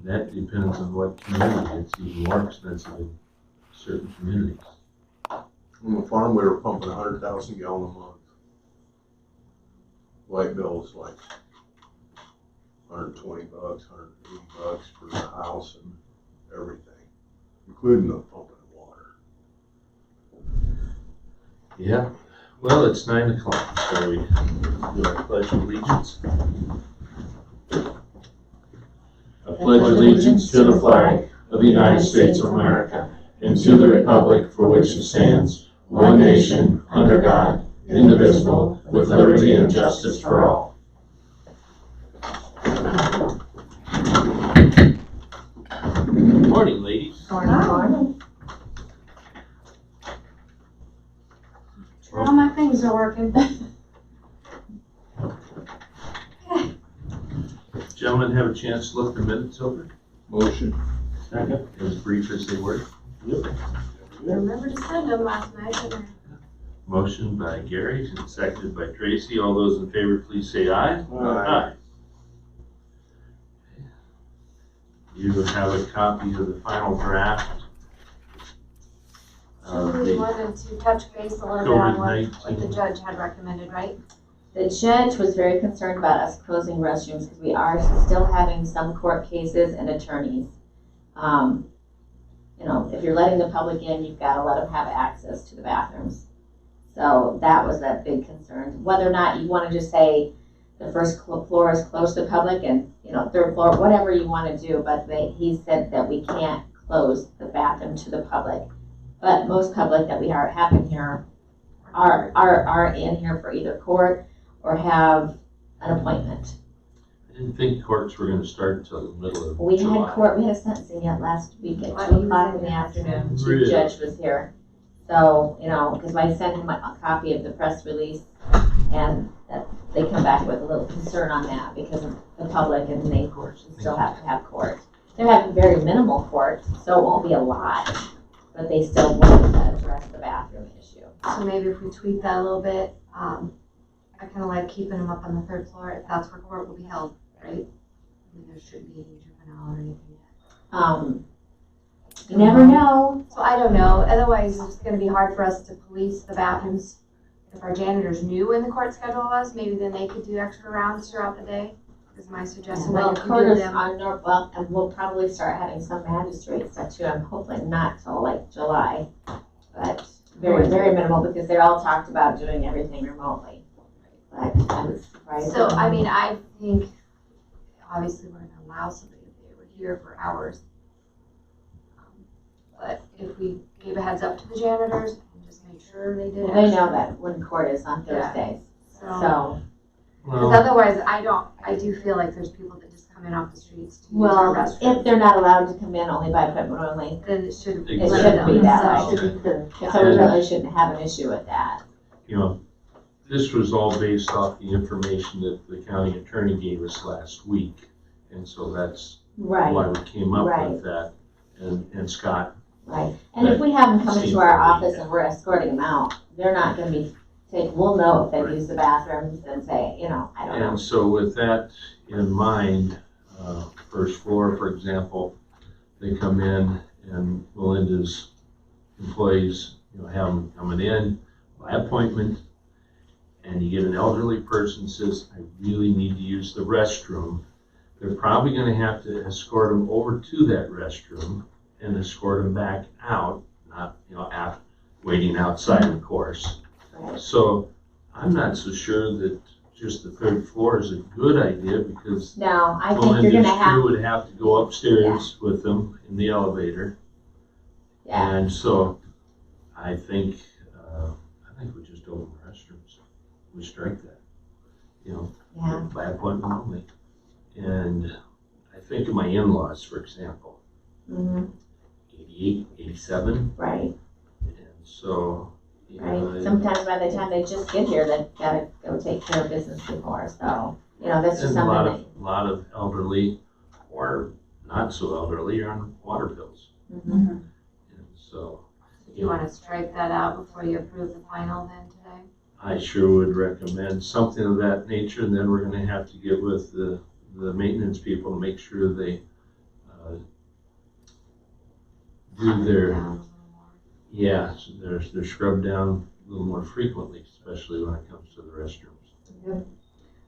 That depends on what community. It's even more expensive in certain communities. On the farm, we were pumping 100,000 gallons a month. Light bill was like $120, $180 for the house and everything, including the pumping of water. Yeah. Well, it's 9 o'clock, so we do our pledge of allegiance. I pledge allegiance to the flag of the United States of America and to the republic for which it stands, one nation, under God, indivisible, with liberty and justice for all. Good morning, ladies. Morning. All my things are working. Gentlemen, have a chance to look the minutes over? Motion. Second. As brief as they were. Yep. I remember to send them last night. But Motion by Gary and seconded by Tracy. All those in favor, please say aye. Aye. You have a copy of the final draft. we wanted to touch base a little bit on what the judge had recommended, right? The judge was very concerned about us closing restrooms because we are still having some court cases and attorneys. You know, if you're letting the public in, you've got to let them have access to the bathrooms. So that was that big concern. Whether or not you want to just say the first floor is closed to the public and, you know, third floor, whatever you want to do, but he said that we can't close the bathroom to the public. But most public that we have in here are in here for either court or have an appointment. I didn't think courts were going to start until the middle of We July. had court, we had a sentencing yet last week at 2 o'clock in the afternoon. Really? Chief Judge was here. So, you know, because I sent him a copy of the press release and that they come back with a little concern on that because of the public and they still have to have court. They're having very minimal court, so it won't be a lot, but they still want to address the bathroom issue. So maybe if we tweak that a little bit, I kind of like keeping them up on the third floor if that's where court will be held, right? I mean, there shouldn't be any juvenile or anything yet. You never know. So I don't know. Otherwise, it's going to be hard for us to police the bathrooms. If our janitors knew when the court schedule was, maybe then they could do extra rounds throughout the day. Is my suggestion. Well, that you court do is them. on well, and we'll probably start having some magistrates that too. I'm hoping not till like July, but very, very minimal because they all talked about doing everything remotely. But I was surprised. So, I mean, I think, obviously, we're going to allow somebody if they were here for hours. But if we gave a heads up to the janitors and just make sure they did Well, they know extra. that when court is on Yeah. Thursdays. So, because Well, otherwise, I do feel like there's people that just come in off the streets to use our Well, restroom. if they're not allowed to come in only by appointment only, Then it shouldn't it Exactly. shouldn't be that So- way. So we really shouldn't have an issue with that. you know, this was all based off the information that the county attorney gave us last week. And so that's Right, why we came up Right. with that. And Scott, right. And if we have them come Seems into our to be- office and we're escorting them out, they're not gonna be we'll know if they've used the bathrooms and say, you know, I don't know. and so with that in mind, first floor, for example, they come in and Melinda's employees, you know, have them coming in by appointment, and you get an elderly person says, I really need to use the restroom. They're probably gonna have to escort them over to that restroom and escort them back out, not, you know, waiting outside, of course. Right. So I'm not so sure that just the third floor is a good idea because No, I think you're Melinda's gonna have, crew would have to go upstairs with them in the elevator. yeah, And so I think we just open restrooms. We strike that, you know, yeah, by appointment only. And I think of my in-laws, for example, 88, 87. right, And so, you know, right. Sometimes by the time they just get here, they've gotta go take care of business before, so, you know, that's just and a something lot of elderly or not so elderly are on water bills. that. And so Do you want to strike that out before you approve the final then today? I sure would recommend something of that nature, and then we're gonna have to get with the maintenance people to make sure they do their, Down a little more. yeah, so they're scrubbed down a little more frequently, especially when it comes to the restrooms.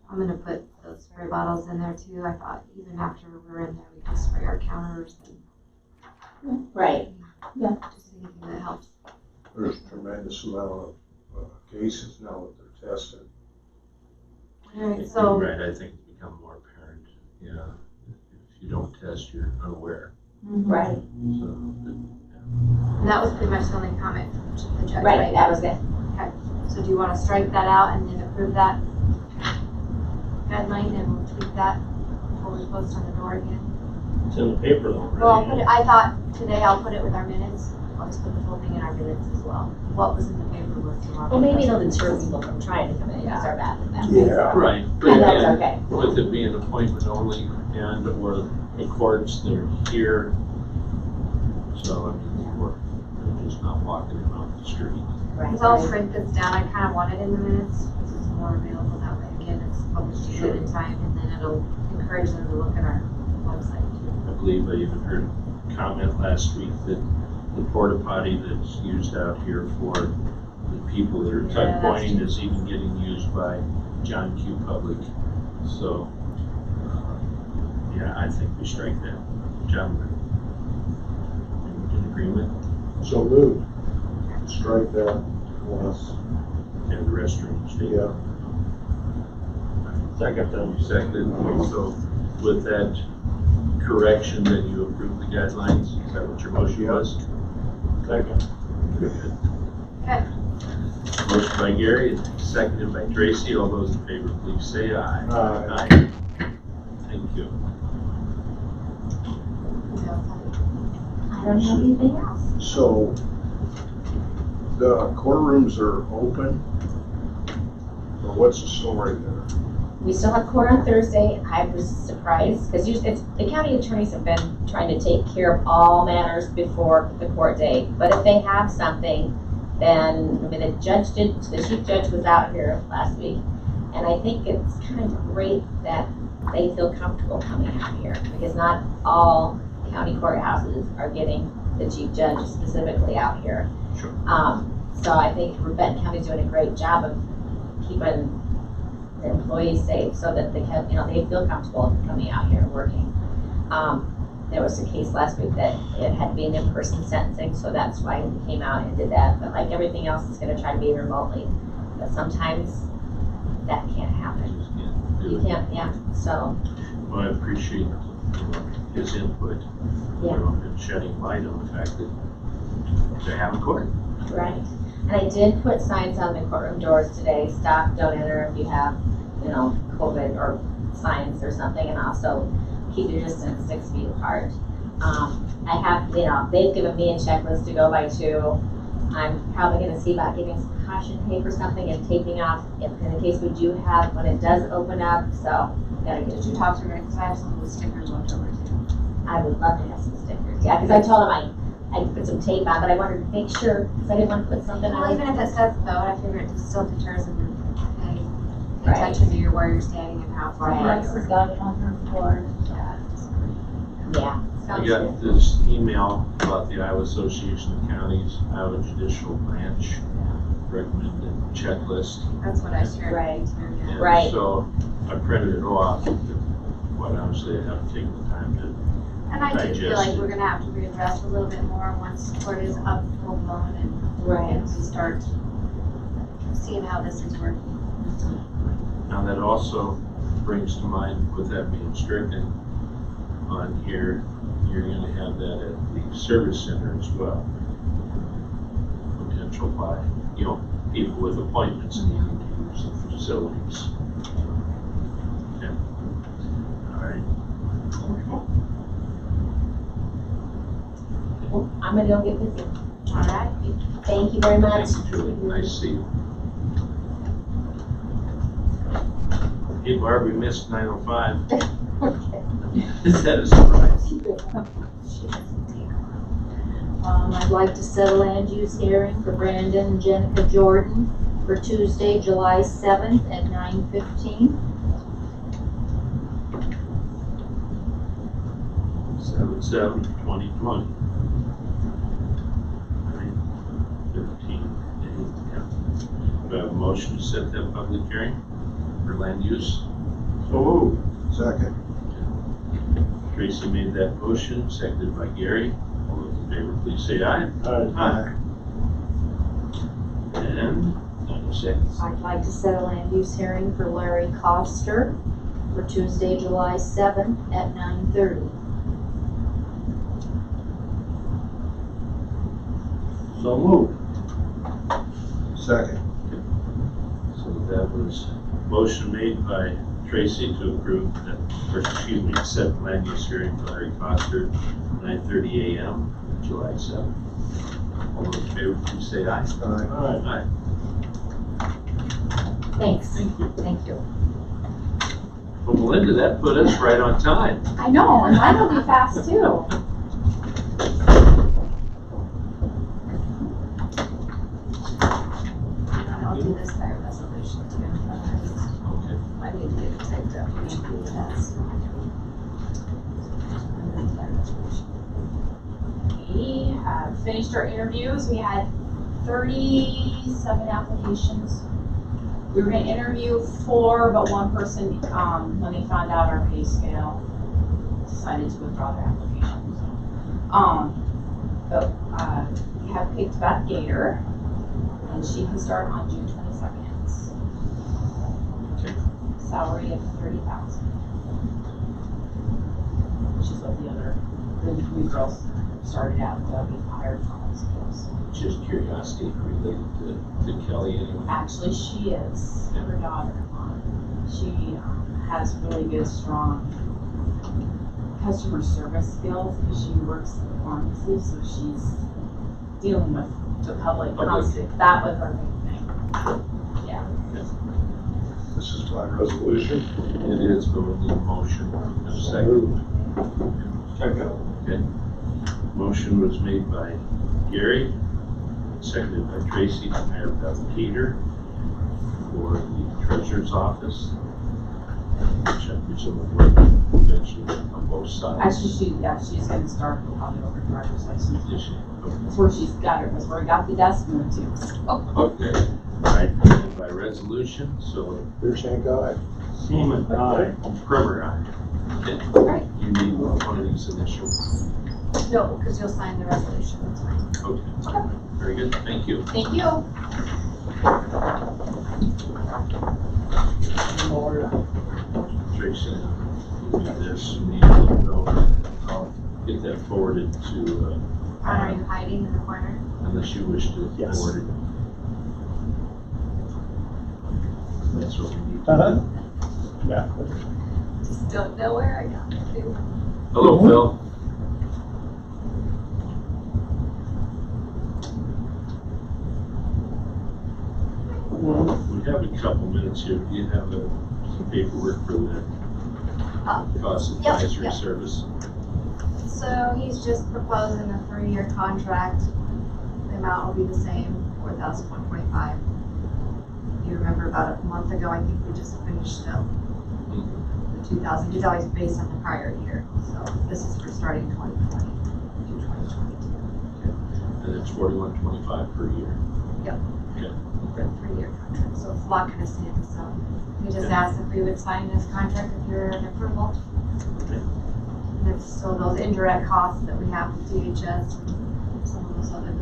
I'm gonna put those spray bottles in there too. I thought even after we're in there, we can spray our counters and Right. just anything that helps. There's a tremendous amount of cases now that they're testing. Alright, so, Right, I think it's become more apparent, yeah. If you don't test, you're unaware, Right. so. and that was pretty much the only comment from the judge, Right, right? that was it. So do you wanna strike that out and then approve that guideline and we'll tweak that before we post on the door again? It's in the paper though, Well, I'll right? put it, I thought today I'll put it with our minutes. I'll just put the whole thing in our minutes as well. What was in the paper was tomorrow. Well, maybe it'll deter people from trying to come in and use our bathroom that Yeah. way. Right, but And that's again, okay. with it being appointment only and or the courts, they're here. So, I mean, they're just not walking in off the street. Right. So I'll shrink this down. I kind of want it in the minutes because it's more available that way. Again, it's published ahead in time and then it'll encourage them to look at our website too. I believe I even heard a comment last week that the porta potty that's used out here for the people that are Yeah, tuck that's pointing true. is even getting used by John Q. Public. So, yeah, I think we strike that. Gentlemen, in agreement? So moved. Strike that. Yes. And the restroom state. Yeah. Second then. Seconded, so with that correction, then you approve the guidelines? Is that what your motion was? Second. Good. Okay. Motion by Gary, seconded by Tracy. All those in favor, please say aye. Aye. Thank you. I don't have anything else. So the courtrooms are open? Or what's the story there? We still have court on Thursday. I was surprised, because the county attorneys have been trying to take care of all matters before the court date. But if they have something, then, I mean, the chief judge was out here last week. And I think it's kind of great that they feel comfortable coming out here, because not all county courthouses are getting the chief judge specifically out here. Sure. So I think Benton County's doing a great job of keeping the employees safe so that they can, they feel comfortable coming out here and working. There was a case last week that it had to be an in-person sentencing, so that's why we came out and did that. But like everything else, it's gonna try to be remotely. But sometimes that can't happen. Just can't do You it. can't, yeah, so, Well, I appreciate his input. Yeah. And shedding light on the fact that they have a court. right. And I did put signs on the courtroom doors today, stop, don't enter if you have, COVID or signs or something, and also keep your distance 6 feet apart. I have, they've given me a checklist to go by too. I'm probably gonna see about getting some caution tape or something and taping off in the case we do have, when it does open up, so gotta get Did you talk to her? Because I have some of the stickers left over too. I would love to have some stickers, yeah, because I told them I put some tape on, but I wanted to make sure, because I didn't want to put something Well, on. even if it says vote, I figure it just still deters them from paying Right. attention to where you're standing and how far Right. away Alexa's you are. got it on her board. Yeah, I sounds got good. this email about the Iowa Association of Counties, Iowa Judicial Branch recommended checklist. That's what I shared. Right. with you, yeah. And Right. so I printed it off, but quite honestly, I haven't taken the time to. And I do feel Digest. like we're gonna have to readdress a little bit more once court is up full blown Right. and we start seeing how this is working. Now that also brings to mind, with that being stricken on here, you're gonna have that at the service center as well. Potential by, people with appointments needing to use the facilities. Okay. All right. Well, I'm gonna go get busy. All right. Thank you very much. Thank you, Julie. Nice to see you. Hey Barb, we missed 9:05. Is that a surprise? I'd like to set a land use hearing for Brandon and Jenica Jordan for Tuesday, July 7th at 9:15. 7/7/2020. 13 days, yeah. Do I have a motion to set that public hearing for land use? So moved. Second. Tracy made that motion, seconded by Gary. All those in favor, please say aye. Aye. And 96. I'd like to set a land use hearing for Larry Coster for Tuesday, July 7th at 9:30. So moved. Second. So that was motion made by Tracy to approve that, or excuse me, set land use hearing for Larry Coster, 9:30 a.m., July 7th. All those in favor, please say aye. Aye. Aye. Thanks. Thank you. Thank you. Well, Melinda, that put us right on time. I know, and mine will be fast too. I'll do this by resolution too. Okay. I need to get it typed up. That's- We have finished our interviews. We had 37 applications. We were gonna interview 4, but one person, when they found out our pay scale, decided to withdraw their application. We have picked Beth Gator, and she can start on June 22nd. Okay. Salary of 30,000. She's what the three girls started out, being hired from us. Just curiosity related to Kelly anyway. Actually, she is, her daughter. She has really good, strong customer service skills because she works at the pharmacy, so she's dealing with the public constant. That was our big thing. Yeah. This is by resolution. It is, but we need a motion in a second. Second. Okay. Motion was made by Gary, seconded by Tracy to hire Beth Gator for the treasurer's office. Which I presume will work eventually on both sides. Actually, she's gonna start probably over driver's license. Is she? That's where she's got her, that's where we got the desk moved to. Okay, all right, and by resolution, so Beershank, aye. Seaman, aye. Primer, aye. Okay. Right. You need one of these initials. No, because you'll sign the resolution, that's fine. Okay, very good, thank you. Thank you. Tracy, you do this, you need to know, I'll get that forwarded to, Are you hiding in the corner? unless you wish to Yes. forward it. That's what we need to do. Yeah. Just don't know where I got it to. Hello, Phil. We have a couple minutes here. Do you have some paperwork for the cost yep, advisory yep. service? So he's just proposing a 3-year contract. The amount will be the same, $4,125. You remember about a month ago, I think we just finished up the 2,000. It's always based on the prior year. So this is for starting 2020 to 2022. And it's $41.25 per year. Yep. Okay. For a 3-year contract, so it's locking us in, so we just asked if we would sign this contract if you're in approval. Okay. And it's still those indirect costs that we have with DHS and some of those other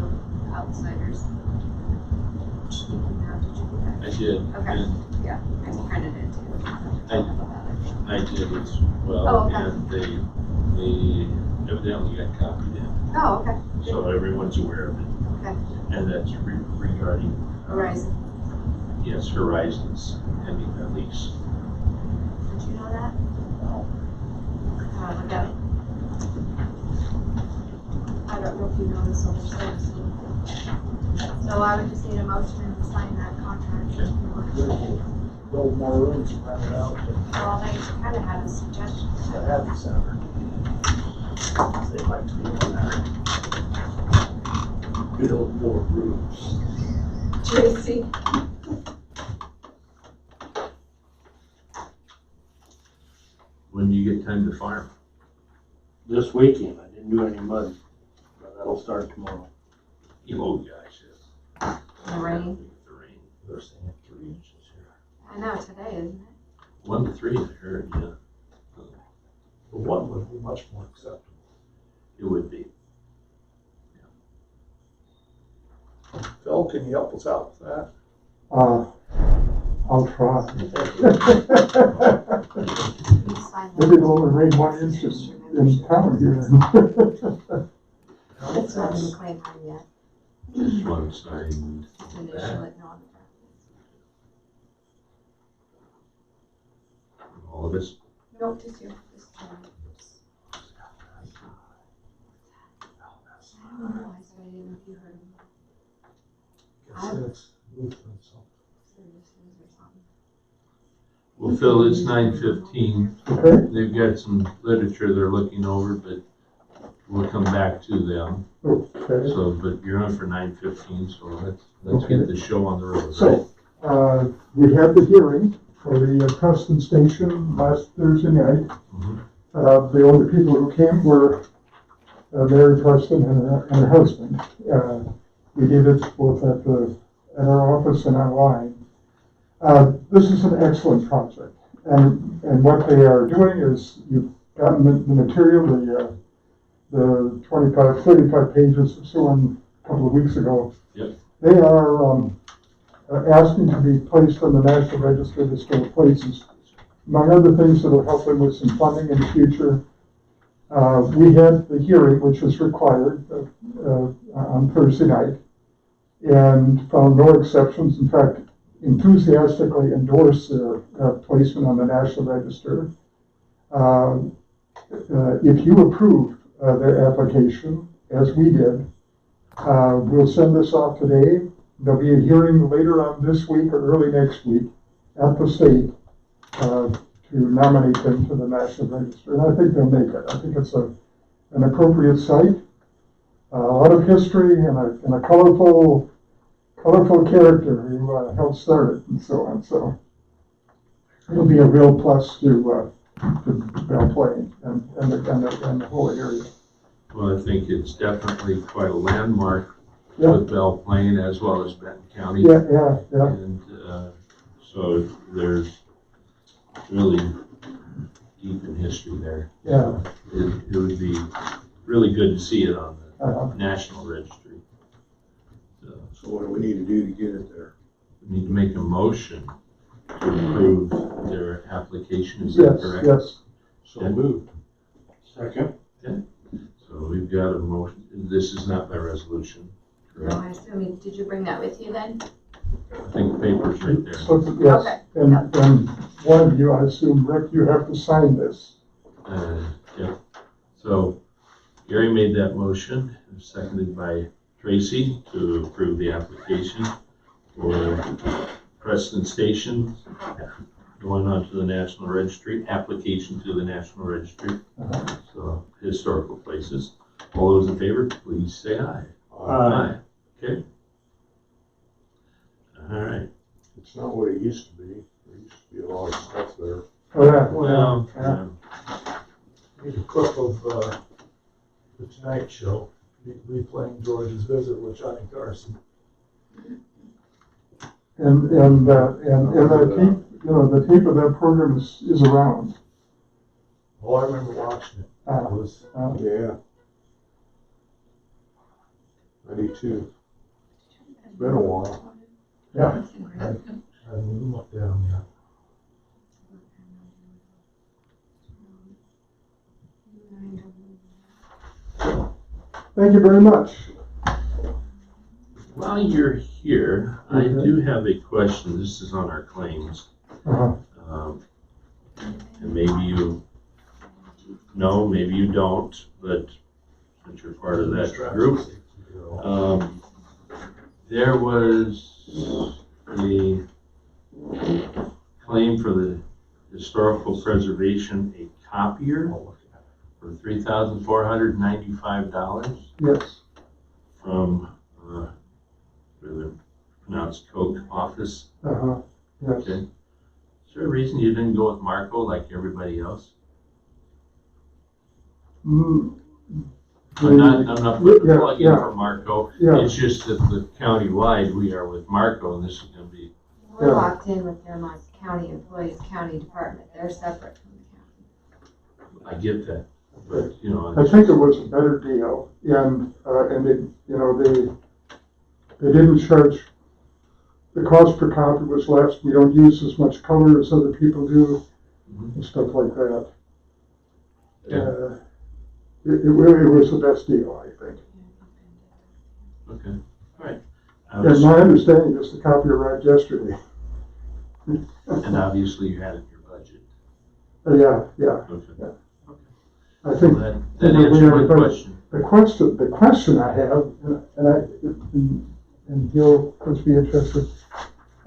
outsiders. Now, did you do that? I did. Okay. And Yeah, I printed it too. I did as well. Oh, okay. And they evidently got copied in. Oh, okay, So everyone's aware of it. okay. And that's regarding, Verizon, yes, Horizon's ending their lease. did you know that? No. Look at it. I don't know if you know this other stuff, so I would just need a motion to sign that contract. if you want. Build more rooms, rent it out, Well, they kind of had a suggestion. to have the center. They'd like to be on there. Build more rooms. Tracy. When do you get time to farm? this weekend. I didn't do any mud, but that'll start tomorrow. Oh, gosh, yes. The rain. The rain. They're saying 3 inches here. I know, today, isn't it? 1 to 3, I heard, yeah. The one would be much more acceptable. It would be. Phil, can you help us out with that? I'll try. You sign Maybe it'll only rain 1 inch in town here. It's not in the claim time yet. Just one signed. Just initial it, no. All of us. Nope, just you. Just, I don't know, I said I didn't know if you heard him. Guess it's Lutheran, so. Services or something. Well, Phil, it's 9:15. Okay, They've got some literature they're looking over, but we'll come back to them. okay. So, but you're on for 9:15, so let's get the show on the road, right? So, we had the hearing for the Preston station last Thursday night. Mhm. The only people who came were Mary Preston and her husband. We did it both at our office and online. This is an excellent project, and what they are doing is, you've gotten the material, the 25, 35 pages or so a couple of weeks ago. Yep. They are asking to be placed on the National Register of Historic Places. Among other things that will help them with some funding in the future, we had the hearing, which was required on Thursday night, and found no exceptions. In fact, enthusiastically endorsed their placement on the National Register. If you approve their application, as we did, we'll send this off today. There'll be a hearing later on this week or early next week at the state to nominate them to the National Register, and I think they'll make it. I think it's an appropriate site, a lot of history, and a colorful character who helped start it, and so on. So it'll be a real plus to Belle Plaine and the whole area. Well, I think it's definitely quite a landmark Yeah. with Belle Plaine as well as Benton County. Yeah. And so there's really deep in history there. Yeah. It would be really good to see it on the Uh-huh. National Registry. So what do we need to do to get it there? We need to make a motion to approve their application, is that Yes, correct? yes. So moved. Second. So we've got a motion, this is not by resolution, No, correct? I assume, did you bring that with you then? I think the paper's right there. So, yes. Okay. And one of you, I assume, Rick, you have to sign this. Yeah. So Gary made that motion, seconded by Tracy, to approve the application for Preston Station going on to the National Registry, application to the National Registry. So historical places. All those in favor, please say aye. Aye. Okay. All right. It's not what it used to be. There used to be a lot of stuff there. Oh, yeah. Well, Yeah. Here's a clip of the Tonight Show, replaying George's visit with Johnny Carson. And the tape of that program is around. Oh, I remember watching it. It was, Yeah. I do too. It's been a while. Yeah. I haven't looked down yet. Thank you very much. while you're here, I do have a question. This is on our claims. Uh-huh. And maybe you know, maybe you don't, but since you're part of that group, there was a claim for the historical preservation, a copier for $3,495 Yes. from the pronounced Coke office. Uh-huh. Yes. Okay. Is there a reason you didn't go with Marco like everybody else? I'm not putting Yeah, a plug in yeah. for Marco. Yeah, It's just that the county-wide, we are with Marco, and this is gonna be, We're Yeah. locked in with them as county employees, county department, they're separate from the county. I get that, but, you know. I think it was a better deal, and they, you know, they didn't charge, the cost per copy was less, we don't use as much color as other people do, Mhm. and stuff like that. Yeah. It really was the best deal, I think. Okay, all right. And my understanding is the copy arrived yesterday. And obviously you had it in your budget. Yeah, Okay. I think Well, that answers my question. the question I have, and Gil must be interested,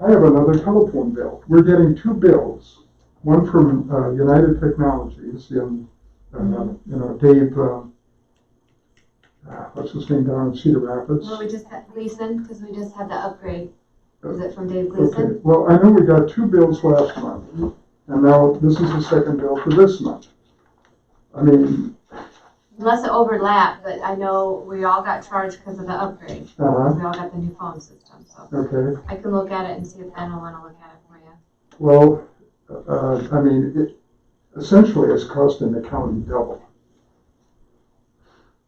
I have another telephone bill. We're getting two bills, one from United Technologies and, you know, Dave, what's his name down in Cedar Rapids? Well, we just had Gleason, because we just had the upgrade. Is it from Dave Okay, Gleason? well, I know we got two bills last month, and now this is the second bill for this month. I mean, Unless it overlapped, but I know we all got charged because of the upgrade. We all got the new phone system, so okay, I can look at it and see if Ben will want to look at it for you. well, I mean, it essentially it's costing the county double.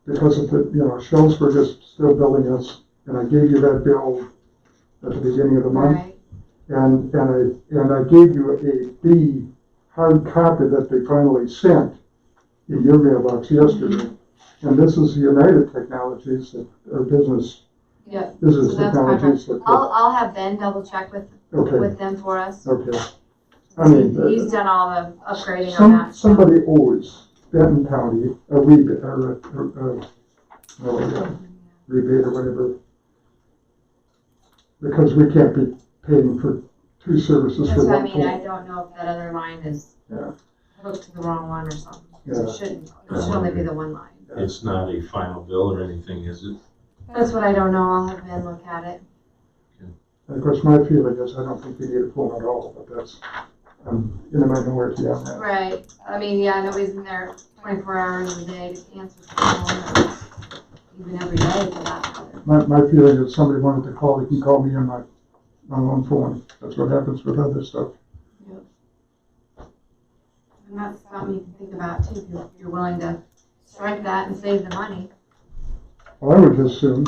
Because of the, you know, Shells were just still billing us, and I gave you that bill at the beginning of the month. Right. And I gave you a B hard copy that they finally sent in your mailbox yesterday. And this is United Technologies, or business Yep. business So that's technologies. I'll have Ben double check Okay, with them for us. okay. I mean, He's done all the upgrading on that. somebody owes Benton County a rebate, or rebate or whatever. Because we can't be paying for two services That's for what I one mean, I phone. don't know if that other line is Yeah. hooked to the wrong one or something. Yeah. It shouldn't, it should only be the one line. It's not a final bill or anything, is it? That's what I don't know, I'll have Ben look at it. And of course, my feeling is I don't think we need a phone at all, but that's, I'm in the minority on that. Right, I mean, yeah, nobody's in there 24 hours a day to answer the phone, or even every day for that matter. My feeling is somebody wanted to call, they can call me on my own phone. That's what happens with other stuff. And that's something you can think about too, if you're willing to strike that and save the money. Well, I would just assume,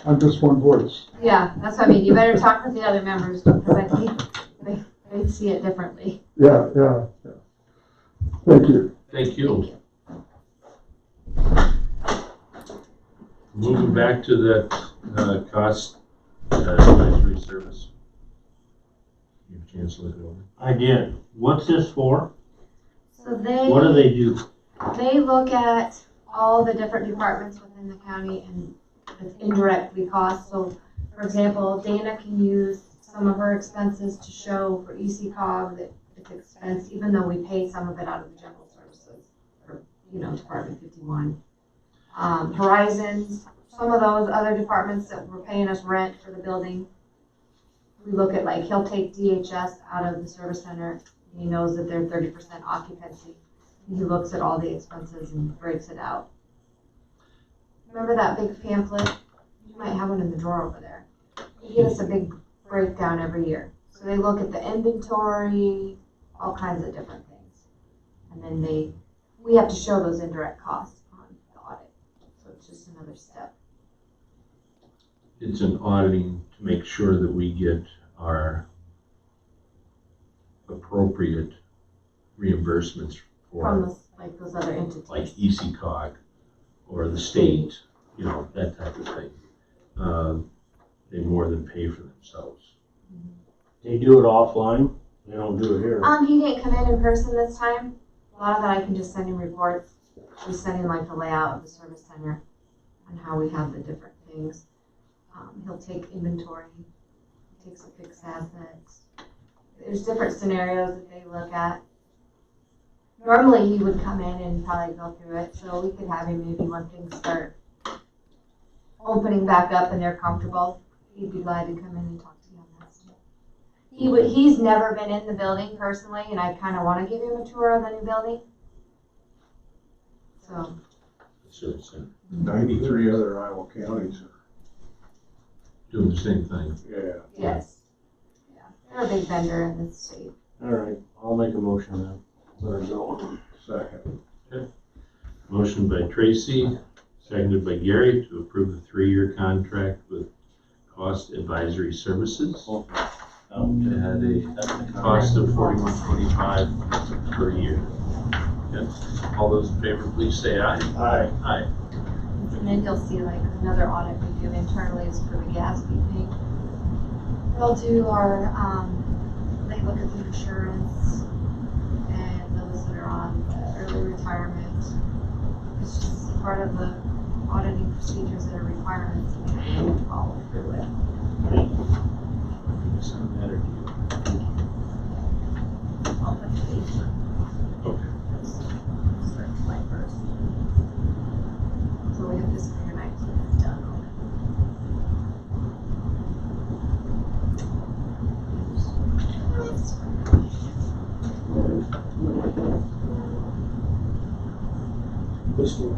I'm just one voice. Yeah, that's what I mean, you better talk with the other members, because I think they see it differently. Yeah. Thank you. Thank you. Moving back to the cost advisory service. You have a chance to look it over. I did. What's this for? So What do they do? They look at all the different departments within the county and it's indirectly cost. So, for example, Dana can use some of her expenses to show for ECOG that it's expense, even though we pay some of it out of the general services, or, you know, Department 51. Horizons, some of those other departments that were paying us rent for the building, we look at, like, he'll take DHS out of the service center. He knows that they're 30% occupancy. He looks at all the expenses and breaks it out. Remember that big pamphlet? You might have one in the drawer over there. They give us a big breakdown every year. So they look at the inventory, all kinds of different things. And then we have to show those indirect costs on the audit. So it's just another step. It's an auditing to make sure that we get our appropriate reimbursements From for, those, like those other entities. like ECOG or the state, you know, that type of thing. They more than pay for themselves. They do it offline? They don't do it here? He didn't come in person this time. A lot of that I can just send him reports. We send him like the layout of the service center and how we have the different things. He'll take inventory, he takes the fixed assets. There's different scenarios that they look at. Normally he would come in and probably go through it, so we could have him maybe when things start opening back up and they're comfortable. He'd be glad to come in and talk to you on that stuff. He's never been in the building personally, and I kind of want to give him a tour of the new building. So Service Center, 93 other Iowa counties, doing the same thing. yeah. Yes. Yeah, they're a big vendor in the state. All right, I'll make a motion then. Let her go. Second. Motion by Tracy, seconded by Gary to approve the 3-year contract with Cost Advisory Services. It had a cost of $41.25 per year. Okay. All those in favor, please say aye. Aye. Aye. And then you'll see like another audit we do internally is for the gas beeping. They'll do our, they look at the insurance and those that are on early retirement. It's just part of the auditing procedures that are requirements and we have to follow through it. Does that matter to you? All the fees. Okay. Starts July 1st. So we have this for your 19th done. This one.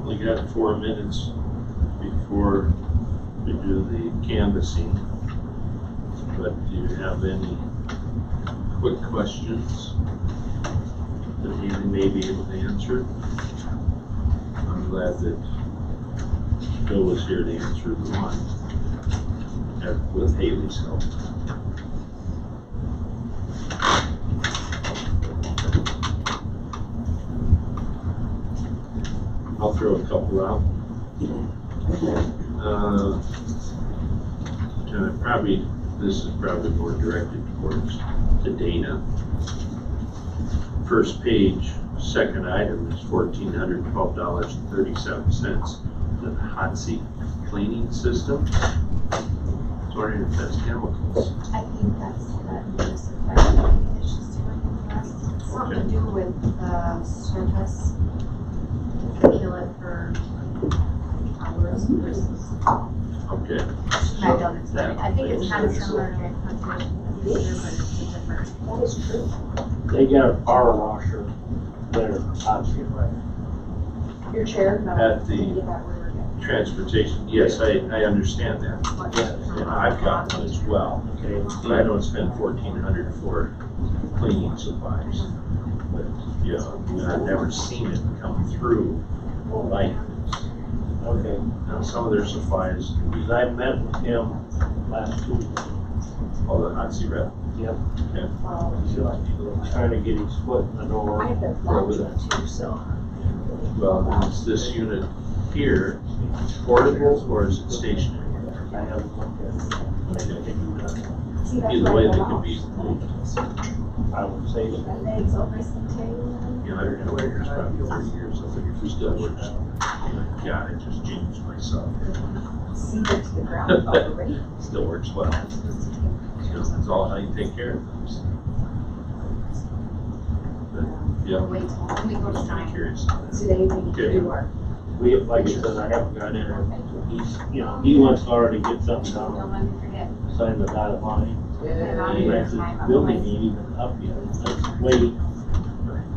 We got 4 minutes before we do the canvassing. But do you have any quick questions that Haley may be able to answer? I'm glad that Bill was here to answer the one with Haley's help. I'll throw a couple out. This is probably more directed towards the Dana. First page, second item is $1,412.37. The hot seat cleaning system. I was wondering if that's chemicals. I think that's that municipal that she's doing in the rest. It's something to do with the surface. To kill it for hours versus. Okay. I don't explain. I think it's kind of similar to conservation, but it's a different. That is true. They got a power washer there, obviously, right? Your chair? No. At the Get that word again. transportation, yes, I understand that. And I've got one as well. Okay. But I don't spend $1,400 for cleaning supplies. But, you know, I've never seen it come through like this. Okay. Now, some of their supplies can be Because I met with him last Tuesday. all the hot seat rep. Yep. Okay. He was trying to get his foot in the door. I have the Over flash there. one too, so. Well, is this unit here portable or is it stationary? I haven't looked at it. See, that's Either right way, they along. can be moved. I would say so. My legs all nice and tangled. You know, I've been away here probably 30 years, I think it still works. God, I just changed myself. Sink it to the ground already. Still works well. You know, it's all how you take care of things. But, yeah, Wait till we go to I'm sign. curious. on that. Today we need to do our. We, like I said, I haven't got in there. He's, you know, he wants to already get something Don't done, let me forget. sign the dotted line. And I'll And do I it said, time. the building ain't even up yet, let's wait.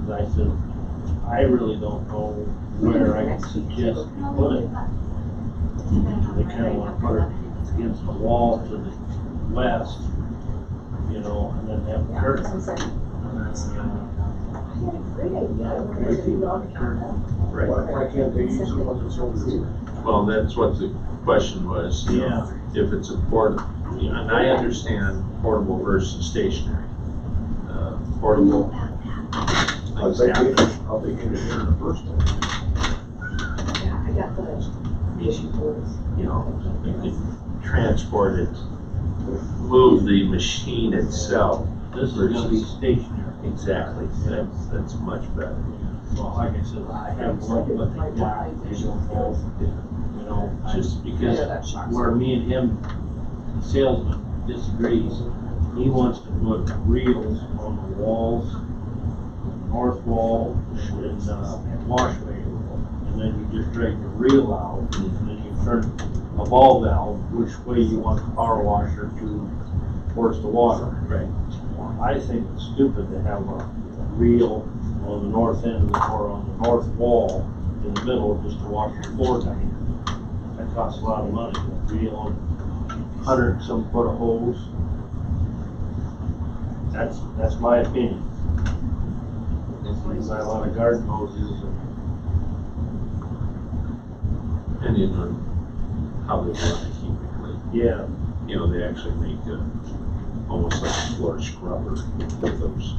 'Cause I said, I really don't know where I can suggest we put it. They kinda wanna put it against the wall to the west, you know, and then have a curtain. And then, I had a great idea. I wanted to do all the content. Right. Why can't they use the one that's over there? Well, that's what the question was, you know, if it's a you know, and I understand portable versus stationary. Portable, I'll things take happen. it, I'll take it in here in the first place. Yeah, I got the issue boards. You know, you can transport it, move the machine itself, This is gonna be stationary. Exactly, that's much better. Well, like I said, I have one, but they got, they don't both, you know, Just because, where me and him, the salesman, disagrees. He wants to put reels on the walls, north wall, and washway. And then you just drag the reel out, and then you turn a ball valve, which way you want the power washer to force the water. right, I think it's stupid to have a reel on the north end or on the north wall in the middle just to wash the floor down. That costs a lot of money. A reel on 100 some foot of hose. That's my opinion. There's not a lot of garden hoses depending on how they want to keep it clean. yeah. You know, they actually make almost like a floor scrubber with those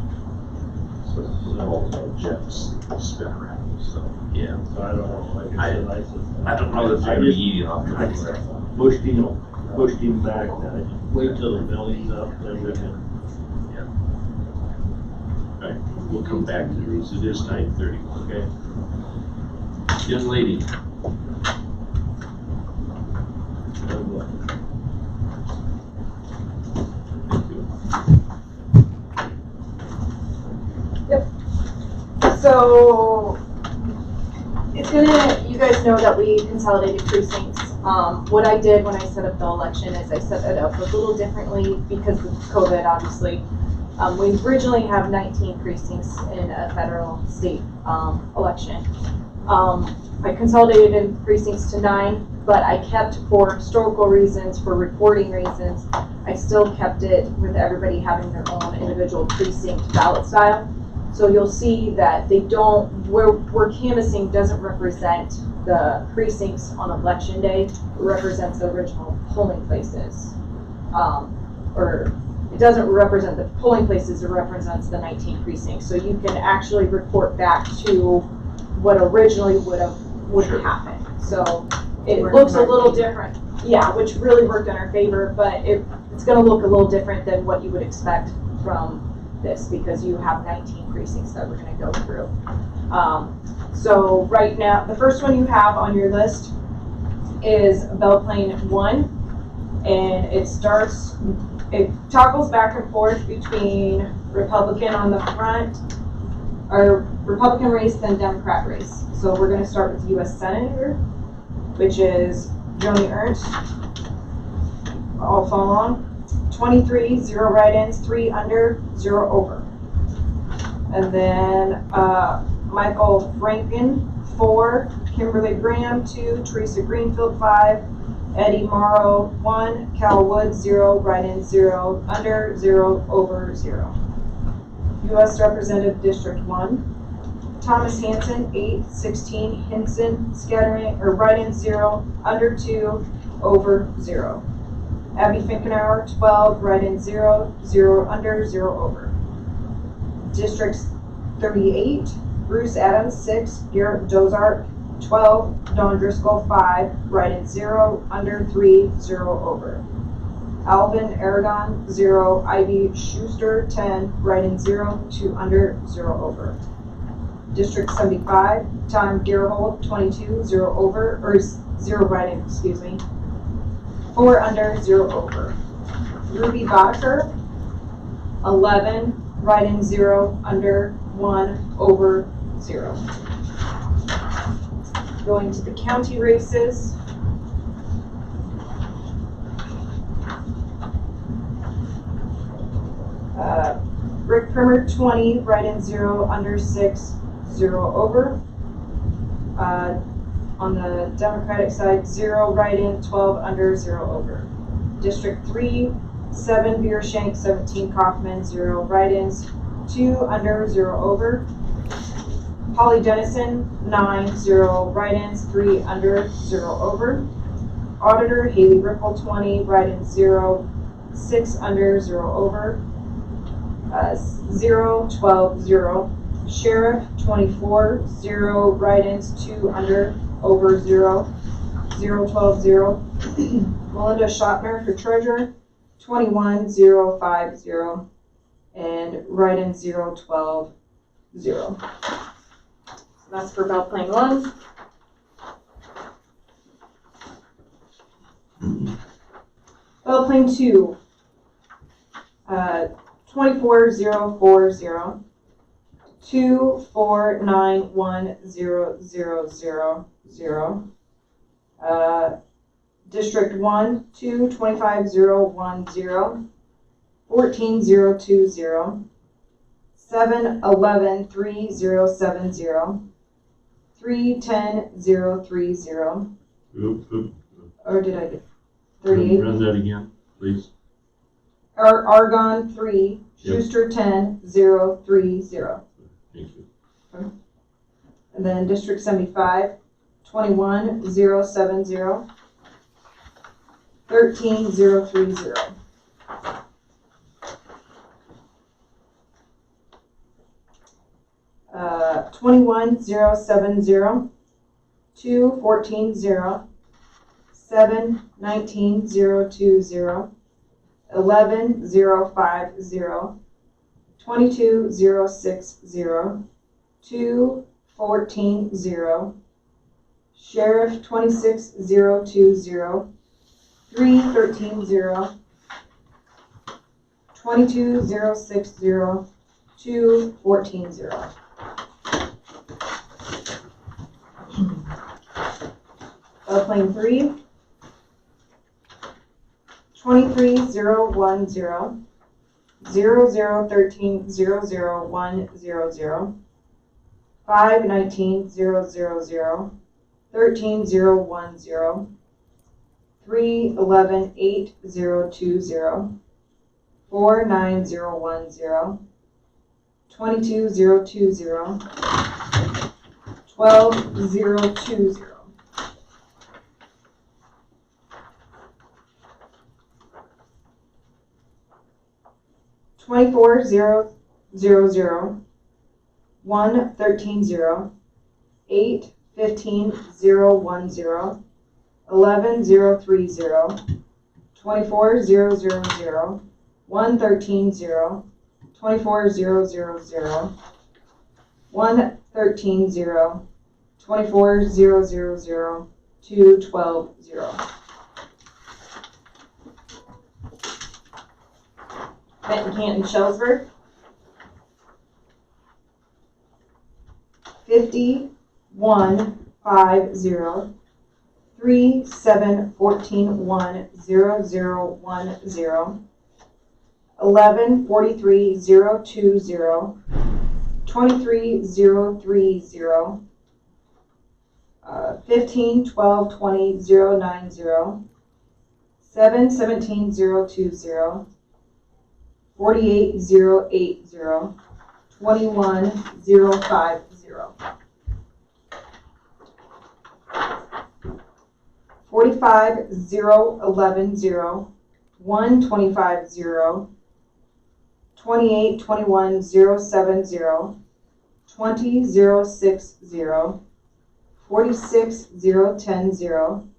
sort of little jets spin around, so, yeah. So I don't know. Like I said, I don't know that they're gonna be eating off the I pushed him back. Then I just wait till the building's up, then we can. Right, we'll come back to these, it is 9:30, okay? Young lady. Thank you. So, it's gonna, you guys know that we consolidated precincts. What I did when I set up the election is I set it up a little differently because of COVID, obviously. We originally have 19 precincts in a federal state election. I consolidated precincts to 9, but I kept, for historical reasons, for reporting reasons, I still kept it with everybody having their own individual precinct ballot style. So you'll see that they don't, where canvassing doesn't represent the precincts on election day, it represents the original polling places. Or it doesn't represent the polling places, it represents the 19 precincts. So you can actually report back to what originally would happen. So it looks a little different. Yeah, which really worked in our favor, but it's gonna look a little different than what you would expect from this because you have 19 precincts that we're gonna go through. So right now, the first one you have on your list is Belle Plaine 1, and it toggles back and forth between Republican on the front, or Republican race, then Democrat race. So we're gonna start with U.S. Senator, which is Joni Ernst. I'll follow on. 23, 0 write-ins, 3 under, 0 over. And then Michael Franken, 4, Kimberly Graham, 2, Teresa Greenfield, 5, Eddie Morrow, 1, Cal Wood, 0, write-in, 0, under, 0, over, 0. U.S. Representative District 1, Thomas Hanson, 8, 16, Hinson, scattering, or write-in, 0, under, 2, over, 0. Abby Finkenauer, 12, write-in, 0, 0 under, 0 over. District 38, Bruce Adams, 6, Garrett Dozark, 12, Dawn Driscoll, 5, write-in, 0, under, 3, 0 over. Alvin Aragon, 0, Ivy Schuster, 10, write-in, 0, 2 under, 0 over. District 75, Tom Gerhold, 22, 0 over, or 0 write-in, excuse me. 4 under, 0 over. Ruby Bodker, 11, write-in, 0, under, 1, over, 0. Going to the county races. Rick Primer, 20, write-in, 0, under, 6, 0 over. On the Democratic side, 0 write-in, 12 under, 0 over. District 3, 7 Beershank, 17 Kaufman, 0 write-ins, 2 under, 0 over. Holly Dennison, 9, 0 write-ins, 3 under, 0 over. Auditor Haley Ripple, 20, write-ins, 0, 6 under, 0 over. 0, 12, 0. Sheriff, 24, 0 write-ins, 2 under, over, 0. 0, 12, 0. Melinda Schottner for treasurer, 21, 0, 5, 0. and write-in 012 0. So that's for Belle Plaine 1. Belle Plaine 2, 24040 2491000. District 1, 225010 14020 7113070 310030. Oop. Or did I get 38? Run that again, please. Argonne 3, Yep. Schuster 10 030. Thank you. And then District 75, 21070 13030. 21070 2140 71920 11050 22060 2140 Sheriff 26020 3130 22060 2140. Belle Plaine 3, 23010 0013 00100 519 000 13010 311 8020 49010 22020 12020. 24000 1130 815 010 11030 24000 113 24000 113 24000 2120. Benton Canton Shellsburg 5150 3714 1010 1143020 23030 151220 090 717020 48080 21050 45011 1250 2821 070 20060 46010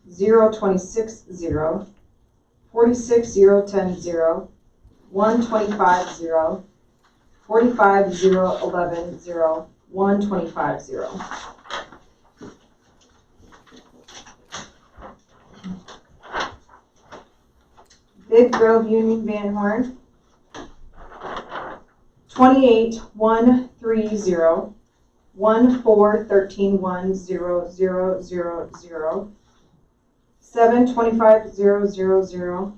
0260 46010 1250 45011 1250. Big Grove Union Van Horn 28130 14131 0000 725000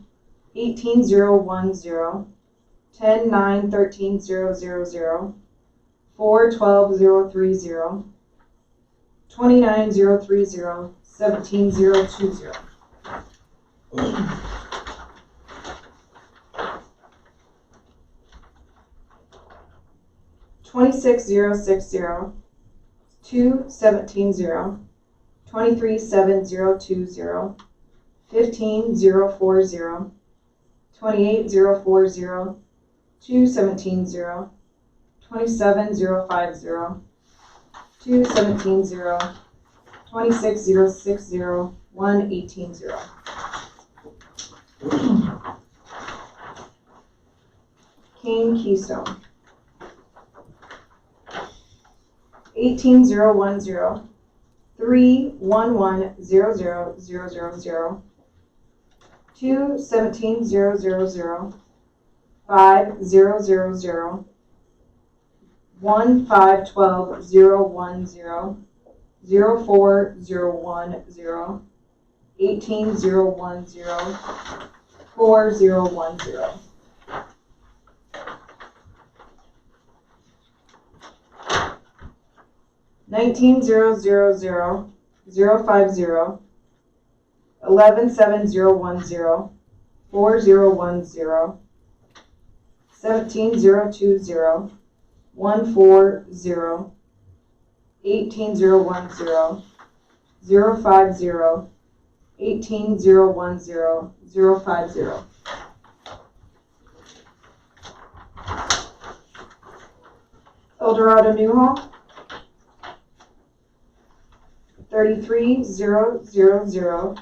18010 10913 000 412030 29030 17020. 26060 2170 23720 15040 28040 2170 27050 2170 26060 180. Kane Keystone. 18010, 3110000, 217000, 5000, 1512010, 04010, 18010, 4010. $19,000,050, 117010, 4010, 17,020, 140, 18,010, 050, 18,010, 050. Eldorado Newhall, 33,000,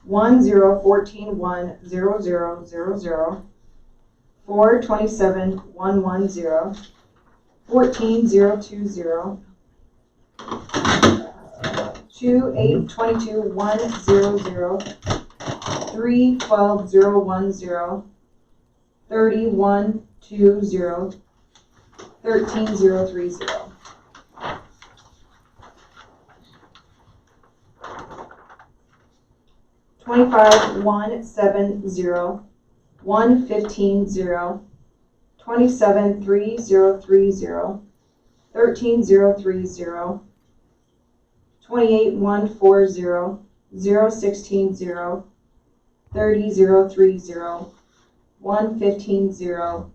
1014,100,00, 427,110, 14,020, 2822,100, 312,010, 3120, 13,030. $25,170, 115,000, 27,3030, 13,030, 28,140, 016,000, 30,030, 115,000,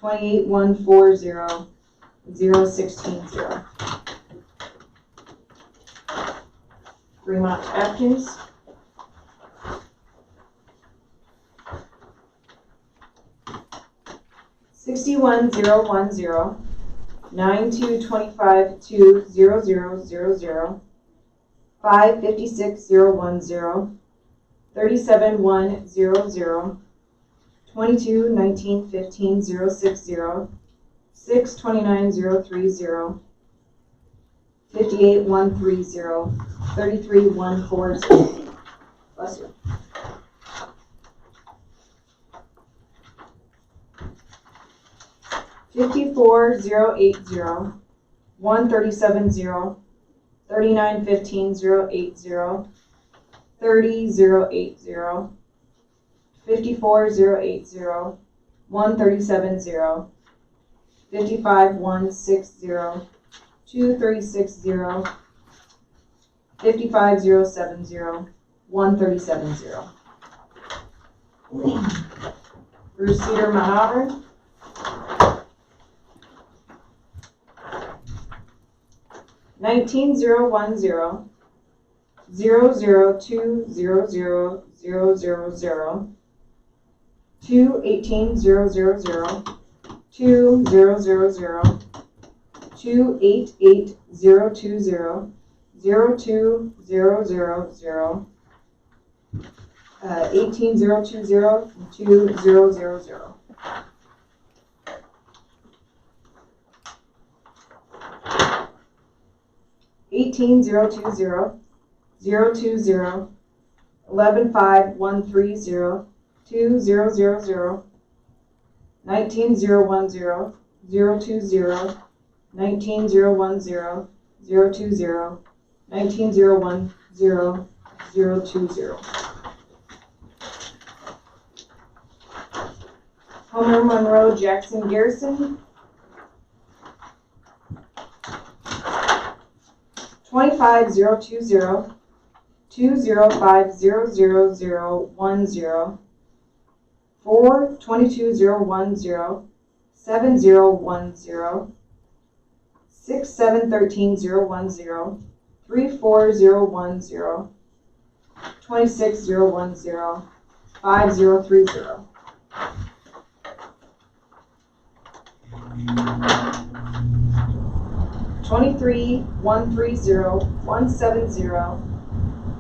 28,140, 016,000. Fremont Atkins, 61,010, 9225,200,00, 556,010, 37,100, 22,1915,060, 629,030, 58,130, 33,140. Bless you. $54,080, 137,000, 39,15,080, 30,080, 54,080, 137,000, 55,160, 236,000, 55,070, 137,000. Bruce Cedar, Mount Auburn, 19,010, 002,000,000, 218,000, 2000, 288,020, 02,000, 18,020, 2000. $18,020, 020, 11,513,0, 2000, 19,010, 020, 19,010, 020, 19,010, 020. Homer Monroe Jackson Garrison, 25,020, 205,00010, 422,010, 7010, 6713,010, 34010, 26,010, 5030. $23,130,170,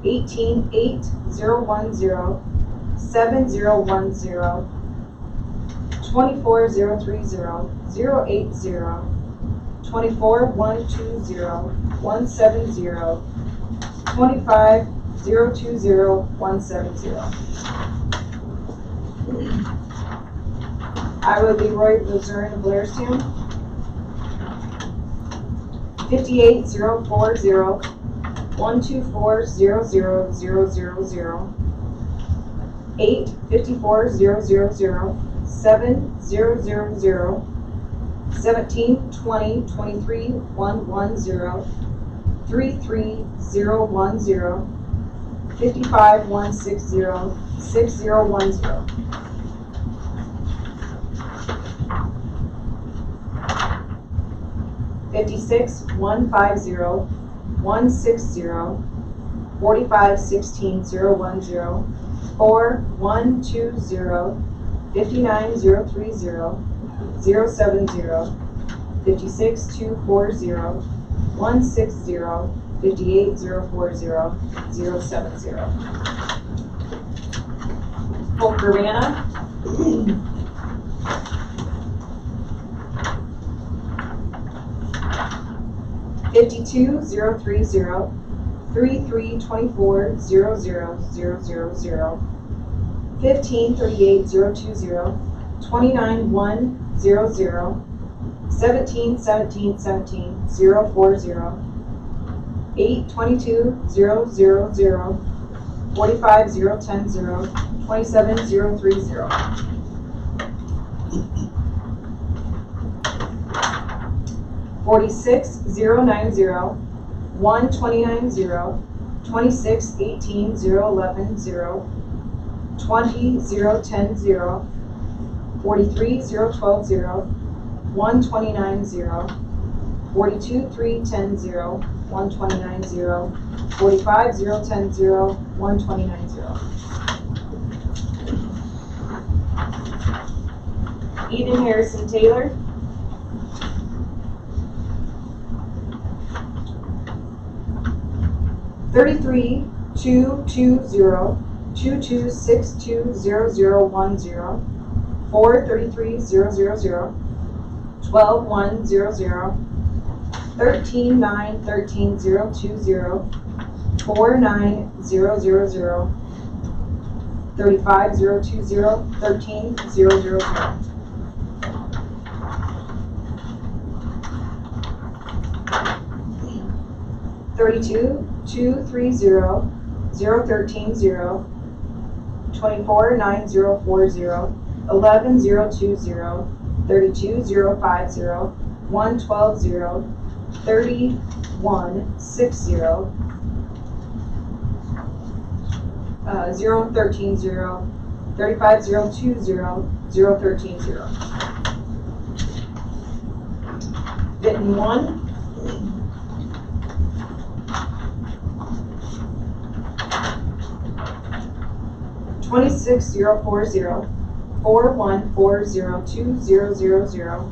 18,8,010, 7010, 24,030,080, 24,120,170, 25,020,170. Iowa Leroy Luzerne of Blairstown, 58,040, 124,000,000, 8, 54,000, 7,000, 17, 20, 23, 110, 33,010, 55, 160, 6010. 56, 150, 160, 45, 16, 010, 4, 120, 59, 030, 070, 56, 240, 160, 58, 040, 070. Polk Urbana. 52,030, 33,24,000,000, 15,38,020, 29,100, 17,17,17,040, 8,22,000, 45,010, 27,030. 46,090, 129,000, 26,18,011,000, 20,010,000, 43,012,000, 129,000, 42,310,000, 129,000, 45,010,000, 129,000. Eden Harrison Taylor, 33,220, 2262,00010, 4,33,000, 12,100, 13,913,020, 4,9000, 35,020, 13,000. 32,230, 013,000, 24,9040, 11,020, 32,050, 112,000, 31,60, 013,000, 35,020, 013,000. Benton 1. 26,040, 4140,2000,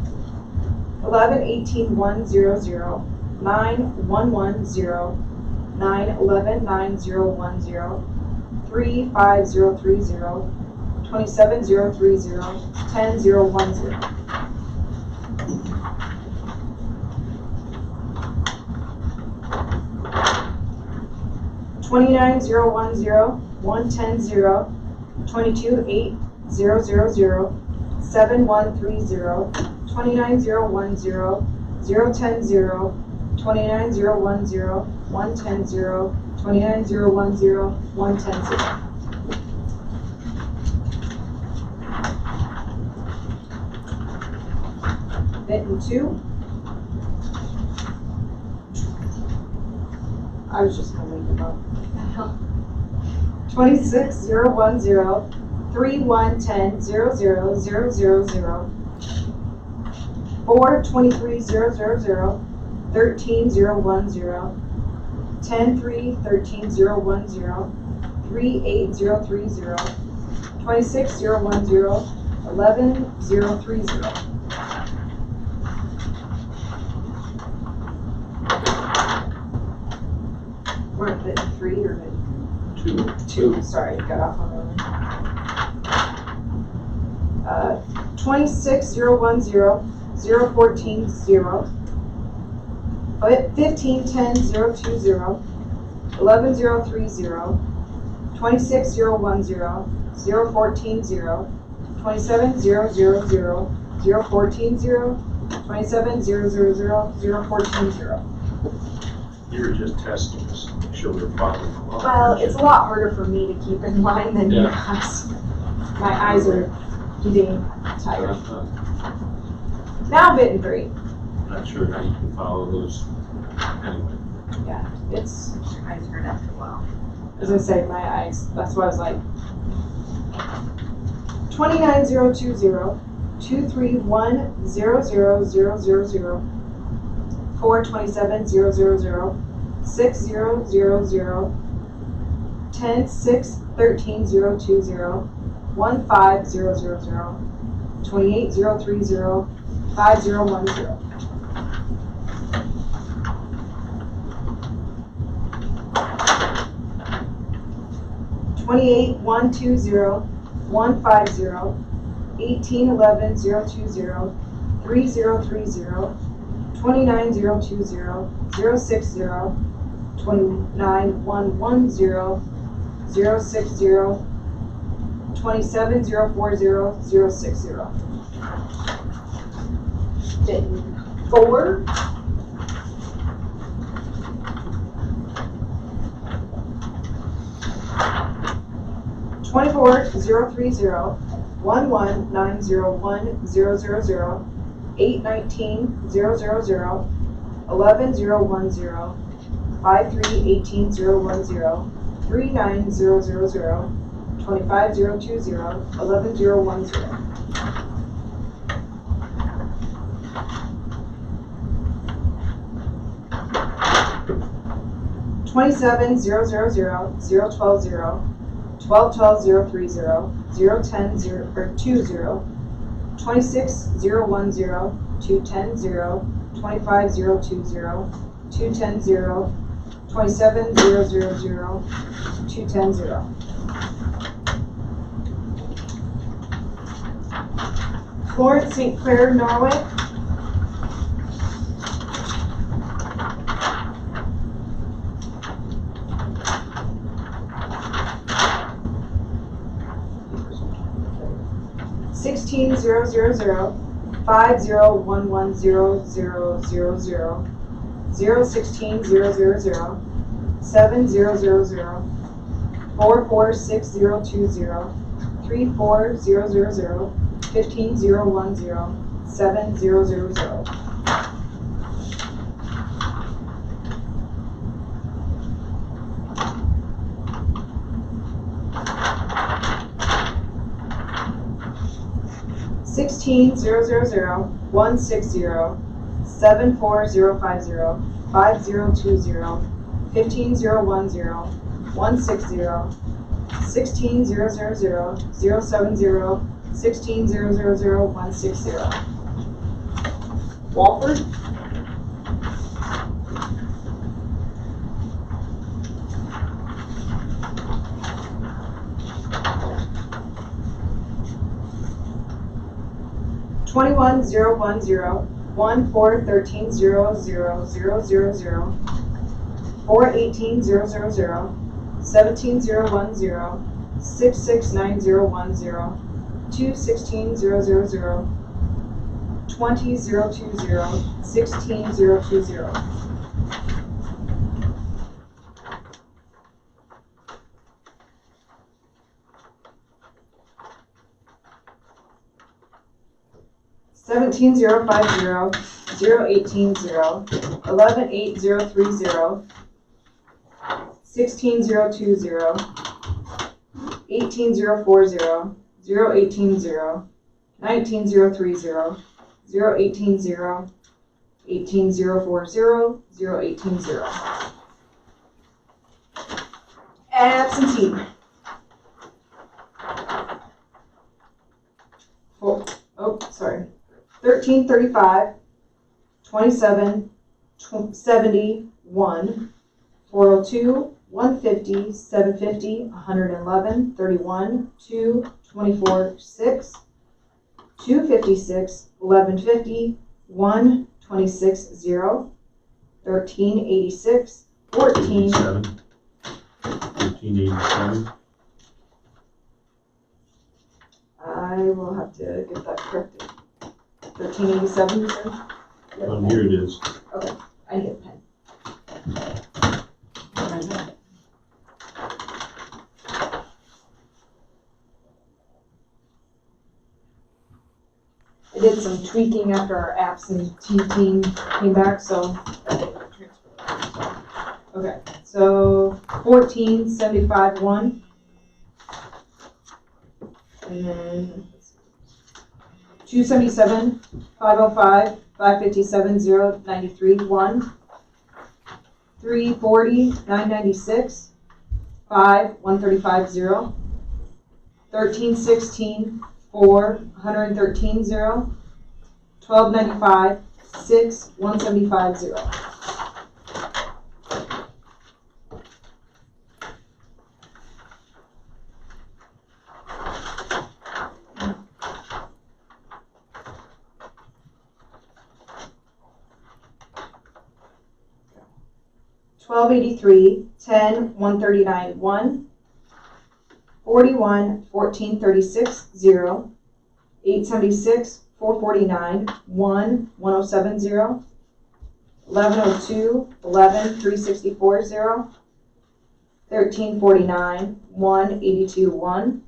11,18,100, 9,110, 9,11,9010, 3,5030, 27,030, 10,010. 29,010, 110,000, 22,8000, 7130, 29,010, 010, 29,010, 110, 29,010, 110. Benton 2. I was just gonna leave them up. 26,010, 3110, 00000, 4,23,000, 13,010, 10,3, 13,010, 3,8030, 26,010, 11,030. We're at bit 3 or bit 2? 2, sorry, got off on that one. 26-010-014-0, 15-10-020, 11-030, 26-010, 014-0, 27-000, 014-0, 27-000, 014-0. You were just testing us, to make sure we were following along. Well, it's a lot harder for me to keep in line than you Yeah. guys. My eyes are getting tired. I'm Now bitten 3. not sure how you can follow those anyway. Yeah, it's, Eyes hurt after a while. as I say, my eyes, that's why I was like, 29-020, 231-00000, 427-000, 6-000, 10-6-13-020, 15-000, 28-030, 50-10. 28-120, 150, 18-11-020, 3030, 29-020, 060, 29-110, 060, 27-040, 060. Bitten 4. Twenty-four 030 11901000 819 000 11010 5318 39000 25020 11010. 27-000, 012-0, 12-12-030, 010-0 or 20, 26-010, 210-0, 25-020, 210-0, 27-000, 210-0. Florence St. Clair, Norway. Sixteen 000, 50110000, 016 000, 7000, 446020, 34000, 15010, 7000. Sixteen 000, 160, 74050, 5020, 15010, 160, 16 000, 070, 16 000, 160. Walford. Twenty-one 010, 1413 000, 418 000, 17 010, 669010, 216 000, 20 020, 16 020. Seventeen 050, 018 0, 11 8030, 16 020, 18 040, 018 0, 19 030, 018 0, 18 040, 018 0. Absentee. Oh, sorry. 1335, 27, 71, 402, 150, 750, 111, 31, 2, 24, 6, 256, 1150, 126.0, 1386, 14. 1387. I will have to get that corrected. 1387, you said? Here it is. I need a pen. I did some tweaking after our absentee team came back, so. Okay, so 1475 1. And then 277 505 557 093 1. 340 996 5 135 0. 1316 4 113 0. 1295 6 175 0. $12.83 10 139 1. 41 14 36 0. 876 449 1 107 0. 1102 11 364 0. 1349 1 82 1.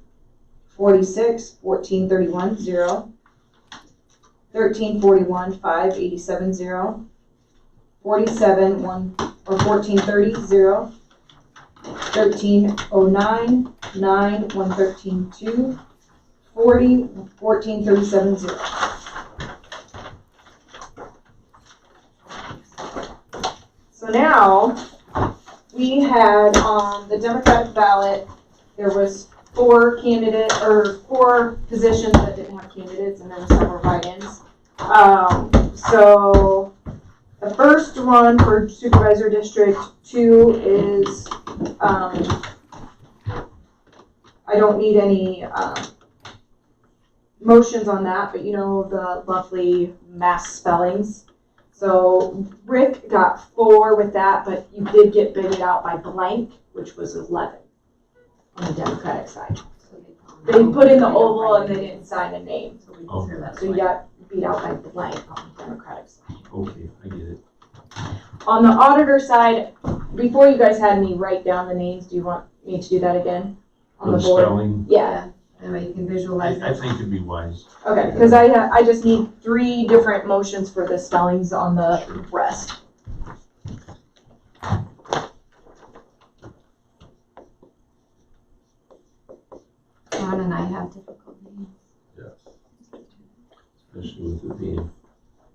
46 14 31 0. 1341 5 87 0. 47 1 or 1430 0. 1309 9 113 2. 40 1437 0. So now we had on the Democratic ballot, there was 4 positions that didn't have candidates, and then some were write-ins. So the first one for Supervisor District 2 is, I don't need any motions on that, but you know the lovely mass spellings. So Rick got 4 with that, but you did get bidded out by blank, which was 11 on the Democratic side. They put in the oval and they didn't sign a name. Oh. So you got beat out by blank on the Democratic side. Okay, I get it. On the auditor side, before you guys had me write down the names, do you want me to do that again on the board? Spelling, Yeah. That way you can visualize I it. think it'd be wise. Okay, because I just need 3 different motions for the spellings on the rest. John and I have difficult names. Yes. Especially with it being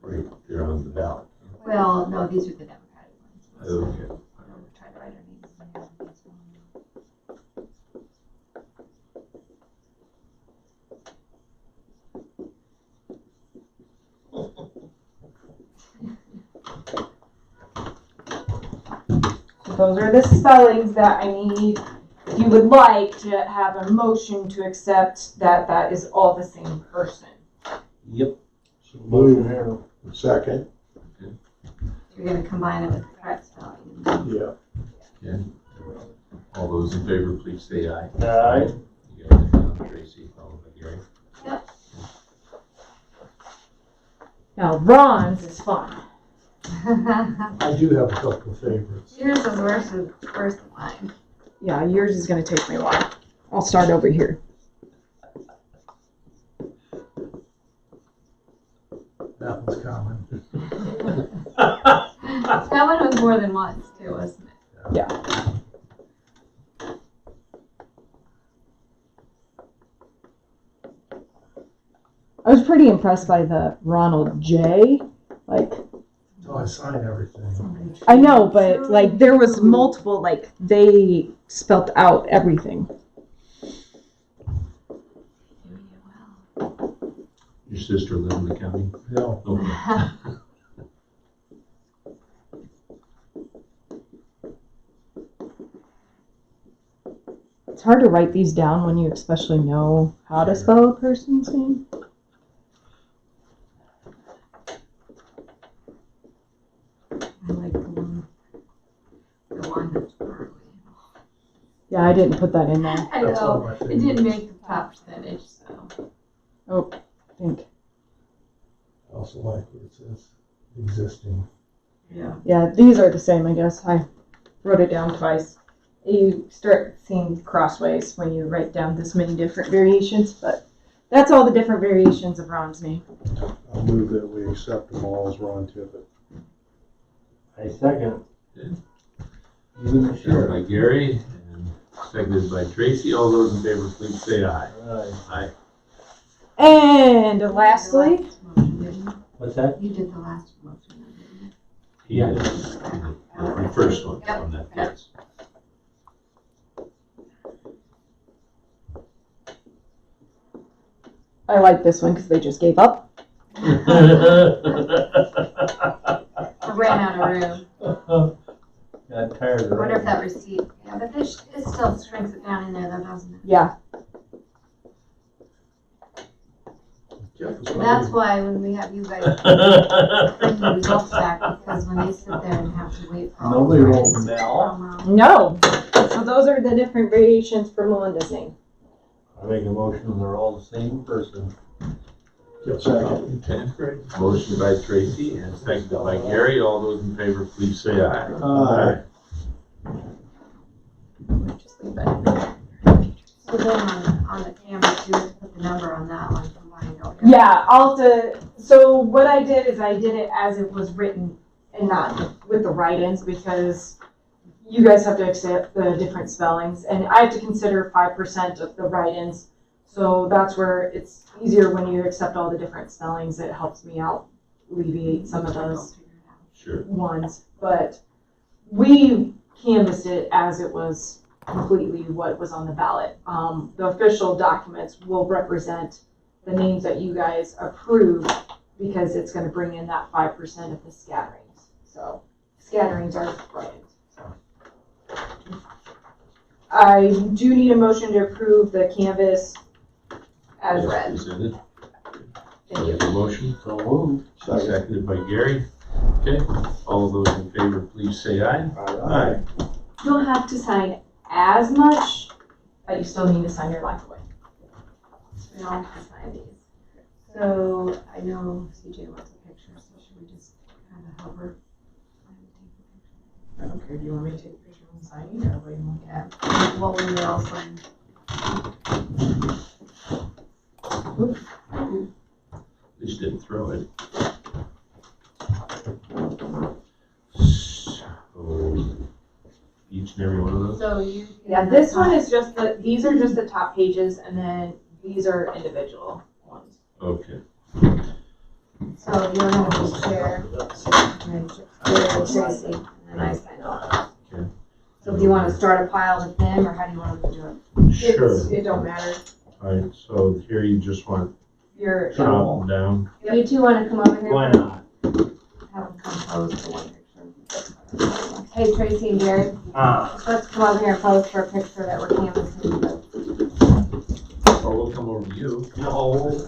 right there on the ballot. Well, no, these are the Democratic ones. Okay. We'll try to write our names in there. Those are the spellings that I need. If you would like to have a motion to accept that is all the same person. Yep. So move here. Second. You're going to combine it with the correct spelling. Yeah. Okay. All those in favor, please say aye. Aye. You got it down, Tracy, followed by Gary. Now Ron's is fun. I do have a couple of favorites. Yours is worse than mine. Yeah, yours is going to take me a while. I'll start over here. That was common. That one was more than once, too, wasn't it? Yeah. I was pretty impressed by the Ronald J. Like, Oh, I sign everything. I know, but like there was multiple, like they spelt out everything. Your sister live in the county? No, Okay. It's hard to write these down when you especially know how to spell a person's name. one that's quarterly. Yeah, I didn't put that in there. I That's one of know, my it favorites. didn't make the top percentage, so. I think. I also like what it says, existing. Yeah, these are the same, I guess. I wrote it down twice. You start seeing crossways when you write down this many different variations, but that's all the different variations of Ron's name. I'll move that we accept them all as Ron Tippett. I second. Motion by Gary and seconded by Tracy. All those in favor, please say aye. Aye. Aye. And lastly, What's that? You did the last motion, didn't you? He did. The first one on that, yes. I like this one because they just gave up. I ran out of room. Got tired of I wonder if writing. that receipt, yeah, but this, it still shrinks it down in there though, doesn't it? Yeah. That's why when we have you guys bring the results back, because when they sit there and have to wait for all Nobody the wrote rest Mel. from, No. So those are the different variations for Melinda's name. I make a motion, they're all the same person. Okay. Motion by Tracy and seconded by Gary. All those in favor, please say aye. Aye. Just leave that in there. So then on the canvas, you have to put the number on that one for mine, don't you? Yeah, I'll have to, so what I did is I did it as it was written and not with the write-ins because you guys have to accept the different spellings and I have to consider 5% of the write-ins. So that's where it's easier when you accept all the different spellings. It helps me out, alleviate some of those Sure. ones. But we canvassed it as it was completely what was on the ballot. The official documents will represent the names that you guys approve because it's going to bring in that 5% of the scatterings. So scatterings are write-ins. I do need a motion to approve the canvas as read. Presented. Thank you. The motion, So moved. seconded by Gary. Okay, all of those in favor, please say aye. Aye. You don't have to sign as much, but you still need to sign your life away. We all have to sign these. So I know CJ wants a picture, so should we just kind of help her? I don't care. Do you want me to take a picture when signing or what do you want? Yeah, well, when we're all signed. At least didn't throw it. So, each and every one of those? So you. Yeah, this one is just these are just the top pages and then these are individual ones. Okay. So you're gonna be chair, and Tracy, and then I sign off. Okay. So do you wanna start a pile with them, or how do you want to do it? Sure. It don't matter. All right, so here you just want You're up and down. You two wanna come over here? Why not? Have them come pose for one picture. Hey, Tracy and Jared, let's come over here and pose for a picture that we're canvassing. Or we'll come over to you. No.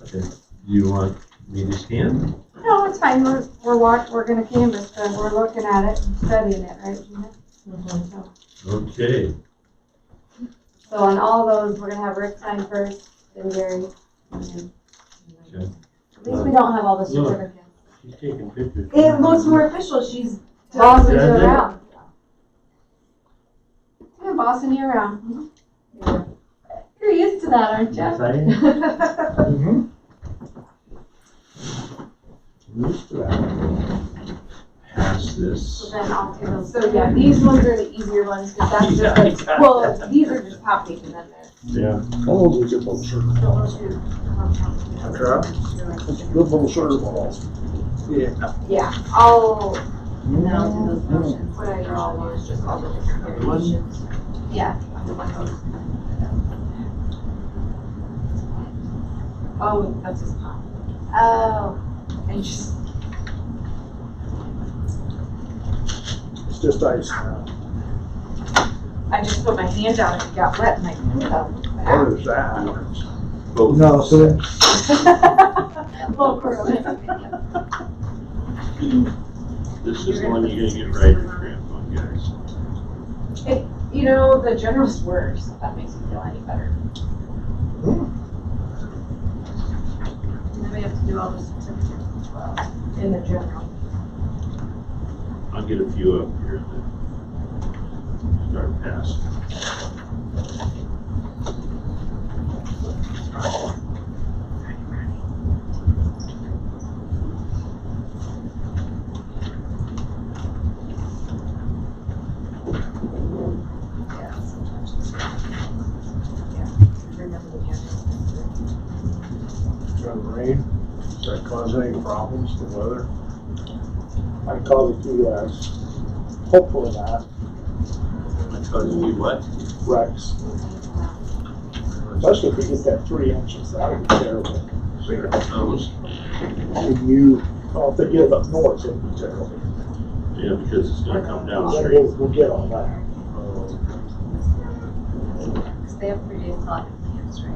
Okay. Do you want me to stand? No, it's fine, we're gonna canvass, so we're looking at it and studying it, right, Gina? Okay. So on all those, we're gonna have Rick sign first, then Gary, and then. Okay. At least we don't have all the Look. certificates. She's taking pictures. It looks more official, she's bossing you Does it? around. Yeah, bossing you around. Yeah. You're used to that, aren't you? Yes, I am. Mm-hmm. Used to that. Pass this. So then I'll do those. So yeah, these ones are the easier ones because that's Yeah, just like, exactly. well, these are just top pages in there. Yeah. Oh, we get those shirt. Good little shirt balls. Yeah. Yeah, I'll, Now do those motions. what I draw is just all the different variations. Yeah. Oh, that's his pop. Oh, I just, It's just ice. I just put my hand down and it got wet and I pulled out. What is that? No, so Little curl. This is the one you're gonna get right for grant fund, guys. You know, the general's worse, if that makes you feel any better. And then we have to do all the certificates as well. In the general. I'll get a few up here that start passing. Yeah, sometimes it's. Remember the general. Got rain, does that cause any problems, the weather? I call it the, hopefully not, Because you what? Rex. Especially if we get that 3 inches, that would be terrible. Those, If if they get it up north, it'd be terrible. yeah, because it's gonna come Then downstream. we'll get on that. Because they have 3 days till I can plans, right?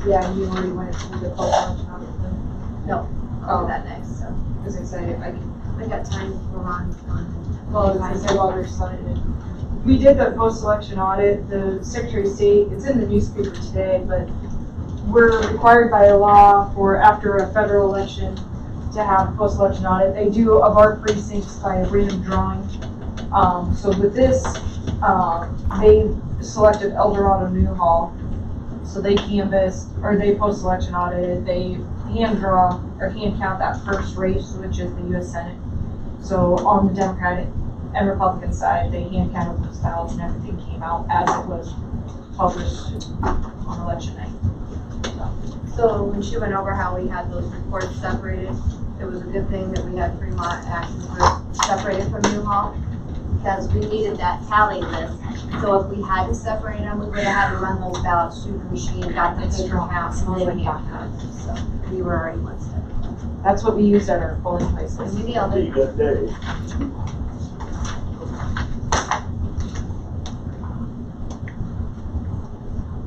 Yeah, you already went through the post-election audit thing. No, I'll do that next, so. Because I said, I got time for on. well, I said, while they're signing it. We did the post-election audit, the Secretary of State, it's in the newspaper today, but we're required by law for after a federal election to have a post-election audit. They do of our precincts by random drawing. So with this, they selected Eldorado Newhall. So they canvassed, or they post-election audited, they hand draw, or hand count that first race, which is the US Senate. So on the Democratic and Republican side, they hand counted those ballots and everything came out as it was published on election night. So when she went over how we had those reports separated, it was a good thing that we had Fremont Action Group separated from Newhall, because we needed that tally list. So if we had to separate them, we would have had to run those ballots through the machine, got the paper counts, and then hand count. So we were already one step. That's what we used at our polling places. And we nailed You it. got Dave.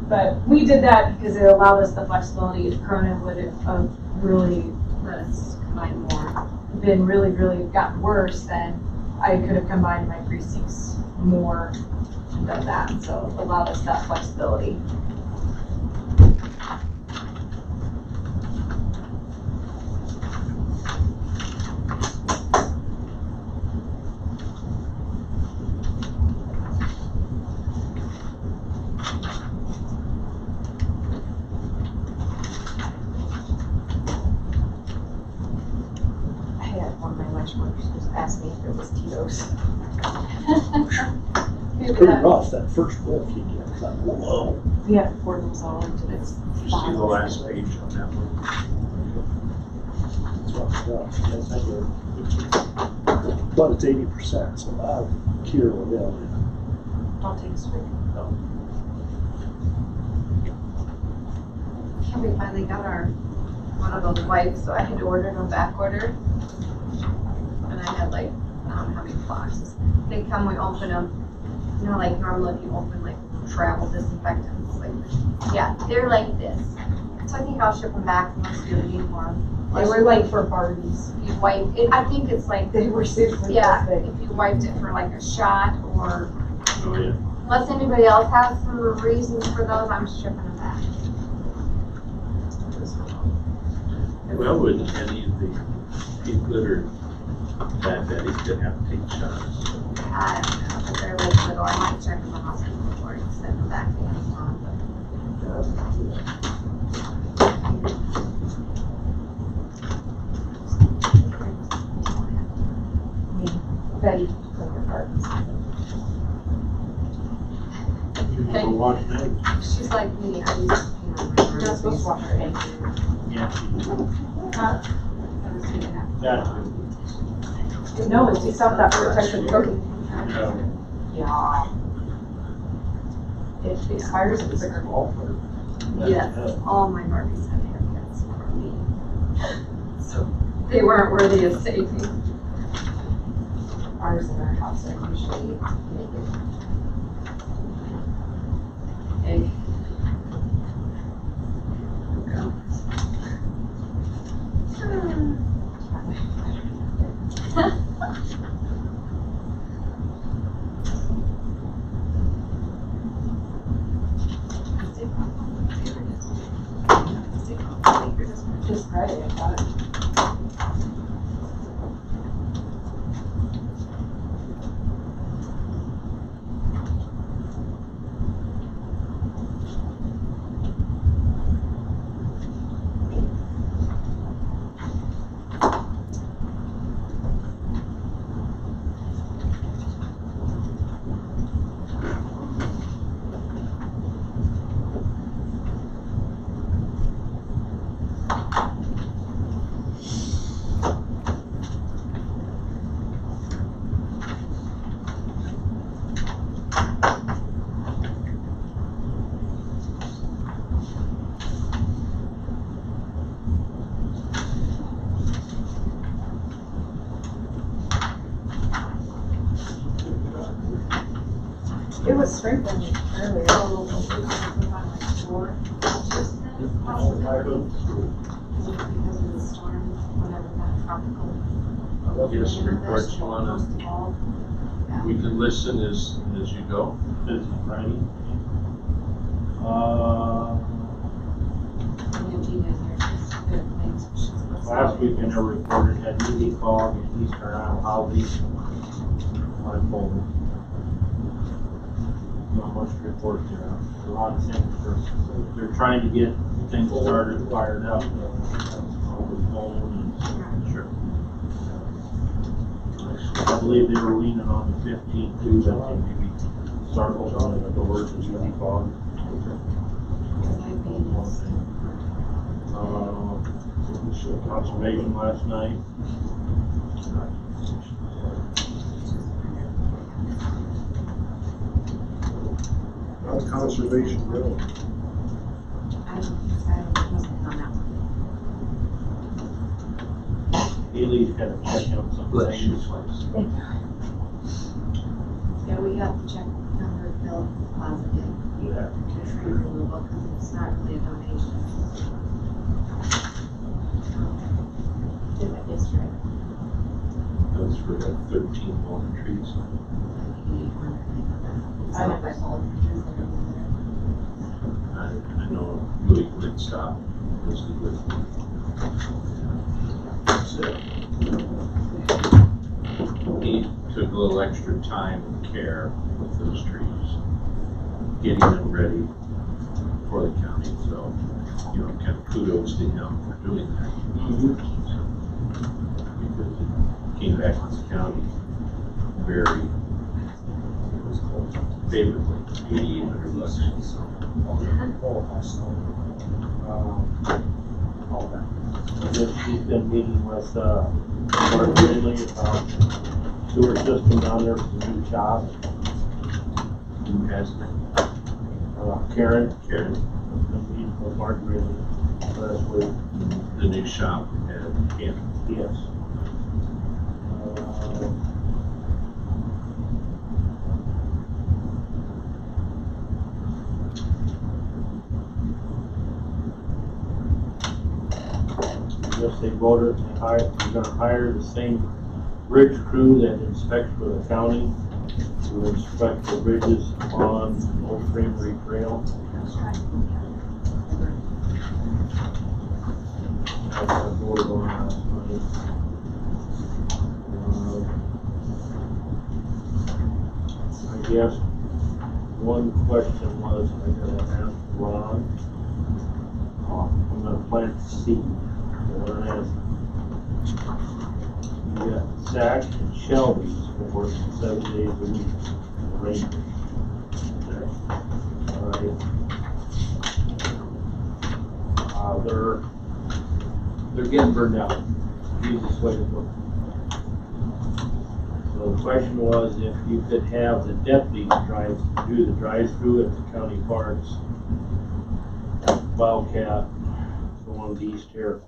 But we did that because it allowed us the flexibility. If Corona would have really Let us combine more. been really gotten worse, then I could have combined my precincts more and done that. So it allowed us that flexibility. I had one of my lunch workers just ask me if it was Tito's. It's pretty rough, that first wolf you get. It's like, whoa. We have to pour those all into this. Did you see the last page on that one? It's rough stuff. That's not good. But it's 80%, so I'll cure with it. Don't take a swig. We finally got our, one of those wipes, so I had ordered them back ordered. And I had like, I don't know how many boxes. They come, we open them, you know, like normally if you open like travel disinfectants, like, yeah, they're like this. So I think I'll ship them back unless you need more. They were like for Barbies. If you wipe, it, I think it's like, They were seriously yeah, big. if you wiped it for like a shot or, Oh, yeah. unless anybody else has some reasons for those, I'm shipping them back. Well, wouldn't any of the people that are bad daddies could have to take shots? I don't know, but they're like little, I might check in the hospital before I send them back to Amazon, Betty from your gardens. You can go watch that. but she's like me, I just, you know. You're not supposed to wash your hands. Yeah. Huh? That, No, it's just something that protects the cookie. yeah. Yeah. It expires if it's a girl. Yes, all my Barbies have haircuts for me. So they weren't worthy of saving. Ours in our house are usually naked. Hey. It was strengthened earlier. Because of the storm, whatever that tropical. Yes, reports you wanna, we can listen as you go. This is Friday. Last weekend I reported had easy fog in eastern Alhambra. My folder. Not much to report there. A lot of things they're trying to get things started, fired up. Over the phone and sure. I believe they were leaning on the 15th too, that they maybe start opening the doors and easy fog. Conservation last night. How's conservation going? I wasn't on that one. Haley's kind of checking out some Bless you. things. Yeah, we got the check number bill positive. Yeah. Tree removal, because it's not really a donation. Did that yesterday. That's for the 13 fallen trees. I know my fault. I know Louis did stop. Was he with me? So, he took a little extra time and care with those trees, getting them ready for the county. So, kind of kudos to him for doing that. Because it came back to the county very favorably, $8,800. She's been meeting with Mark Ridley about sewer system down there for the new shop. Who has been? Karen. Karen, Been meeting with Mark Ridley last week. the new shop at camp. Yes. Yes, they voted, they're gonna hire the same bridge crew that inspects for the county to inspect the bridges on Old Creamery Trail. I voted on last night. I guess one question was, I gotta ask Ron, I'm gonna plant seed. You got Zach and Shelby's been working 7 days a week. Rangers. All right. They're getting burned out. Easiest way to put it. So the question was if you could have the deputy do the drive-through at the county parks. Wildcat, the one east here.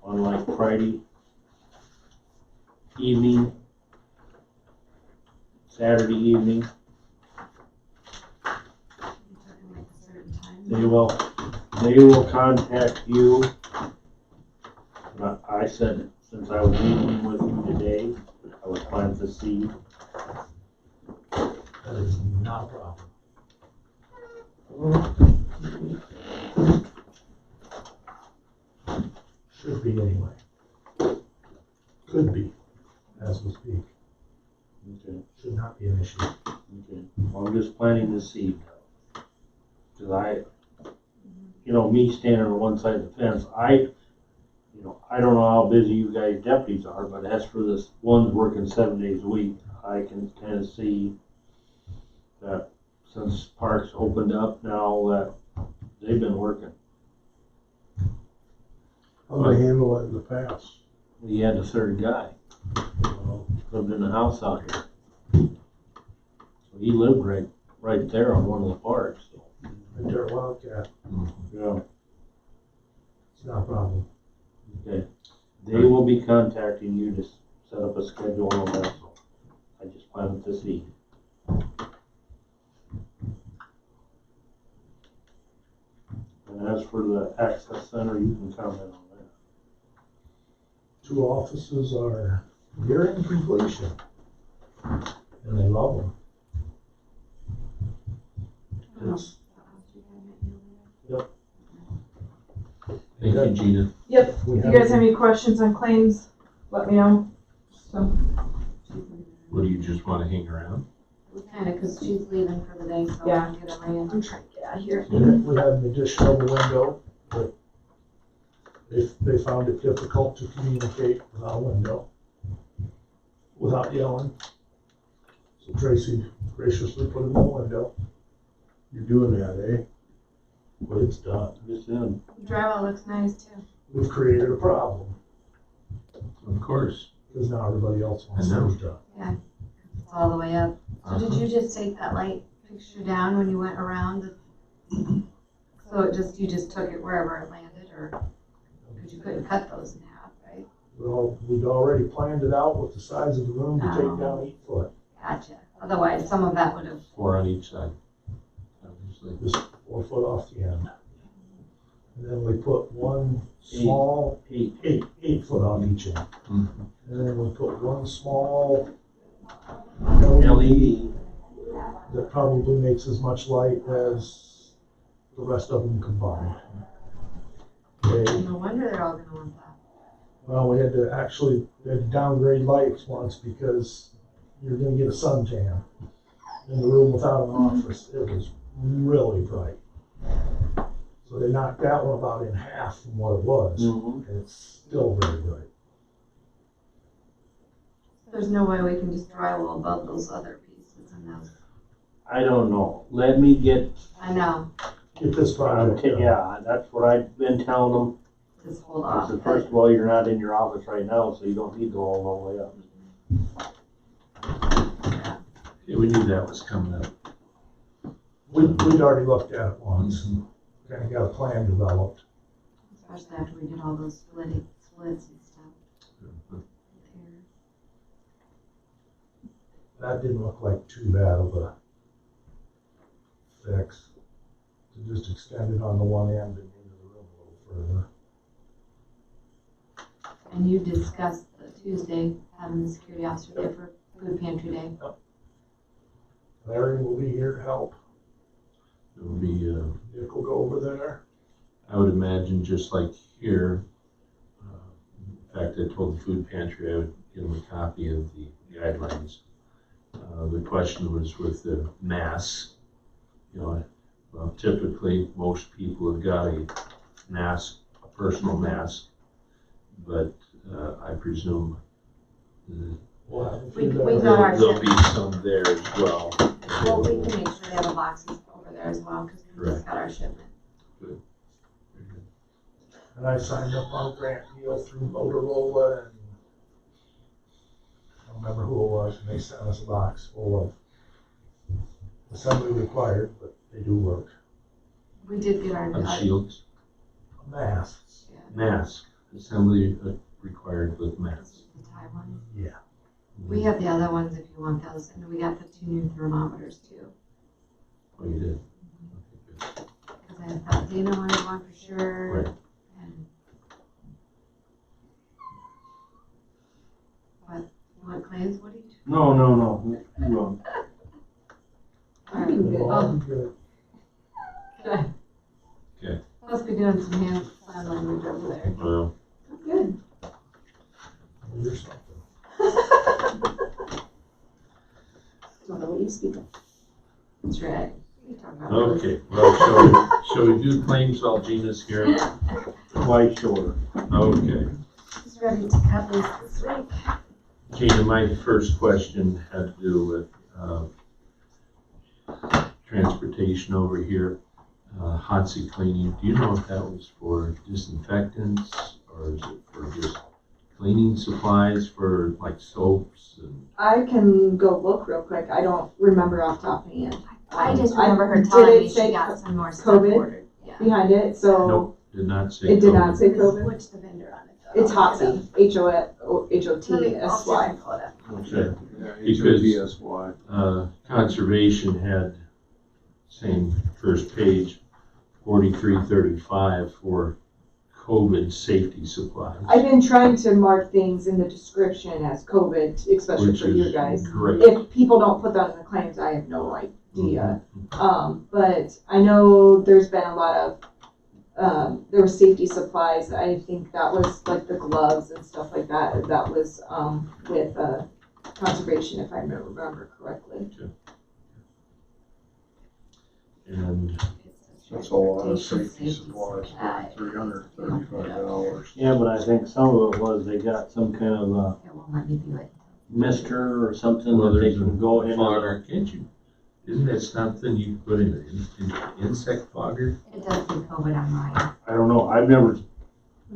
On like Friday evening, Saturday evening. They will contact you. I said, since I was meeting with you today, I would plant the seed. That is not a problem. Should be anyway. Could be, as we speak. Okay. Should not be an issue. Okay. Well, I'm just planting the seed. Cause me standing on one side of the fence, I don't know how busy you guys deputies are, but as for this one's working 7 days a week, I can kind of see that since parks opened up now that they've been working. How do they handle it in the past? We had a third guy, lived in the house out here. So he lived right there on one of the parks. So. Right there, Wildcat, Yeah. it's not a problem. Okay. They will be contacting you to set up a schedule on that. So I just planted the seed. And as for the access center, you can comment on that. 2 offices are nearing completion, and they love them. It's, Thank you, Gina. Yep, we if you guys have have, any questions on claims, let me know. So, What, do you just want to hang around? Kinda, cause she's leaving for the day, so Yeah. I'm gonna land. I'm trying to get out of here. we had an additional window, but they found it difficult to communicate without a window, without yelling. So Tracy graciously put it in the window, You're doing that, eh? but it's done. It's in. Drywall looks nice too. We've created a problem, Of course. because now everybody else wants I know. theirs done. It's all the way up. So did Uh-huh. you just take that light fixture down when you went around? So you just took it wherever it landed, or, because you couldn't cut those in half, right? Well, we'd already planned it out with the size of the room to Oh. take down 8 foot, Gotcha. Otherwise, some of that would have, 4 on each side. Obviously. just 4 foot off the end. And then we put one small, 8 foot on each end. Mhm. And then we put one small LED. that probably makes as much light as the rest of them combined. Okay, no wonder they're all gonna want that. well, we had to downgrade lights once because you're gonna get a suntan in the room without an office. It was really bright. So they knocked that one about in half from what it was. Mm-hmm. And it's still very bright. There's no way we can just drywall above those other pieces and those. I don't know. Let me get, I know, Get this project done. yeah, that's what I've been telling them. just hold I off. said, first of all, you're not in your office right now, so you don't need to go all the way up. Yeah, we knew that was coming up. We'd already looked at it once and kind of got a plan developed. Especially after we did all those splits and stuff. That didn't look like too bad of a fix. To just extend it on the one end and into the room a little further. And you discussed the Tuesday, having the security officer there for food pantry day. Larry will be here to help. It would be, Dick will go over there. I would imagine just like here, in fact, I told the food pantry I would give them a copy of the guidelines. The question was with the masks. You know, well, typically, most people have got a mask, a personal mask, but I presume We'll have a We few there. got our there'll be some there as well. Well, we can make sure they have the boxes over there as well, because we just got our shipment. And I signed up on a grant deal through Motorola and I don't remember who it was, and they sent us a box full of assembly required, but they do work. We did get our, Of shields, Masks. mask, assembly required with masks. the Thai ones. Yeah. We have the other ones if you want those, and we got the 2 new thermometers too. Oh, you did? Because I thought Dana wanted one for sure. Right. And what claims, what do you? No. You All right, Well, good. Okay. must be doing some hand sign language over there. Well, Good. You're something. Don't know what you speak of. That's right. We talk about okay, well, shall we do claims while Gina's here? twice shorter. Okay. Just ready to cut loose this week. Gina, my first question had to do with transportation over here, hot seat cleaning. Do you know if that was for disinfectants or is it for just cleaning supplies for like soaps and? I can go look real quick. I don't remember off the top of my head. I just remember her Did telling it me say she got some more stuff COVID? ordered. Yeah. Behind it, so Nope, did not say. it did COVID. not say COVID. Which the vendor on it It's HOTSY, Let me, I'll H-O-T-S-Y. pull it up. Okay. Yeah, Because- HOTSY. Conservation had, same first page, 4335 for COVID safety supplies. I've been trying to mark things in the description as COVID, especially Which for you is guys. great. If people don't put that in the claims, I have no idea. Mm-hmm. But I know there's been a lot of, there were safety supplies. I think that was like the gloves and stuff like that. That was, with, conservation, if I remember correctly. And That's a lot of safety supplies for $335. Yeah, but I think some of it was they got some kind of It won't let me do it. mister or something well, that they there's a can go in fogger, can't you? Isn't that something you can put in an insect fogger? It does say COVID on mine. I don't know, I've never,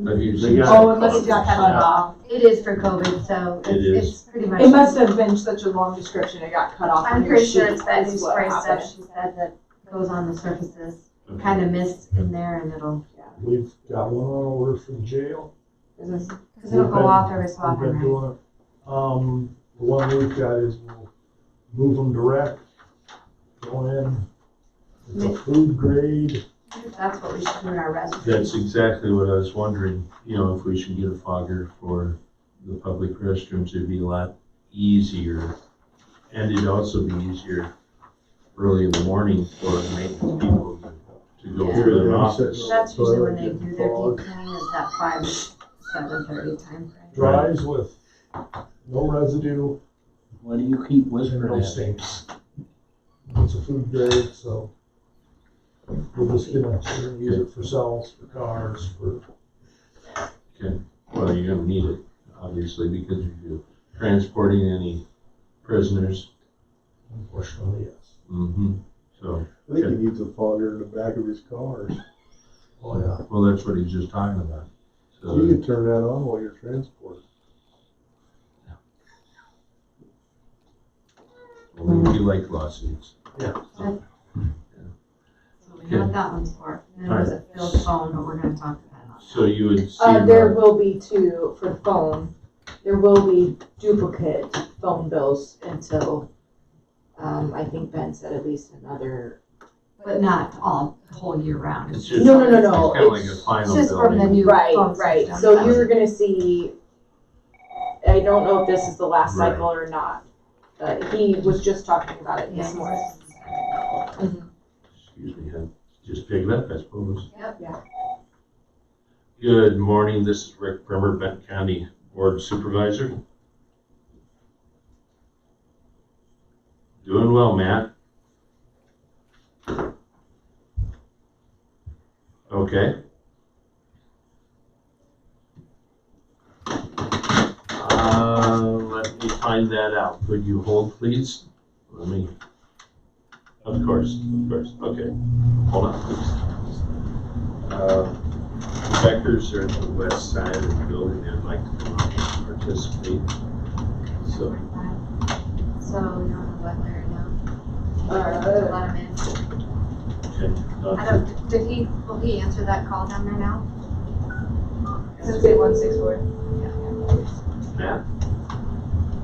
Have you They seen got- that? Oh, unless it got cut off. It is for COVID, so It is. it's pretty much. It must have been such a long description, it got cut off. I'm on your pretty sure sheet. it's that new That's what spray stuff happened. she said that goes on the surfaces, Okay. kind of mist in there and it'll, We've got one on order for the jail. because it'll go off every so We've often, been right? doing it. The one we've got is we'll move them direct, go in. It's a food grade. That's what we should do in our restrooms. That's exactly what I was wondering, you know, if we should get a fogger for the public restrooms, it'd be a lot easier. And it'd also be easier early in the morning for maintenance people to go Yeah. through their office. That's usually when they do their deep cleaning, is that 5 to 7:30 time frame. Dries with no residue why do you keep and whispering no at me? stinks. It's a food grade, so we're just gonna use it for cells, for cars, for, Well, you're gonna need it, obviously, because if you're transporting any prisoners. unfortunately, yes. Mm-hmm. So, I think he needs a fogger in the back of his cars. Oh, yeah. well, that's what he's just talking about. You So, can turn that on while you're transporting. we like lawsuits. So we know what that one's for. And then there's a Phil's phone, but we're gonna talk to that on. So you would see. There about- will be two for phone. There will be duplicate phone bills until, I think Ben said at least another. But not all, the whole year round. It's just- No. It's kind of like a It's final just from the building. new Right, phone right. system. So you're gonna see, I don't know if this is the last Right. cycle or not, but he was just talking about it Yeah, this morning. Excuse me, I just picked it up, I suppose. Yep. Yeah. Good morning, this is Rick Bremer, Benton County Board Supervisor. Doing well, Matt. Okay. Let me find that out. Could you hold, please? Let me, of course, okay. Hold on, please. Beckers are at the west side of the building. They'd like to come out and participate. So, So you don't have to let Larry know. Uh, Let him in. okay. I don't, will he answer that call down there now? Does it say 164? Matt?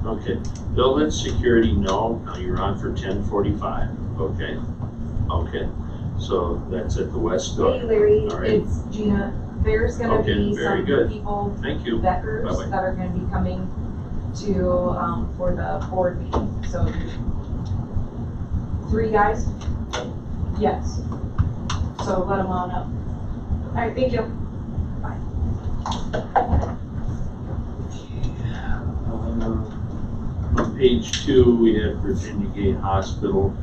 Okay. Building security, no. Now you're on for 10:45. Okay. Okay. So that's at the west Hey door. Larry, All right. it's Gina. There's gonna Okay, be very some good. people, Thank you. Beckers, Bye-bye. that are gonna be coming to, for the board meeting, so. 3 guys? Yes. So let them on up. Alright, thank you. On page 2, we have Virginia Gate Hospital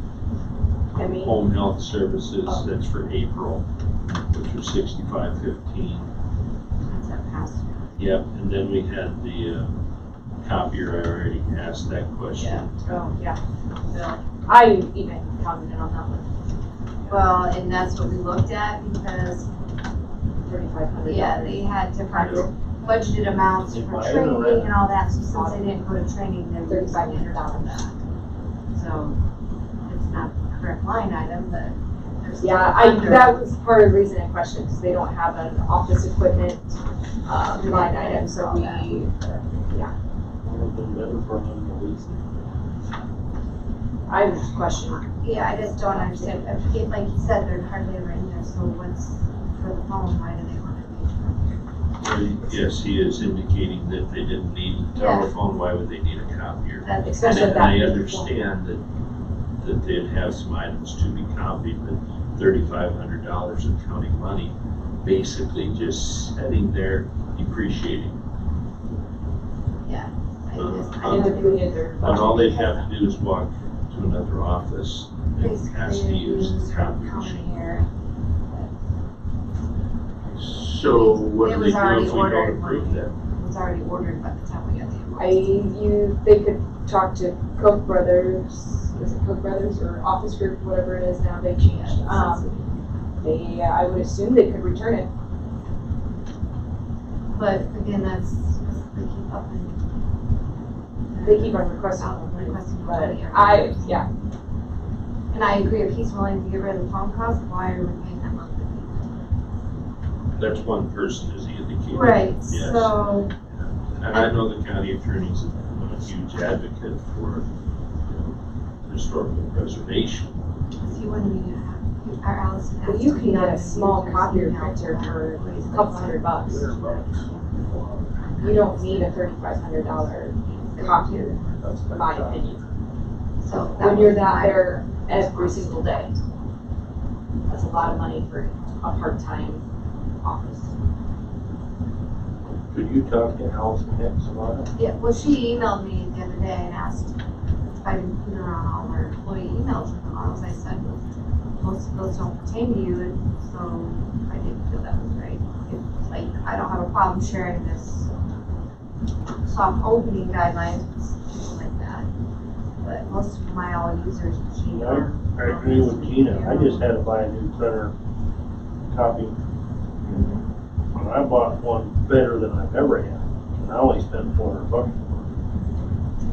I mean, Home Health Services. That's for April, which was $65.15. That's a pass. Yep. And then we had the copier. I already asked that question. yeah, oh, yeah. Bill. I even commented on that one. Well, and that's what we looked at because, 3,500. yeah, they had different Yeah. budgeted amounts They for buy it training already. and all that. So since they didn't go to training, they're using it for that. So it's not the correct line item, but They're still Yeah, under. that was part of the reason I questioned, because they don't have an office equipment, line item, so we, Would've been better for them to lease it. I was just questioning. Yeah, I just don't understand, like you said, they're hardly ever in there, so what's for the phone, why do they want to be? Yes, he is indicating that they didn't need a Yeah. telephone, why would they need a copier? That's Especially And at that I big understand that they'd have some items to be copied, but $3,500 of county money, basically just sitting there depreciating. Yeah. I just, I And know if we had their And all they'd have to do is walk to another office and basically ask to use used the for copy county machine. here. So what It do they was do already if we ordered. don't approve that? It was already ordered by the time we got the invoice. They could talk to Koch Brothers, is it Koch Brothers or Office Group, whatever it is now, they changed. I would assume they could return it. But again, that's, they keep up and. They keep on requesting. Requesting But money every year. yeah, And I agree, if he's willing to get rid of the phone cost, why are we paying that monthly fee? That's one person is indicating. Right, Yes. so, And I know the county attorney's a huge advocate for, historical preservation. because he wouldn't need to have, our Allison has but to. you can be get on a the small user's copier email printer for employees, a couple $100. You don't need a $3,500 copier, in my opinion. So. that When you're was not my- there every single day. That's a lot of money for a part-time office. Could you talk to Allison Hicks about it? Yeah, well, she emailed me the other day and asked if I didn't put her on all her employee emails with them. I said, most of those don't pertain to you, and so I didn't feel that was right. Like, I don't have a problem sharing this soft opening guidelines with people like that, but most of my all users machine are. I agree with Gina, I just had to buy a new printer copy. And I bought one better than I've ever had, and I only spent $400 for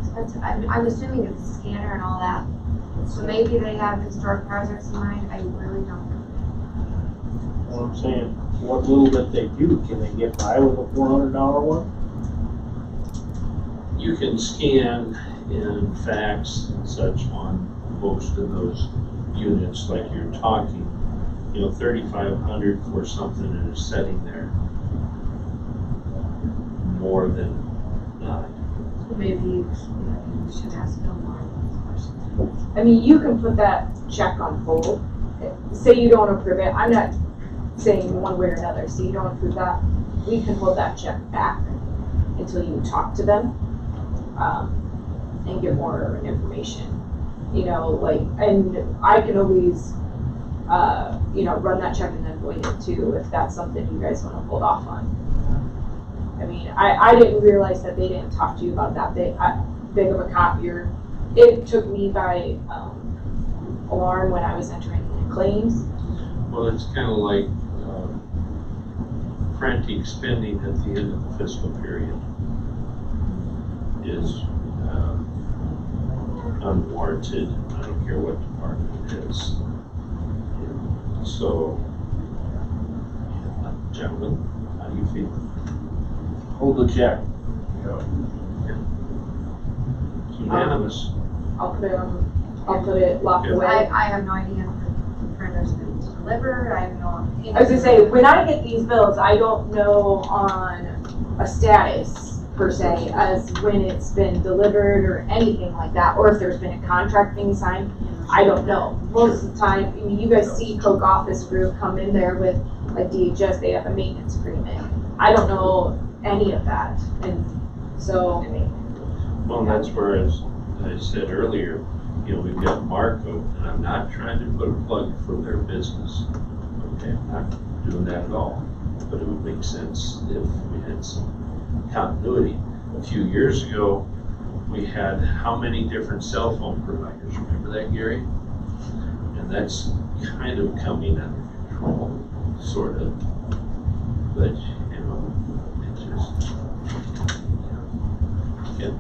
Expensive. I'm assuming it's a scanner and all that, so maybe they have historic projects in mind, I really don't know. it. What I'm saying, what little bit they do, can they get by with a $400 one? You can scan and fax and such on most of those units like you're talking. 3,500 for something that is sitting there. More than not. Maybe you should ask Bill more of those questions. I mean, you can put that check on hold. Say you don't approve it, I'm not saying one way or another, say you don't approve that, we can hold that check back until you talk to them, and get more information. And I can always, run that check and then void it too, if that's something you guys wanna hold off on. I mean, I didn't realize that they didn't talk to you about that big of a copier. It took me by, alarm when I was entering the claims. Well, it's kind of like frantic spending at the end of the fiscal period is unwarranted. I don't care what department it is. So, gentlemen, how do you feel? Hold the check. It's unanimous. I'll put it locked Yeah. away. I have no idea if the printer's been delivered, I have no. I was gonna say, when I get these bills, I don't know on a status per se, as when it's been delivered or anything like that, or if there's been a contract being signed, I don't know. Most of the time, I mean, you guys see Coke Office Group come in there with, like DHS, they have a maintenance agreement. I don't know any of that, and so, Well, that's where, as I said earlier, we've got Marco, and I'm not trying to put a plug for their business. Okay, I'm not doing that at all. But it would make sense if we had some continuity. A few years ago, we had how many different cell phone providers? Remember that, Gary? And that's kind of coming under control, sort of. But, it just, okay.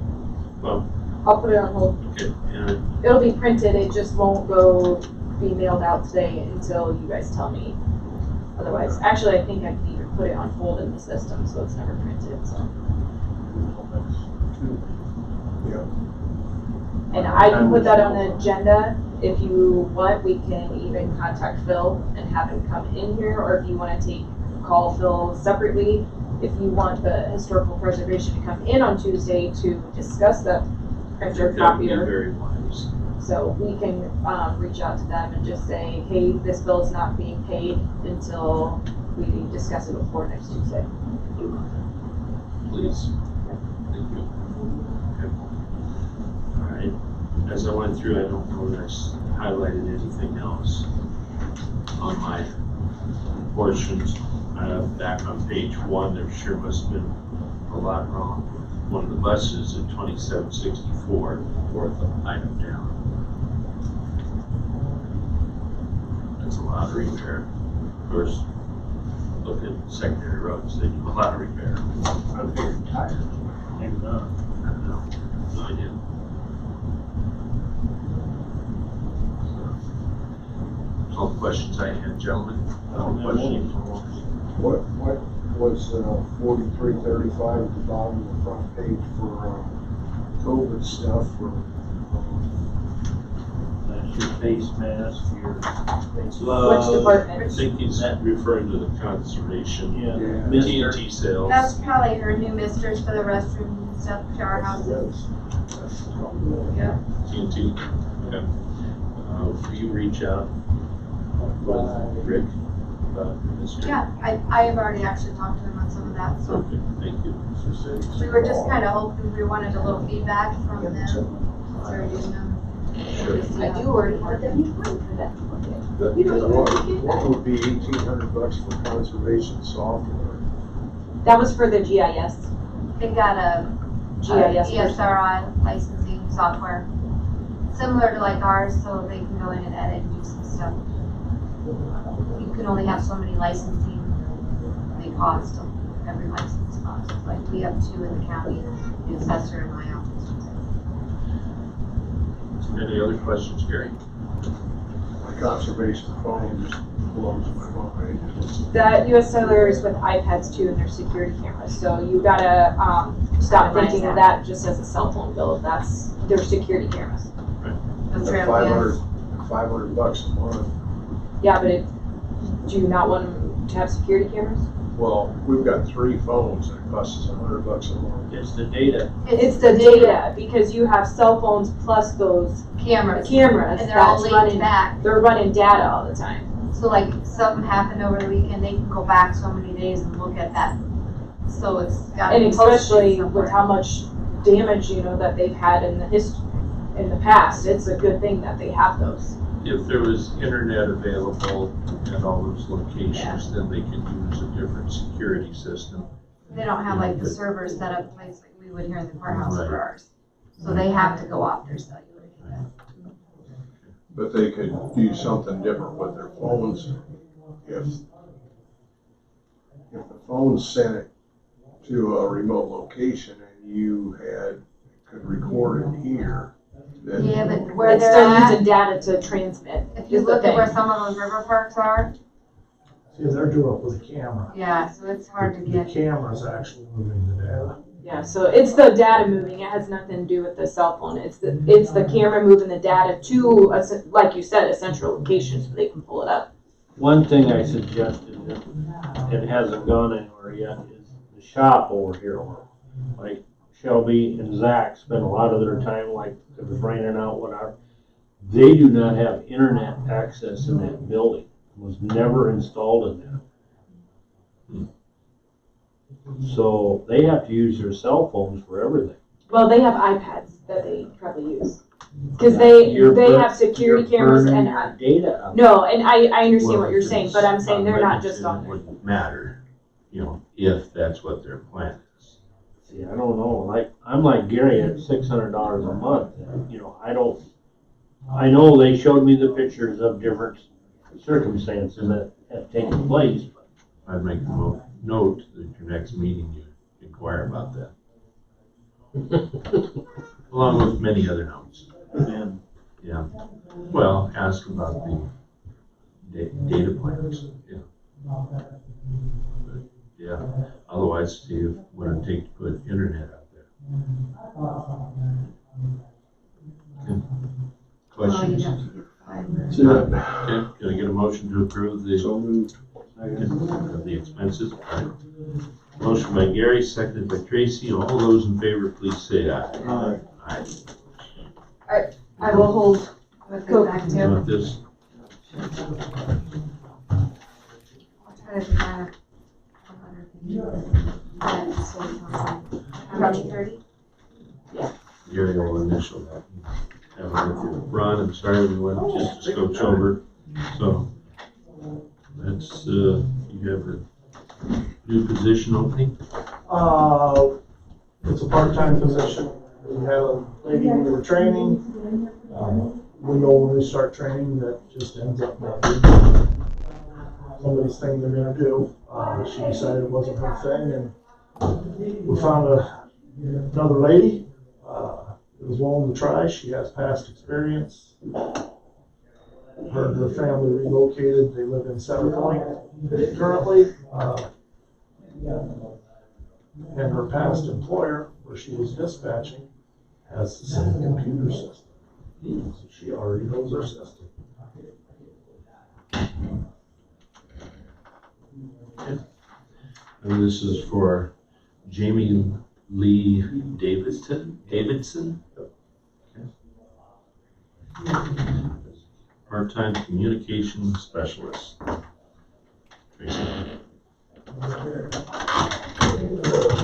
Well, I'll put it on hold. okay, and It'll be printed, it just won't go be mailed out today until you guys tell me otherwise. Actually, I think I can even put it on hold in the system, so it's never printed, so. And I can put that on the agenda. If you want, we can even contact Phil and have him come in here, or if you want to call Phil separately. If you want the historical preservation to come in on Tuesday to discuss the printer That would be copier. very wise. So we can reach out to them and just say, hey, this bill is not being paid until we discuss it before next Tuesday. Please. Thank you. Okay. All right. As I went through, I don't know that I highlighted anything else on my portions. Back on page 1, there sure must have been a lot wrong. One of the buses at 2764, fourth item down. That's a lot of repair. Of course, look at secondary roads, they do a lot of repair. I'm very tired. Maybe not. I don't know, no idea. So, all the questions I had, gentlemen. I don't have any for What was 4335 at the bottom of the front page for COVID stuff for? That's your face mask, your face Which glove. I department? think he's referring to the conservation. Yeah. Yeah. Mister. TNT sales. That's probably her new misters for the restrooms and stuff, shower houses. Yeah. TNT, okay. Will you reach out with Rick about Mr.? Yeah, I have already actually talked to them on some of that, so. Okay, thank you. We were just kind of hoping, we wanted a little feedback from them. Sorry, didn't know. Sure. I do already have them for that. What would be $1,800 for conservation software? That was for the GIS. They got a GIS person. ESRI licensing software, similar to like ours, so they can go in and edit and do some stuff. You can only have so many licensing, they cost, every license costs. Like we have 2 in the county, the assessor in my office. Any other questions, Gary? My conservation phone just blows my mind. That US Cellular is with iPads too, and their security cameras. So you gotta stop thinking of that just as a cell phone bill. That's their security cameras. That's That's right, $500 a month. Yeah, but do you not want them to have security cameras? Well, we've got 3 phones and it costs us $100 a month. It's the data. It's the data, because you have cell phones plus those cameras. cameras And they're all that's linked running, back. they're running data all the time. So like if something happened over the weekend, they can go back so many days and look at that. So it's got. And especially with how much damage, that they've had in in the past, it's a good thing that they have those. If there was internet available at all those locations, then they could use a different security system. They don't have like the servers set up place like we would here in the courthouse Right. for ours. So they have to go off their cellular. But they could do something different with their phones. If the phone sent it to a remote location and you could record it here, then. Yeah, but where It's they're still at, using data to transmit. if you is the look at where thing. some of those river parks are, See, they're doing it with a camera. yeah, so it's hard to The get. camera's actually moving the data. Yeah, so it's the data moving. It has nothing to do with the cell phone. It's the camera moving the data to, like you said, a central location so they can pull it up. One thing I suggested that it hasn't gone anywhere yet is the shop over here. Like Shelby and Zach spend a lot of their time, like if it was raining out, whatever. They do not have internet access in that building. It was never installed in there. So they have to use their cell phones for everything. Well, they have iPads that they probably use. Because they have security cameras and, Data up. no, and I understand Well, what you're saying, but I'm saying they're not just on It there. wouldn't matter, if that's what their plan is. See, I don't know, I'm like Gary at $600 a month, I know they showed me the pictures of different circumstances that have taken place, but I'd make the note that your next meeting you inquire about that. Along with many other notes. then Yeah, well, ask about the data plans, yeah. But, yeah, otherwise, see what it takes to put internet out there. Okay. Questions? See that? Okay, can I get a motion to approve the So moved. of the expenses? All right. Motion by Gary, seconded by Tracy. All those in favor, please say aye. Aye. Aye. I will hold. Go back You to. want this? I'll try to find a 30? Gary will initial that. Have it with you. Ron, I'm sorry we went just a scotch over. So that's, you have a new position opening? It's a part-time position. We had a lady we were training. We know when we start training that just ends up not being somebody's thing they're gonna do. She decided it wasn't her thing, and we found another lady that was willing to try. She has past experience. Her and her family relocated. They live in Center Point currently. And her past employer, where she was dispatching, has the same computer system. So she already knows our system. And this is for Jamie Lee Davidson? Okay. Part-time communications specialist. Tracy.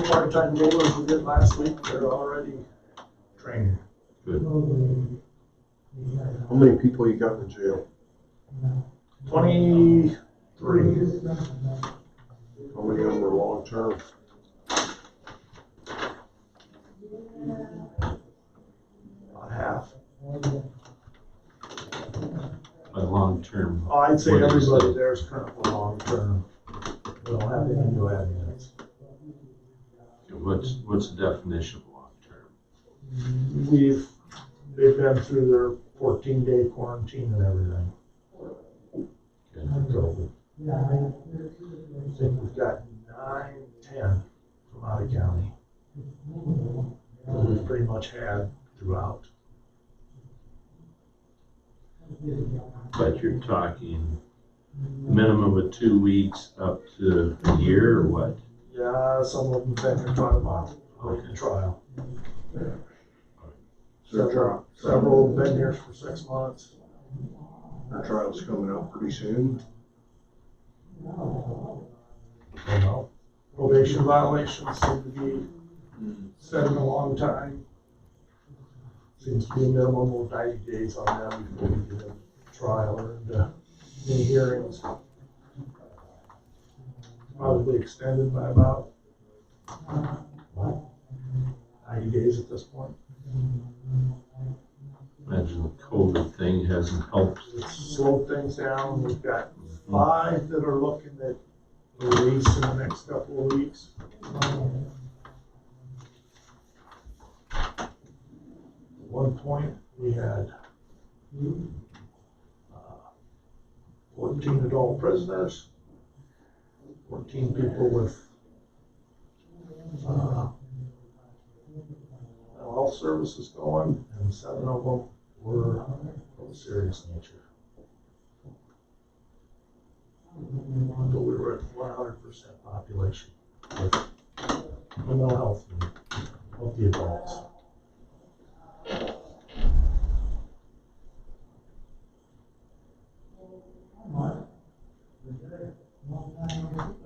Part-time laborers we did last week, they're already trained. Good. How many people you got in the jail? 23. How many of them are long-term? About half. By long-term. Oh, I'd say What is everybody it? there is currently long-term. We don't have any new admins. What's the definition of long-term? They've been through their 14-day quarantine and everything. Okay. So, I think we've got 9, 10 from out of county. That we've pretty much had throughout. But you're talking minimum of 2 weeks up to a year or what? Yeah, some of them have been talking about going to trial. Several have been here for 6 months. Our trial's coming up pretty soon. You know, probation violations seem to be setting a long time. Seems to be a minimum of 90 days on them before we get a trial or into any hearings. Probably extended by about 90 days at this point. Imagine the COVID thing hasn't helped. It's slowed things down. We've got 5 that are looking at release in the next couple of weeks. At one point, we had 14 adult prisoners, 14 people with mental health services going, and 7 of them were of a serious nature. But we were at 100% population with mental health of the adults.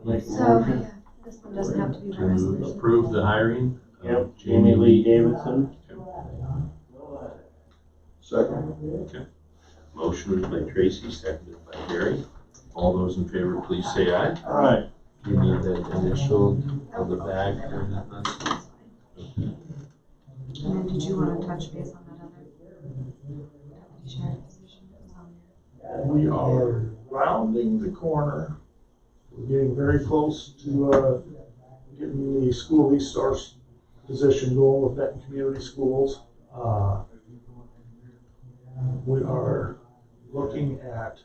Make a So, motion yeah, this one doesn't have to be by to resolution. approve the hiring of Yep, Jamie Lee Davidson. Second. Motion by Tracy, seconded by Gary. All those in favor, please say aye. Aye. Do you need that initial of the back or that? And then did you want to touch base on that other deputy sheriff position that was on there? We are rounding the corner. We're getting very close to getting the school resource position going with Benton Community Schools. We are looking at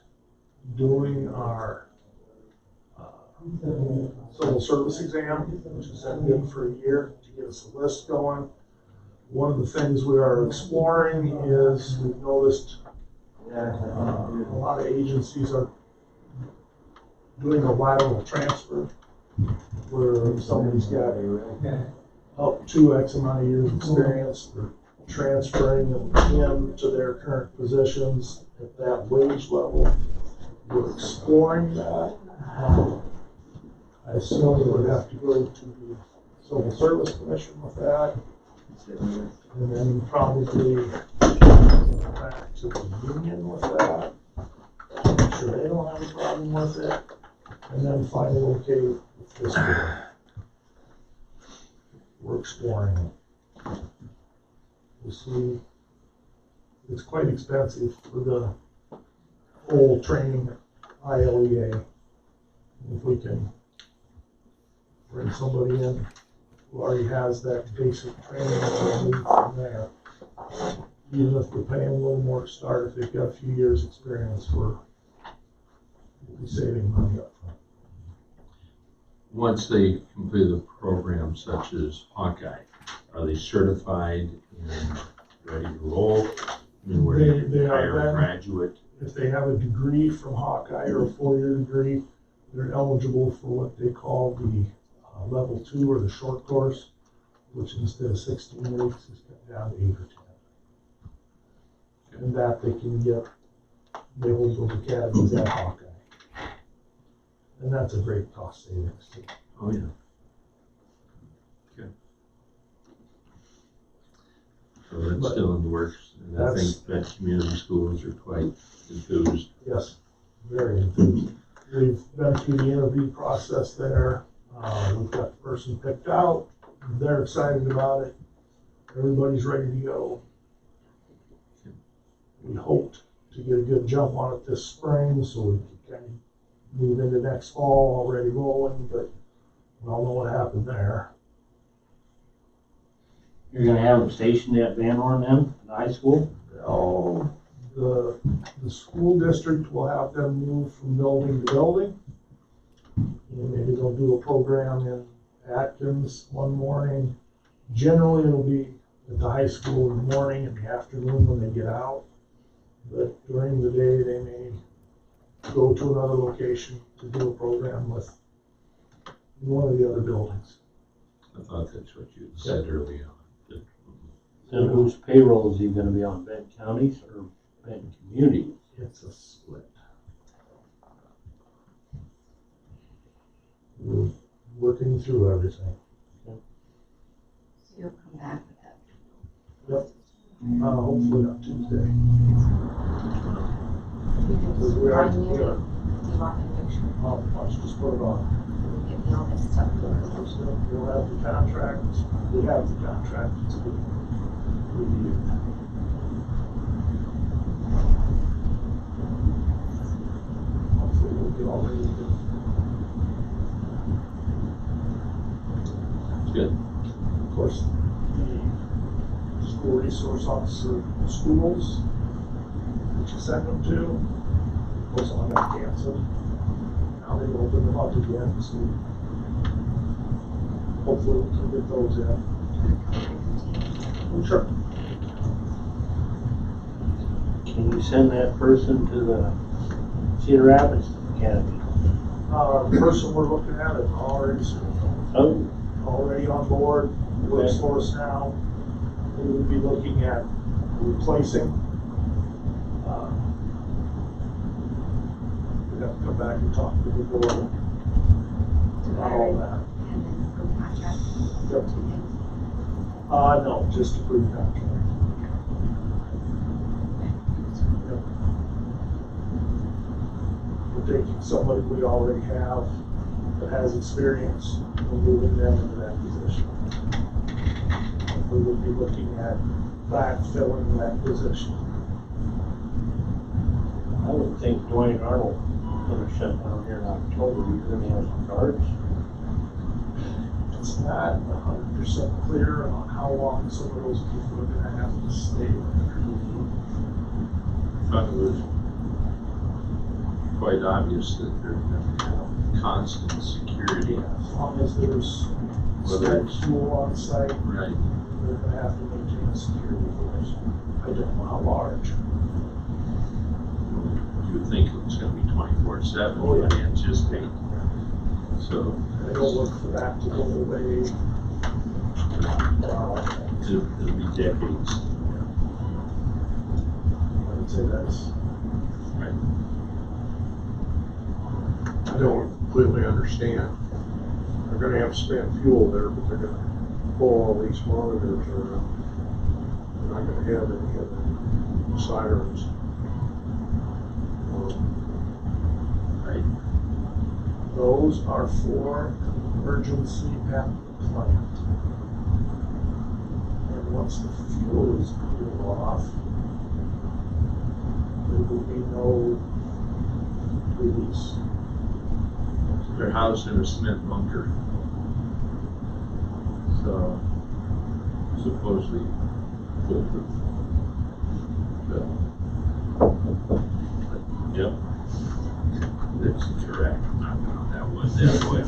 doing our civil service exam, which is set good for a year to get us a list going. One of the things we are exploring is we've noticed a lot of agencies are doing a lateral transfer where somebody's got up to X amount of years experience, they're transferring them into their current positions at that wage level. We're exploring that. I assume we would have to go to the Civil Service Commission with that. And then probably back to the union with that. Make sure they don't have a problem with it. And then finally okay with this board. We're exploring it. We'll see. It's quite expensive for the whole training ILEA. If we can bring somebody in who already has that basic training and move from there. Even if we're paying a little more to start, if they've got a few years' experience, we'll be saving money up front. Once they complete a program such as Hawkeye, are they certified and ready to roll? I mean, where They they are hire a then- graduate? If they have a degree from Hawkeye or a 4-year degree, they're eligible for what they call the level 2 or the short course, which instead of 16 weeks is cut down to 8 or 10. And that they can get, they hold those academies at Hawkeye. And that's a great cost savings too. Oh, yeah. Okay. So that's But still in the works, and I think that community schools are quite enthused. Yes, very enthused. We've been through the interview process there. We've got the person picked out. They're excited about it. Everybody's ready to go. We hoped to get a good jump on it this spring so we could kind of move into next fall already rolling, but we all know what happened there. You're gonna have them stationed at Van Horn then, the high school? Oh, the school district will have them move from building to building. And maybe they'll do a program in Atkins one morning. Generally, it'll be at the high school in the morning and the afternoon when they get out. But during the day, they may go to another location to do a program with one of the other buildings. I thought that's what you had said earlier. Then whose payroll is he gonna be on, Benton County's or Benton Community? It's a split. We're working through everything. So you'll come back with that. Hopefully on Tuesday. Because we are, let's just put it on. Give me all this stuff. We'll have the contract, we have the contract, it's being reviewed. Hopefully we'll get all ready to go. Good. Of course, the school resource officer schools, which you sent them to, of course, all got canceled. Now they've opened them up again, so hopefully we can get those in. Sure. Can you send that person to the Cedar Rapids Academy? The person we're looking at is already on board, works for us now. We would be looking at replacing. We'd have to come back and talk to the board about all that. And then go contract. Yep. No, just a brief contract. Yep. We're taking somebody we already have that has experience and moving them into that position. We would be looking at backfilling that position. I would think Dwayne Arnold gonna shut down here in October, you're gonna have some guards. It's not 100% clear on how long some of those people are gonna have to stay there. thought it was quite obvious that there's going to be constant security. As long as there's Whether it's fuel on site, right. they're gonna have to maintain a security force. I don't know how large. You would think it's going to be 24/7. Oh, yeah. I anticipate. So I don't look for that to go away. it'll be decades. I would say that's. Right. I don't completely understand. They're gonna have to spend fuel there, but they're gonna pull all these monitors around. They're not gonna have any of the sirens. Right. Those are for emergency at the plant. And once the fuel is cooled off, there will be no release. They're housed in a cement bunker. So supposedly foolproof. Yep. That's correct. Not on that one that way.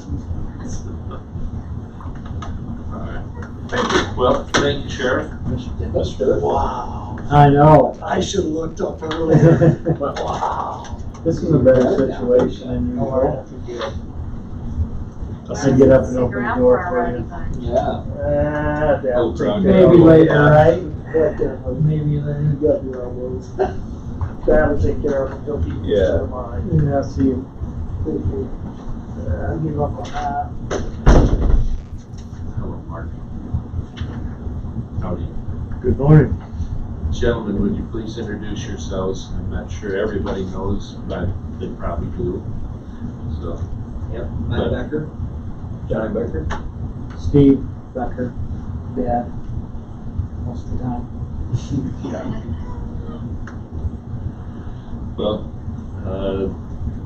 All right. Thank you. Well, thank you, Sheriff. Wow. I know. I should have looked up earlier. Wow. This is a better situation than usual. I get up and Stick open the around door for for our you. bunch. Yeah. Little truck. Maybe later, right? Maybe then you got your elbows. That'll take care of it. He'll keep Yeah. it in mind. Yeah, see. I give up on that. Hello, Mark. Howdy. Good morning. Gentlemen, would you please introduce yourselves? I'm not sure everybody knows, but they probably do. So, Yep, Matt Becker, Johnny Becker. Steve Becker, Dad, most of the time. well,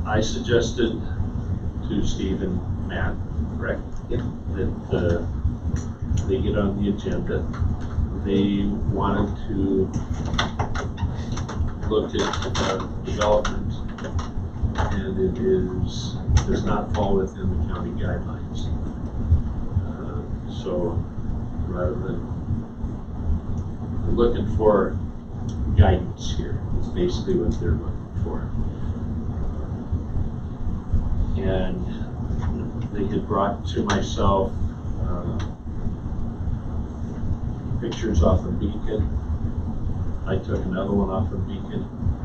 I suggested to Steve and Matt, correct? Yep. That they get on the agenda. They wanted to look at development, and it does not fall within the county guidelines. So rather than they're looking for guidance here, is basically what they're looking for. And they had brought to myself pictures off of Beacon. I took another one off of Beacon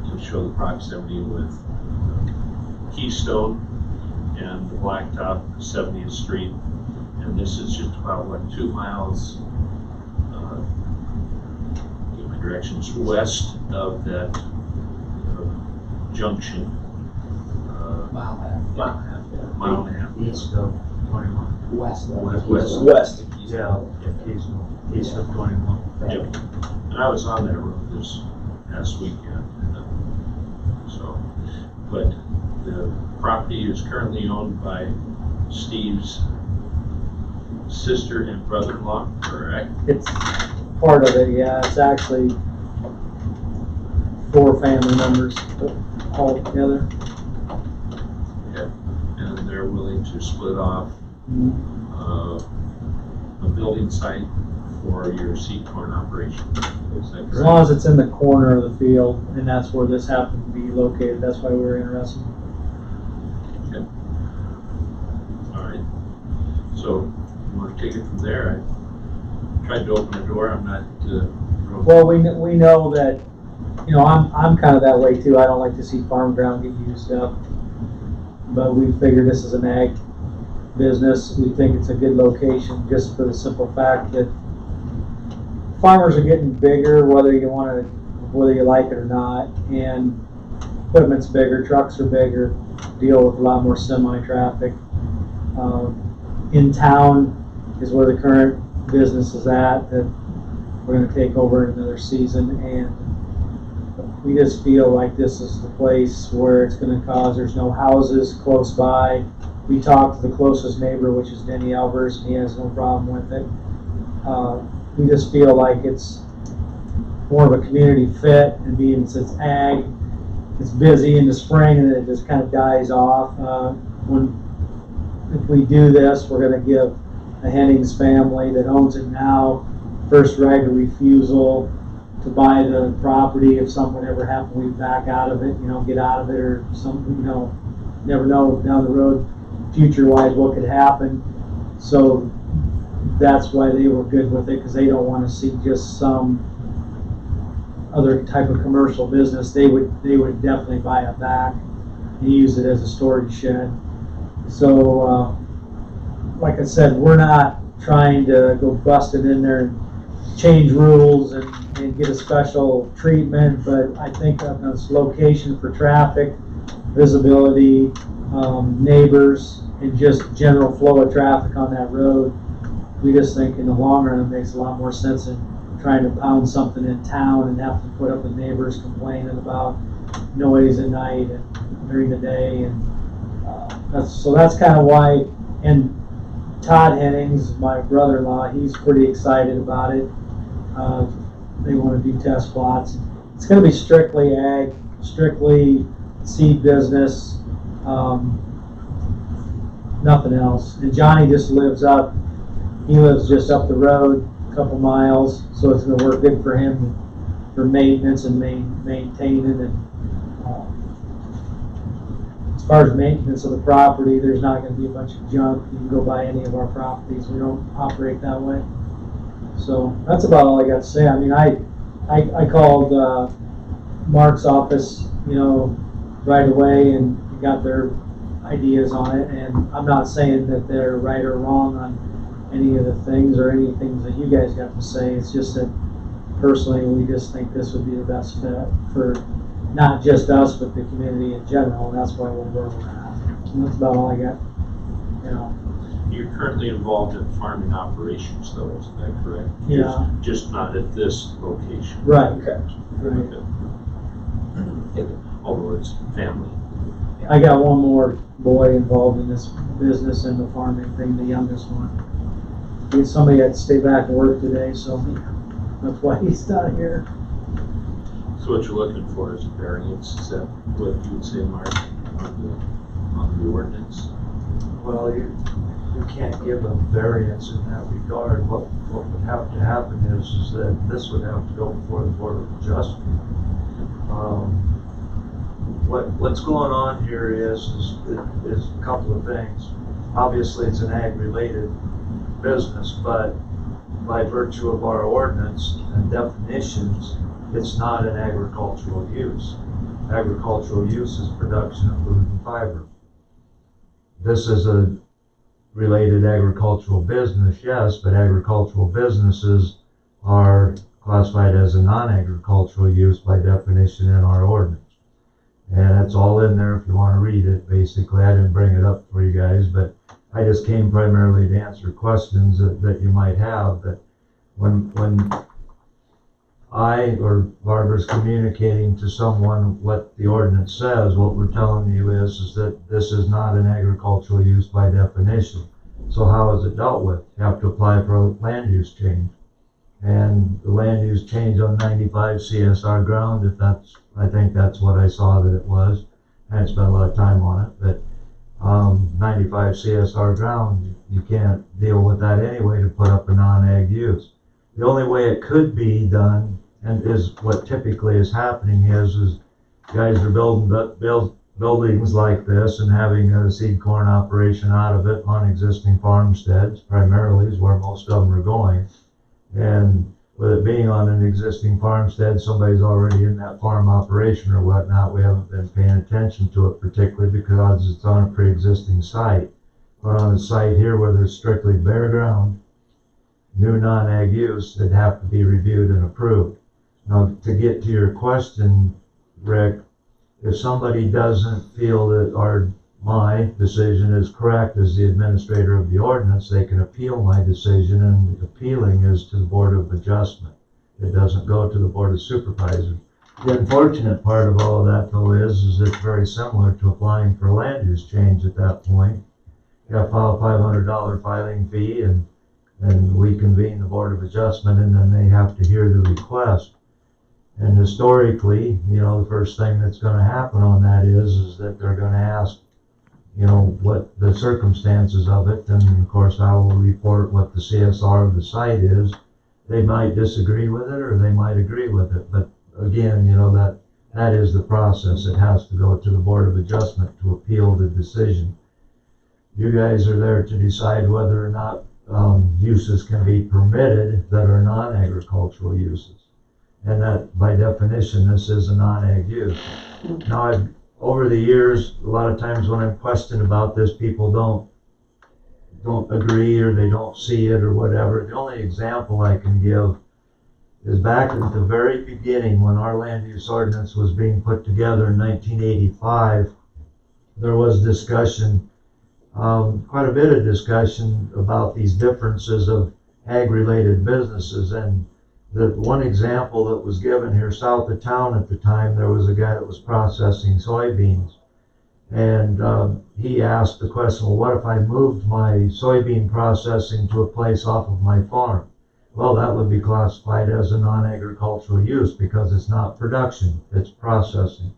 to show the proximity with Keystone and the Blacktop 70th Street. And this is just about, what, 2 miles, in my directions, west of that junction. Mile and a half, yeah. Mile and a half. East of 21. West. West. West. Yeah, East of 21. Yep. And I was on that road this past weekend. So, but the property is currently owned by Steve's sister and brother-in-law, correct? It's part of it, yeah. It's actually 4 family members all together. Yep. And they're willing to split off a building site for your seed corn operation. Is that correct? As long as it's in the corner of the field, and that's where this happened to be located, that's why we were interested. Okay. All right. So, you want to take it from there? I tried to open the door. I'm not. Well, we know that, you know, I'm kind of that way too. I don't like to see farm ground get used up, but we figured this is an ag business. We think it's a good location just for the simple fact that farmers are getting bigger, whether you like it or not, and equipment's bigger, trucks are bigger, deal with a lot more semi-traffic. In town is where the current business is at that we're going to take over in another season, and we just feel like this is the place where it's going to cause, there's no houses close by. We talked to the closest neighbor, which is Denny Albers, and he has no problem with it. We just feel like it's more of a community fit, and being since ag, it's busy in the spring and then it just kind of dies off. If we do this, we're gonna give the Hennings family that owns it now first right of refusal to buy the property. If something ever happened, we back out of it, get out of it, or something, never know down the road, future-wise, what could happen. So that's why they were good with it, because they don't want to see just some other type of commercial business. They would definitely buy it back and use it as a storage shed. So, like I said, we're not trying to go busting in there and change rules and get a special treatment, but I think on this location for traffic, visibility, neighbors, and just general flow of traffic on that road, we just think in the long run it makes a lot more sense than trying to pound something in town and have to put up with neighbors complaining about noise at night and during the day, and that's kind of why. And Todd Hennings, my brother-in-law, he's pretty excited about it. They want to do test plots. It's going to be strictly ag, strictly seed business, nothing else. And Johnny just lives just up the road a couple miles, so it's going to work good for him for maintenance and maintaining. And as far as maintenance of the property, there's not going to be a bunch of junk. You can go by any of our properties. We don't operate that way. So that's about all I got to say. I mean, I called Mark's office, right away and got their ideas on it. And I'm not saying that they're right or wrong on any of the things or any things that you guys got to say. It's just that personally, we just think this would be the best fit for not just us, but the community in general. And that's why we're where we're at. And that's about all I got. You're currently involved in farming operations, though, isn't that correct? Yeah. Just not at this location. Right. Correct. Right. Although it's family. I got one more boy involved in this business and the farming thing, the youngest one. Somebody had to stay back and work today, so that's why he's not here. So what you're looking for is a variance. Is that what you would say, Mark, on the ordinance? Well, you can't give a variance in that regard. What would have to happen is that this would have to go before the Board of Adjustment. What's going on here is a couple of things. Obviously, it's an ag-related business, but by virtue of our ordinance and definitions, it's not an agricultural use. Agricultural use is production of food and fiber. This is a related agricultural business, yes, but agricultural businesses are classified as a non-agricultural use by definition in our ordinance. And it's all in there if you want to read it. Basically, I didn't bring it up for you guys, but I just came primarily to answer questions that you might have. That when I or Barbara's communicating to someone what the ordinance says, what we're telling you is that this is not an agricultural use by definition. So how is it dealt with? You have to apply for a land use change. And the land use change on 95 CSR ground, I think that's what I saw that it was. I hadn't spent a lot of time on it, but 95 CSR ground, you can't deal with that anyway to put up a non-ag use. The only way it could be done, and is what typically is happening, is guys are building buildings like this and having a seed corn operation out of it on existing farmsteads, primarily is where most of them are going. And with it being on an existing farmstead, somebody's already in that farm operation or whatnot. We haven't been paying attention to it particularly because it's on a pre-existing site. But on a site here where there's strictly bare ground, new non-ag use, it'd have to be reviewed and approved. Now, to get to your question, Rick, if somebody doesn't feel that my decision is correct as the administrator of the ordinance, they can appeal my decision, and appealing is to the Board of Adjustment. It doesn't go to the Board of Supervisors. The unfortunate part of all of that, though, is it's very similar to applying for a land use change at that point. You have to file a $500 filing fee, and we convene the Board of Adjustment, and then they have to hear the request. And historically, the first thing that's gonna happen on that is that they're gonna ask, what the circumstances of it, and of course I will report what the CSR of the site is. They might disagree with it or they might agree with it, but again, that is the process. It has to go to the Board of Adjustment to appeal the decision. You guys are there to decide whether or not uses can be permitted that are non-agricultural uses. And that, by definition, this is a non-ag use. Now, over the years, a lot of times when I'm questioned about this, people don't agree or they don't see it or whatever. The only example I can give is back at the very beginning when our land use ordinance was being put together in 1985, there was discussion, quite a bit of discussion about these differences of ag-related businesses. And the one example that was given here south of town at the time, there was a guy that was processing soybeans. And he asked the question, well, what if I moved my soybean processing to a place off of my farm? Well, that would be classified as a non-agricultural use because it's not production, it's processing.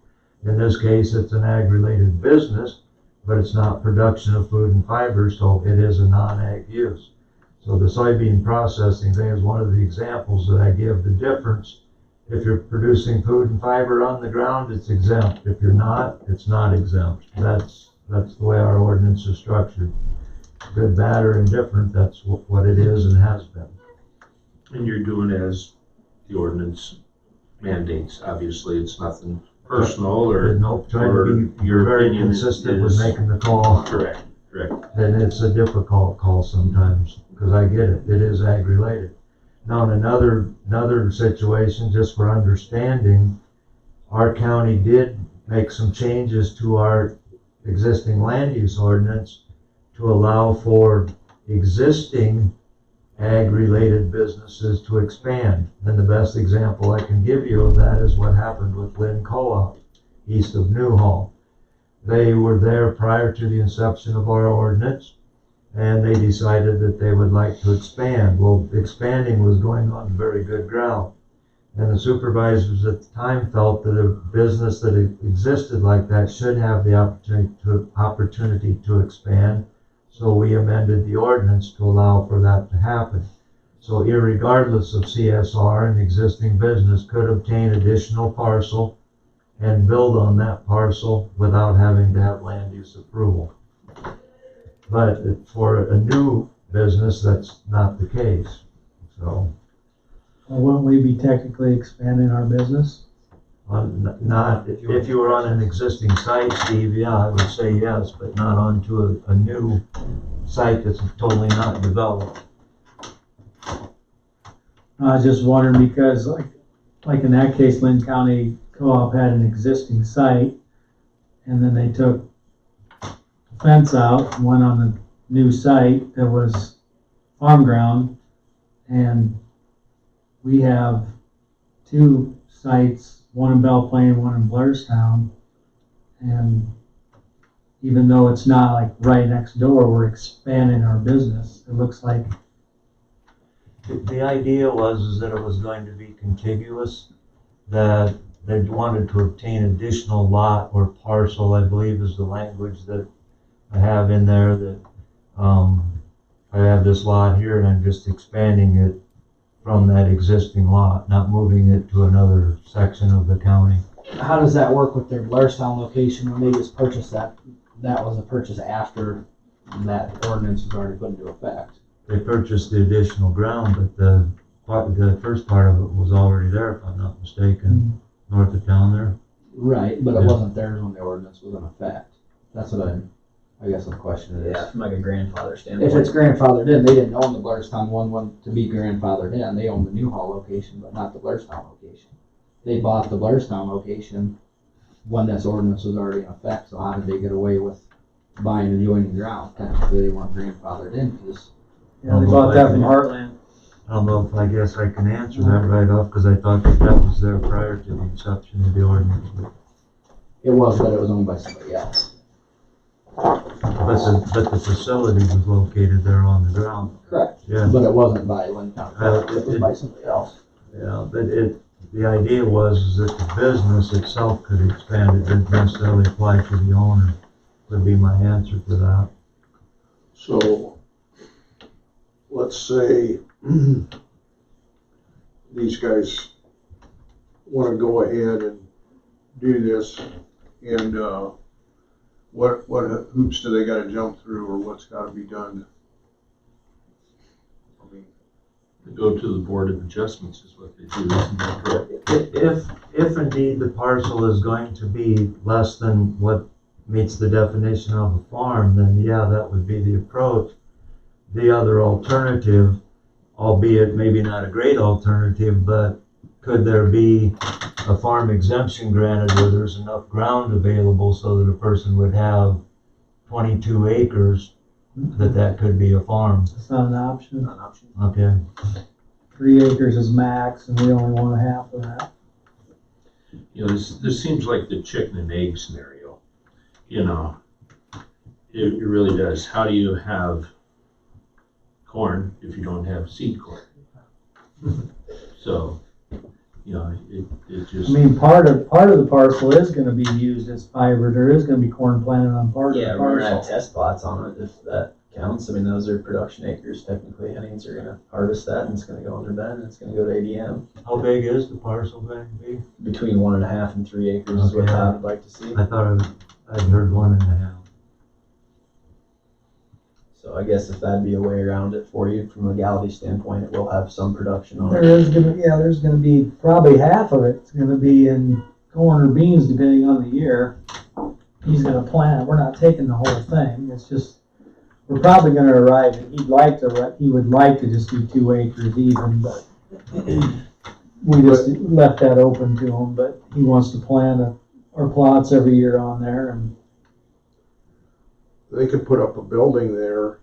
In this case, it's an ag-related business, but it's not production of food and fiber, so it is a non-ag use. So the soybean processing thing is one of the examples that I give the difference. If you're producing food and fiber on the ground, it's exempt. If you're not, it's not exempt. That's the way our ordinance is structured. Good, bad, or indifferent, that's what it is and has been. And you're doing as the ordinance mandates. Obviously, it's nothing personal or. Nope, trying to be your very opinion consistent is with making the call. Correct. And it's a difficult call sometimes, because I get it, it is ag-related. Now, in another situation, just for understanding, our county did make some changes to our existing land use ordinance to allow for existing ag-related businesses to expand. And the best example I can give you of that is what happened with Lynn Co-op, east of Newhall. They were there prior to the inception of our ordinance, and they decided that they would like to expand. Well, expanding was going on very good ground. And the supervisors at the time felt that a business that existed like that should have the opportunity to expand. So we amended the ordinance to allow for that to happen. So irregardless of CSR, an existing business could obtain additional parcel and build on that parcel without having to have land use approval. But for a new business, that's not the case. So, Well, wouldn't we be technically expanding our business? not if you were on an existing site, Steve. Yeah, I would say yes, but not onto a new site that's totally not developed. I was just wondering because, like in that case, Lynn County Co-op had an existing site, and then they took the fence out and went on the new site that was farm ground, and we have two sites, one in Belle Plaine, one in Blairstown, and even though it's not like right next door, we're expanding our business. It looks like The idea was that it was going to be contiguous, that they wanted to obtain additional lot or parcel, I believe is the language that I have in there, that I have this lot here and I'm just expanding it from that existing lot, not moving it to another section of the county. How does that work with their Blairstown location when they just purchased that? That was a purchase after that ordinance was already put into effect. They purchased the additional ground, but the first part of it was already there, if I'm not mistaken, north of town there. Right, but it wasn't theirs when the ordinance was in effect. That's what I guess the question is. Yeah, from like a grandfather standpoint. If it's grandfathered in, they didn't own the Blairstown one to be grandfathered in. They owned the Newhall location, but not the Blairstown location. They bought the Blairstown location when this ordinance was already in effect, so how did they get away with buying adjoining ground? Technically, they weren't grandfathered in, because they bought that from Heartland. I don't know if I guess I can answer that right off, because I thought that was there prior to the inception of the ordinance. it was, but it was owned by somebody else. But the facility was located there on the ground. Correct. Yeah. But it wasn't by Lynn County. It was by somebody else. Yeah, but the idea was that the business itself could expand. It didn't necessarily apply to the owner, would be my answer to that. So, let's say these guys wanna go ahead and do this, and, what hoops do they gotta jump through, or what's gotta be done? I mean, Go to the Board of Adjustments is what they do, isn't that correct? If indeed the parcel is going to be less than what meets the definition of a farm, then yeah, that would be the approach. The other alternative, albeit maybe not a great alternative, but could there be a farm exemption granted where there's enough ground available so that a person would have 22 acres, that could be a farm? It's not an option. Not an option. Okay. 3 acres is max, and we only want half of that. You know, this seems like the chicken and egg scenario. You know, it really does. How do you have corn if you don't have seed corn? So, you know, it just. I mean, part of the parcel is gonna be used as fiber. There is gonna be corn planted on part of Yeah, the we're gonna have parcel. test plots on it if that counts. I mean, those are production acres technically. Hennings are gonna harvest that and it's gonna go in their bed and it's gonna go to ADM. How big is the parcel going to be? Between 1.5 and 3 acres is what Okay. Todd would like to see. I thought I'd heard 1.5. So I guess if that'd be a way around it for you from a legality standpoint, it will have some production on There it. is gonna, yeah, there's gonna be probably half of it's gonna be in corn or beans, depending on the year. He's gonna plant. We're not taking the whole thing. It's just, we're probably gonna arrive, and he would like to just do 2 acres even, but we just left that open to him, but he wants to plant our plots every year on there, and they could put up a building there,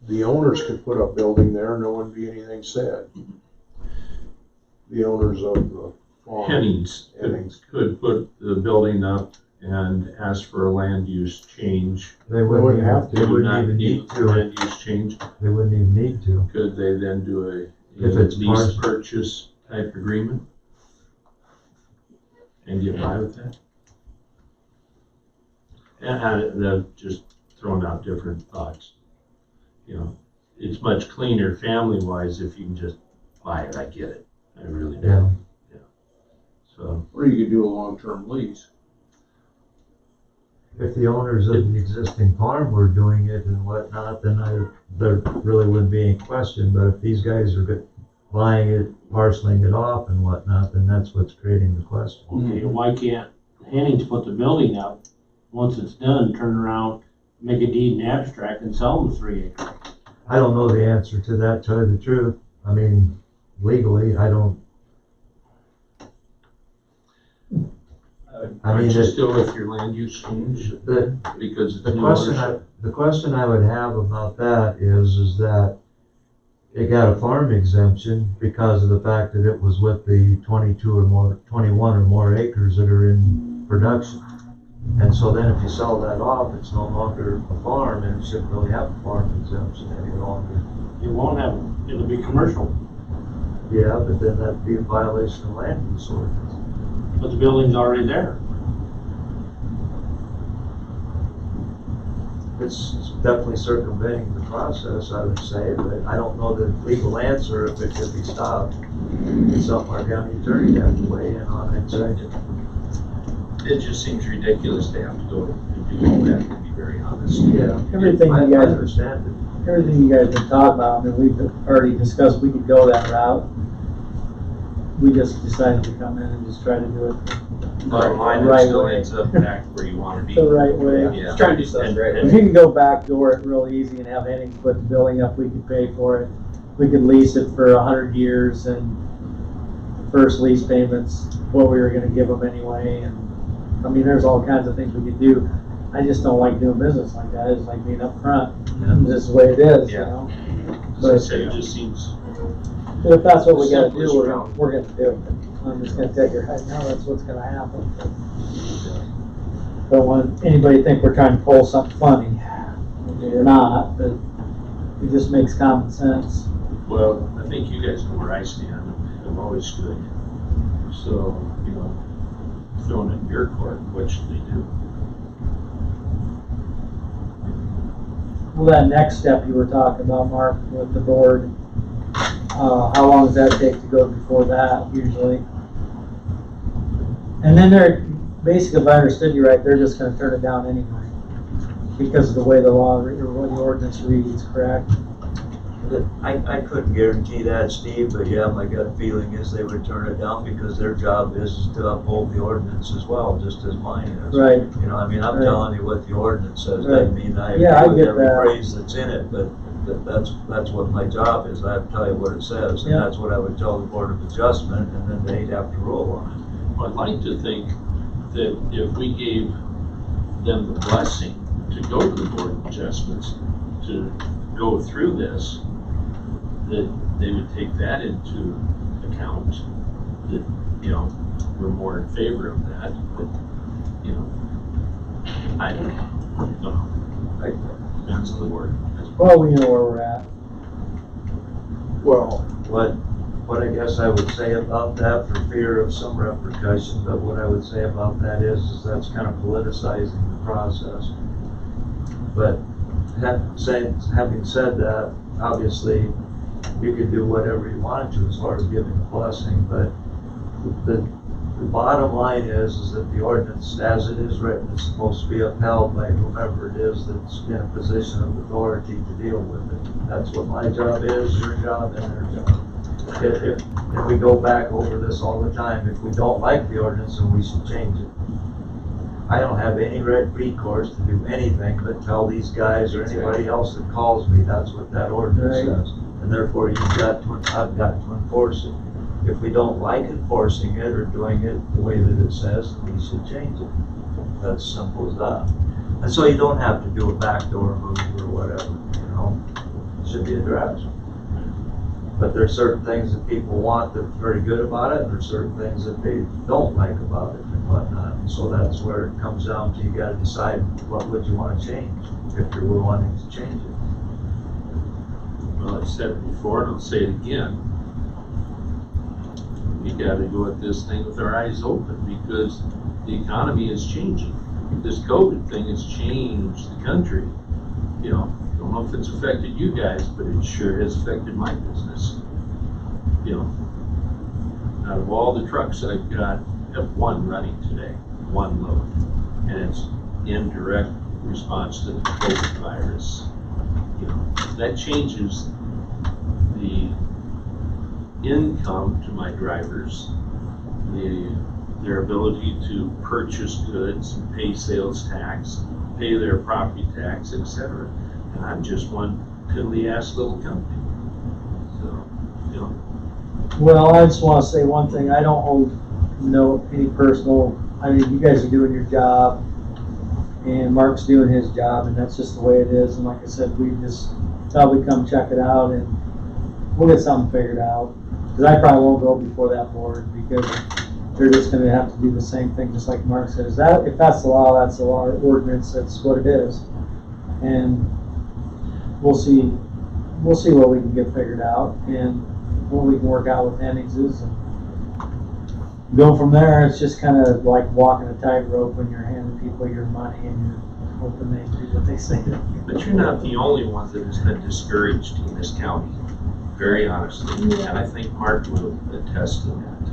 the owners could put up building there, no one be anything said. The owners of the farm. Hennings Hennings. could put the building up and ask for a land use change. They wouldn't wouldn't have They wouldn't not even need to. land use change. They wouldn't even need to. Could they then do a If it's lease parcel. purchase type agreement? And get by with that? And they're just throwing out different thoughts. You know, it's much cleaner family-wise if you can just buy it. I get it. I really do. Yeah. So, Or you could do a long-term lease. If the owners of the existing farm were doing it and whatnot, then there really wouldn't be any question. But if these guys are buying it, parceling it off and whatnot, then that's what's creating the question. Okay, why can't Hennings put the building up, once it's done, turn around, make a deed in abstract and sell them the 3 acres? I don't know the answer to that, to tell you the truth. I mean, legally, I don't. I mean, aren't you still with your land use change? Because it's the new question ownership. the question I would have about that is that it got a farm exemption because of the fact that it was with the 21 or more acres that are in production. And so then if you sell that off, it's no longer a farm and it shouldn't really have a farm exemption any longer. It won't have, it'll be commercial, Yeah, but then that'd be a violation of land use ordinance. but the building's already there. It's definitely circumventing the process, I would say, but I don't know the legal answer if it could be stopped. It's something our county attorney has to weigh in on, I'd say. It just seems ridiculous to have to go and do all that, to be very honest. Yeah. everything I you guys, understand it. everything you guys been talking about, I mean, we've already discussed, we could go that route. We just decided to come in and just try to do it Bottom line, it Right still way. ends up back where you want to be. the right way. Yeah. Just trying to do something right. If you can go backdoor it real easy and have Hennings put the building up, we could pay for it. We could lease it for 100 years and first lease payments, what we were gonna give them anyway, and, I mean, there's all kinds of things we could do. I just don't like doing business like that, I just like being upfront, and this is the way it is, you Yeah. know? As I say, it just seems, If that's what we gotta do, Simplest we're gonna do it. I'm just gonna take your head, no, that's what's gonna happen. Don't want anybody to think we're trying to pull something funny. We're not, but it just makes common sense. Well, I think you guys know where I stand. I've always stood. So, you know, thrown in your court, what should they do? Well, that next step you were talking about, Mark, with the board, how long does that take to go before that usually? And then they're, basically, if I understood you right, they're just gonna turn it down anyway, because of the way the law, or what the ordinance reads, correct? I couldn't guarantee that, Steve, but yeah, my gut feeling is they would turn it down because their job is to uphold the ordinance as well, just as mine is. Right. You know, I mean, I'm Right. telling you what the ordinance says, Right. doesn't mean I Yeah, I agree with get every that. phrase that's in it, but that's what my job is, I have to tell you what it says, and Yeah. that's what I would tell the Board of Adjustment, and then they'd have to rule on it. Well, I'd like to think that if we gave them the blessing to go to the Board of Adjustments to go through this, that they would take that into account, that, you know, we're more in favor of that, but, you know, I don't know. Depends on the board. Well, we know where we're at. Well, What I guess I would say about that, for fear of some repercussion, but what I would say about that is that's kind of politicizing the process. But having said that, obviously, you could do whatever you wanted to as far as giving a blessing, but the bottom line is that the ordinance, as it is written, is supposed to be upheld by whomever it is that's in a position of authority to deal with it. That's what my job is, your job, and their job. If we go back over this all the time, if we don't like the ordinance, then we should change it. I don't have any recourse to do anything but tell these guys or anybody else that calls me, that's what that ordinance Right. says. And therefore, I've got to enforce it. If we don't like enforcing it or doing it the way that it says, then we should change it. That's simple as that. And so you don't have to do a backdoor move or whatever, you know, it should be addressed. But there's certain things that people want that are very good about it, and there's certain things that they don't like about it and whatnot. And so that's where it comes down to, you gotta decide what would you wanna change, if you're wanting to change it. Well, I said it before, and I'll say it again. We gotta go at this thing with our eyes open, because the economy is changing. This COVID thing has changed the country. You know, don't know if it's affected you guys, but it sure has affected my business. You know, out of all the trucks I've got, I have one running today, one load, and it's in direct response to the COVID virus. You know, that changes the income to my drivers, their ability to purchase goods, pay sales tax, pay their property tax, etc. And I'm just one piddly-ass little company. So, you know. Well, I just wanna say one thing, I don't hold any personal, I mean, you guys are doing your job, and Mark's doing his job, and that's just the way it is, and like I said, we just probably come check it out, and we'll get something figured out. Cause I probably won't go before that board, because they're just gonna have to do the same thing, just like Mark said, if that's the law, that's the law, ordinance, that's what it is. And we'll see what we can get figured out, and what we can work out with annexes, and go from there. It's just kind of like walking a tightrope when you're handing people your money and you're hoping they do what they say. But you're not the only one that has been discouraged in this county, very honestly. Yeah. And I think Mark will attest to that,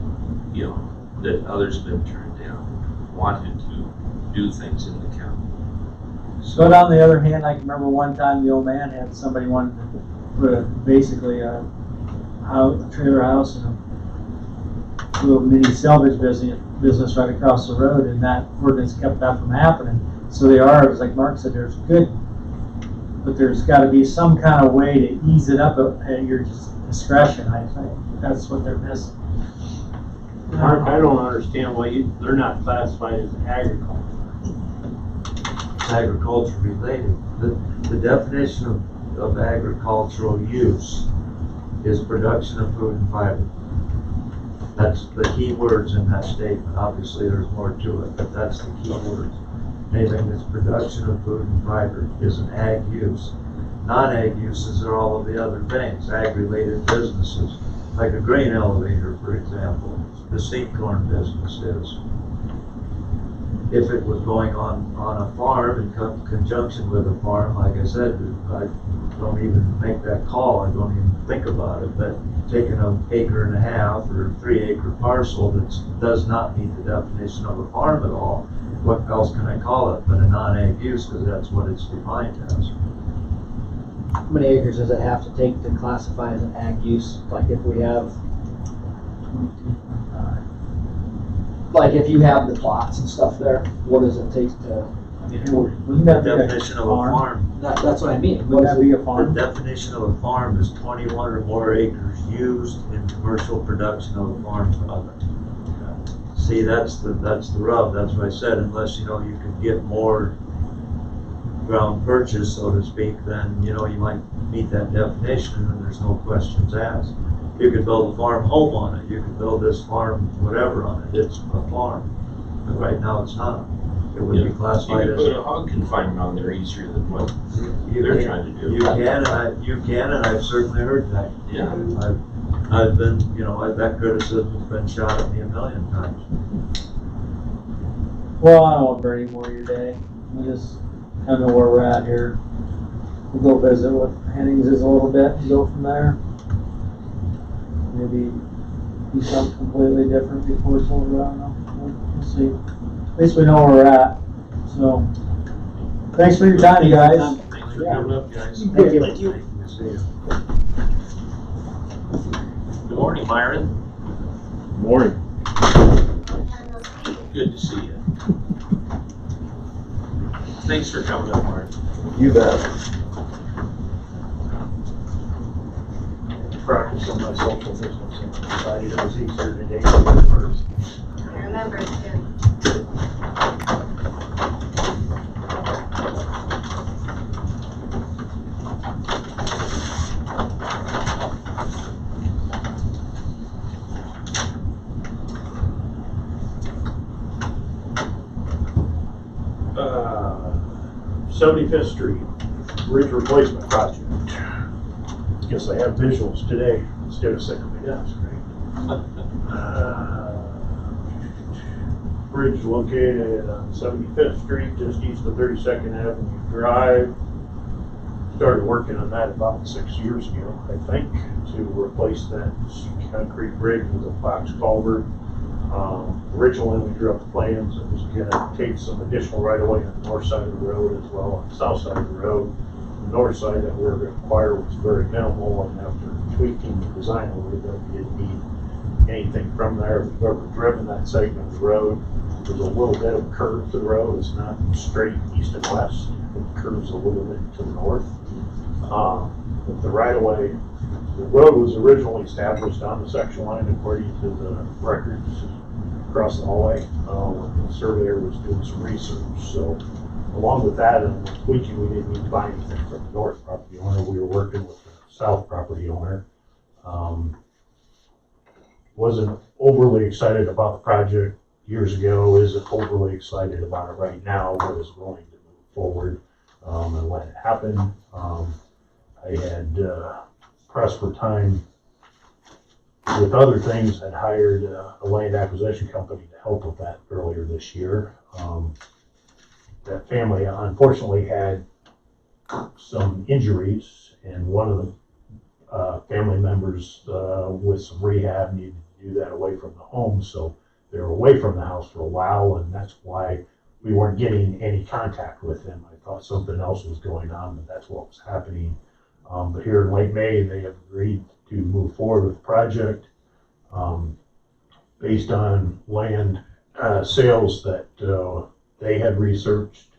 you know, that others have been turned down, wanted to do things in the county. But on the other hand, I can remember one time the old man had somebody wanted to put basically a trailer house and a little mini salvage business right across the road, and that ordinance kept that from happening. So they are, as like Mark said, there's good, but there's got to be some kind of way to ease it up at your discretion. I think that's what they're missing. Mark, I don't understand why they're not classified as agriculture. It's agriculture related. The definition of agricultural use is production of food and fiber. That's the key words in that statement. Obviously, there's more to it, but that's the key words. Anything that's production of food and fiber is an ag use. Non-ag uses are all of the other things, ag-related businesses, like a grain elevator, for example, the seed corn business is. If it was going on a farm in conjunction with a farm, like I said, I don't even make that call, I don't even think about it, but taking an acre and a half or 3-acre parcel that does not meet the definition of a farm at all, what else can I call it but a non-ag use, because that's what it's defined as. How many acres does it have to take to classify as an ag use? Like if we have, like if you have the plots and stuff there, what does it take to, I mean, Wouldn't that be a Definition of a farm. that's what I mean. Wouldn't that be a The farm? definition of a farm is 21 or more acres used in commercial production of a farm product. See, that's the rub, that's what I said, unless, you can get more ground purchase, so to speak, then, you might meet that definition and there's no questions asked. You could build a farm home on it, you could build this farm, whatever on it, it's a farm. But right now it's not. It would be classified You as. can put a hog confinement on there easier than what they're trying to do. You can, and I've certainly heard that. Yeah. I've been, that criticism's been shot at me a million times. Well, I don't want to burn any more of your day. We just kind of know where we're at here. We'll go visit what Hennings is a little bit and go from there. Maybe do something completely different before it's over. I don't know. We'll see. At least we know where we're at. So, thanks for your time, you guys. Thanks for coming up, guys. Thank you. Thank you. Good to see you. Good morning, Myron. Morning. Good to see you. Thanks for coming up, Myron. You bet. Practice on my social distance and decided it was easier today than at first. I remember it's good. Uh, 75th Street, bridge replacement project. Guess I have visuals today instead of sitting at my desk, right? Bridge located on 75th Street, just east of 32nd Avenue Drive. Started working on that about 6 years ago, I think, to replace that concrete bridge with a box culvert. Originally, we drew up the plans, it was gonna take some additional right of way on the north side of the road as well on the south side of the road. The north side that we were gonna acquire was very minimal, and after tweaking the design a little bit, we didn't need anything from there. If you've ever driven that segment of the road, there's a little bit of a curve to the road, it's not straight east and west, it curves a little bit to the north. With the right of way, the road was originally established on the section line according to the records across the hallway, when the surveyor was doing some research. So along with that and tweaking, we didn't need to buy anything from the north property owner. We were working with the south property owner. Wasn't overly excited about the project years ago, isn't overly excited about it right now, but is willing to move forward and let it happen. I had pressed for time with other things, had hired a land acquisition company to help with that earlier this year. That family unfortunately had some injuries, and one of the family members with some rehab needed to do that away from the home, so they were away from the house for a while, and that's why we weren't getting any contact with them. I thought something else was going on, but that's what was happening. But here in late May, they have agreed to move forward with the project based on land sales that they had researched.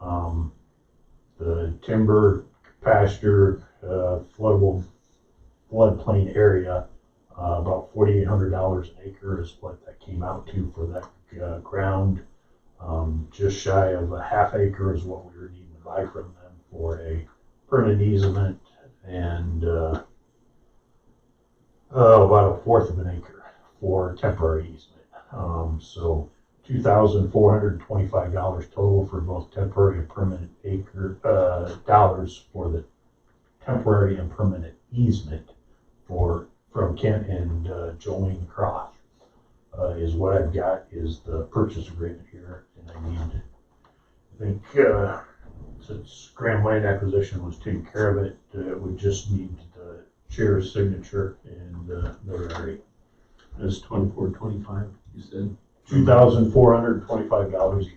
The timber, pasture, floodable floodplain area, about $4,800 an acre is what that came out to for that ground. Just shy of a half acre is what we were needing to buy from them for a permanent easement, and about a fourth of an acre for temporary easement. So $2,425 total for both temporary and permanent acre dollars for the temporary and permanent easement from Kent and Jolene Croft. Is what I've got is the purchase agreement here, and I think, since Grand Land Acquisition was taking care of it, we just need the chair's signature and the notary. That's $24.25, you said? $2,425 even.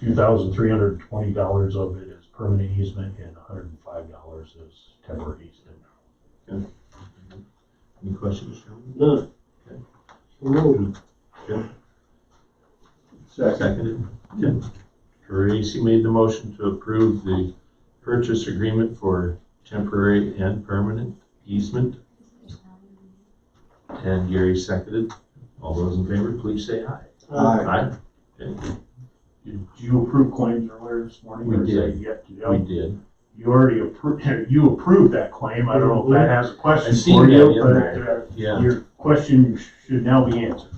$2,320 of it is permanent easement and $105 is temporary easement. Okay. Any questions, Sean? None. Moved. Okay. Seconded. Okay. Tracy made the motion to approve the purchase agreement for temporary and permanent easement. And Gary seconded. All those in favor, please say aye. Aye. Okay. Did you approve claims earlier this morning? We or is did. that yet to do? We did. You already approved, you approved that claim. I don't know if that has a question I see for that you, in but there. Yeah. your question should now be answered.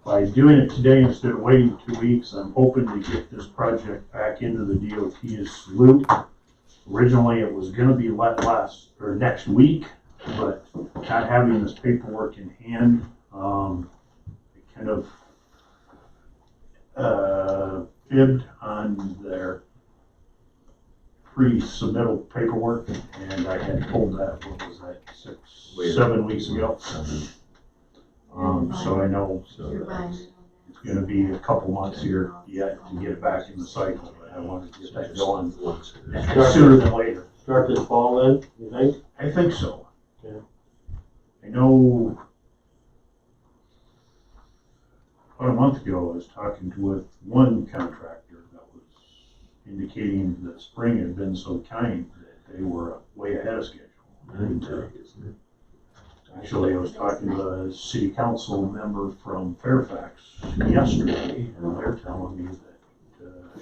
By doing it today instead of waiting 2 weeks, I'm hoping to get this project back into the DOT's loop. Originally, it was gonna be next week, but not having this paperwork in hand, it kind of fibbed on their pre-submittal paperwork, and I had told that, what was that, 7 weeks ago. So I know it's gonna be a couple months here yet to get it back in the cycle, but I wanted to get that going sooner than later. Start this fall then, you think? I think so. Okay. I know about a month ago, I was talking with one contractor that was indicating that spring had been so kind that they were way ahead of schedule. Actually, I was talking to a city council member from Fairfax yesterday, and they're telling me that,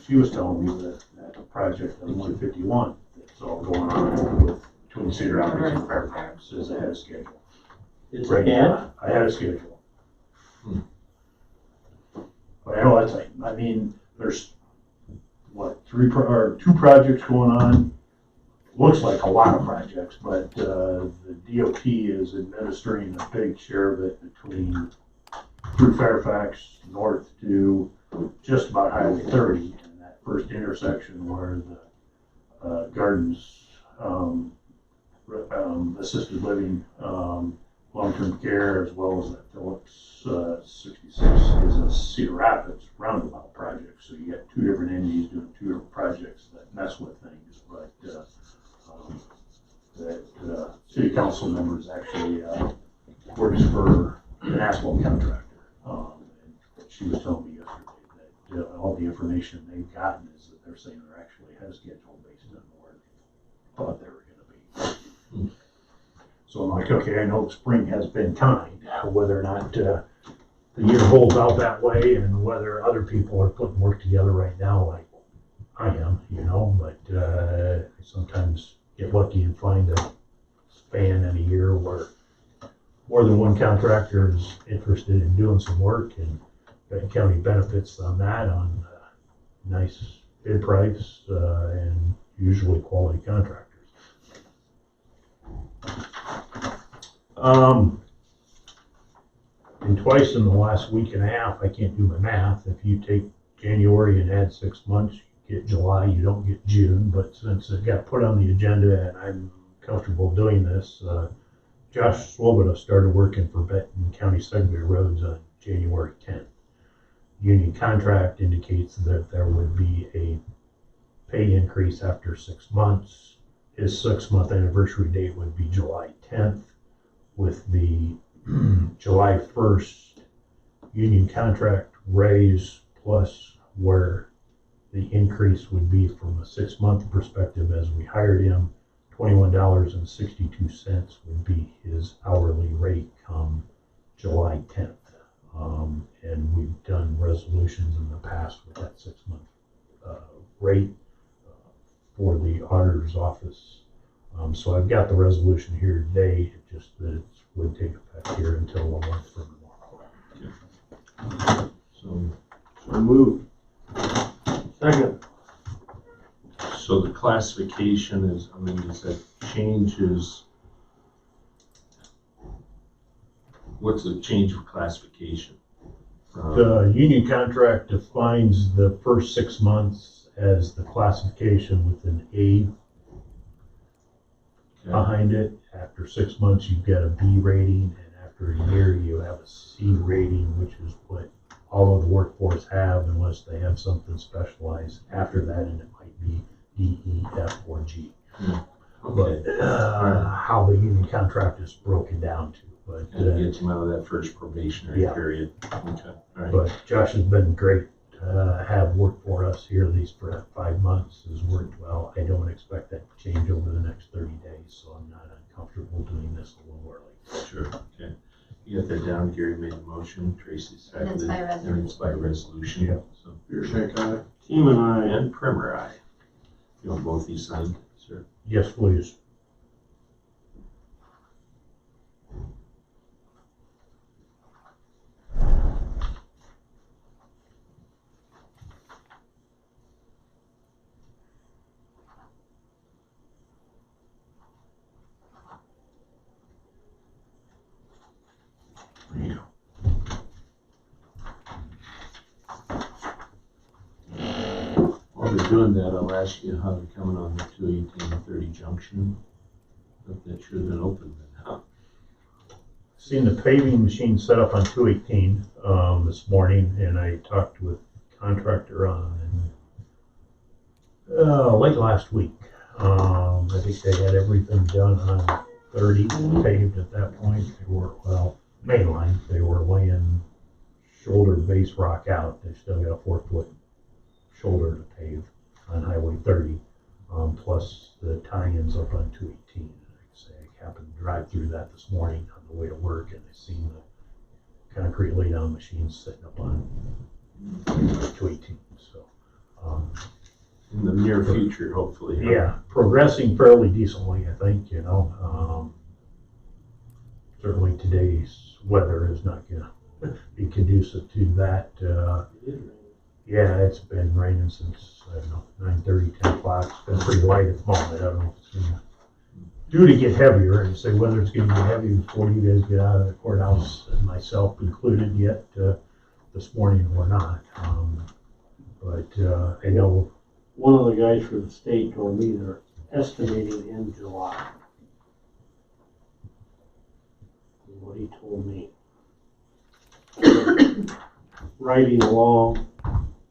she was telling me that the project on 151 that's all going on between Cedar Rapids and Fairfax is ahead of schedule. It's Right ahead? now, ahead of schedule. But I know that's like, I mean, there's what, 2 projects going on. Looks like a lot of projects, but the DOT is administering a big share of it through Fairfax north to just about Highway 30 and that first intersection where the Gardens assisted living, long-term care, as well as that Phillips 66 is a Cedar Rapids roundabout project. So you got 2 different entities doing 2 different projects that mess with things, but that city council members actually works for an asphalt contractor. And she was telling me yesterday that all the information they've gotten is that they're saying they're actually ahead of schedule based on where they thought they were going to be. So I'm like, okay, I know spring has been kind, whether or not the year holds out that way and whether other people are putting work together right now like I am, but I sometimes get lucky and find a span in a year where more than one contractor is interested in doing some work, and Benton County benefits on that on nice bid price and usually quality contractors. And twice in the last week and a half, I can't do my math. If you take January and add 6 months, you get July, you don't get June. But since it got put on the agenda and I'm comfortable doing this, Josh Swoboda started working for Benton County Secondary Roads on January 10th. Union contract indicates that there would be a pay increase after 6 months. His 6-month anniversary date would be July 10th, with the July 1st union contract raise plus where the increase would be from a 6-month perspective as we hired him. $21.62 would be his hourly rate come July 10th. And we've done resolutions in the past with that 6-month rate for the auditor's office. So I've got the resolution here today, just that it would take effect here until a month from tomorrow. So moved. Second. So the classification is, I mean, is that changes, what's the change of classification? The union contract defines the first 6 months as the classification with an A behind it. After 6 months, you get a B rating, and after a year, you have a C rating, which is what all of the workforce have unless they have something specialized after that, and it might be D, E, F, or G. Okay. But how the union contract is broken down to. But And it gets them out of that first probationary Yeah. period. Okay, all right. But Josh has been great, have worked for us here these 5 months, has worked well. I don't expect that to change over the next 30 days, so I'm not uncomfortable doing this a little early. Sure, okay. You got that down, Gary made the motion, Tracy seconded. And it's by resolution. And it's by resolution. Yeah. So, Piershank, aye. Team and I, and Primer I. You want both these signed, sir? Yes, please. There you go. While they're doing that, I'll ask you how they're coming on the 218 and 30 junction. But that should have been open then, huh? Seen the paving machine set up on 218 this morning, and I talked with contractor on late last week. I think they had everything done on 30 paved at that point. They were, well, mainline, they were laying shoulder base rock out. They still got a 4-foot shoulder to pave on Highway 30, plus the tie-ins up on 218. Like I say, I happened to drive through that this morning on the way to work, and I seen the concrete laydown machines sitting up on 218. So, In the near future, hopefully. Huh? yeah, progressing fairly decently, I think, you know. Certainly today's weather is not gonna be conducive to that. Yeah, it's been raining since, I don't know, 9:30, 10 o'clock. It's been pretty light at the moment. I don't know if it's gonna due to get heavier, and say whether it's gonna get heavy before you guys get out of the courthouse, and myself included yet, this morning or not. But I know One of the guys for the state told me they're estimating in July. Is what he told me. Riding along,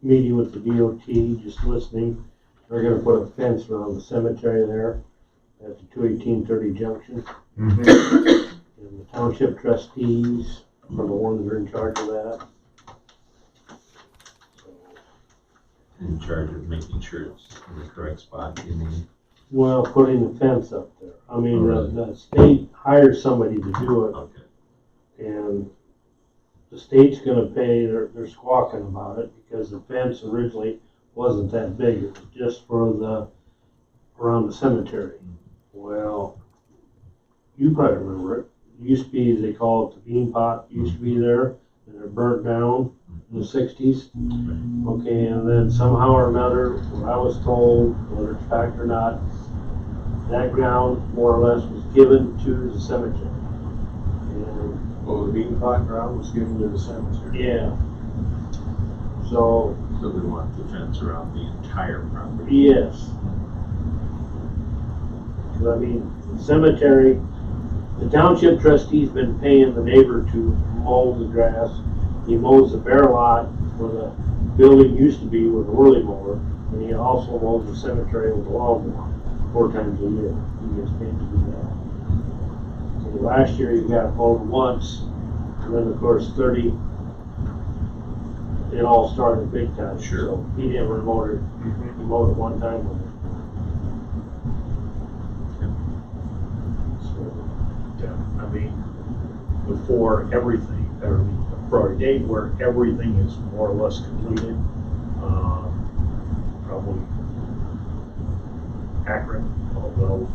meeting with the DOT, just listening. They're gonna put a fence around the cemetery there at the 218-30 junction. And the township trustees are the ones that are in charge of that. In charge of making sure it's in the correct spot, you mean? Well, putting the fence up there. I mean, Oh, really? the state hires somebody to do it, Okay. and the state's gonna pay, they're squawking about it, because the fence originally wasn't that big, it was just for around the cemetery. Well, you probably remember it, it used to be, they call it the bean pot, used to be there, and it burnt down in the 60s. Okay, and then somehow or another, what I was told, whether it's fact or not, that ground more or less was given to the cemetery. And, Well, the bean pot ground was given to the cemetery. yeah. So, So they want the fence around the entire property. yes. 'Cause I mean, the cemetery, the township trustee's been paying the neighbor to mow the grass. He mows the bare lot where the building used to be with a whirly mower, and he also mows the cemetery with a lawnmower 4 times a year. He gets paid to do that. So last year he got mowed once, and then of course 30, it all started big time. Sure. So he never mowed it. He mowed it one time with it. Yeah, I mean, before everything, I mean, for a date where everything is more or less completed, probably accurate, although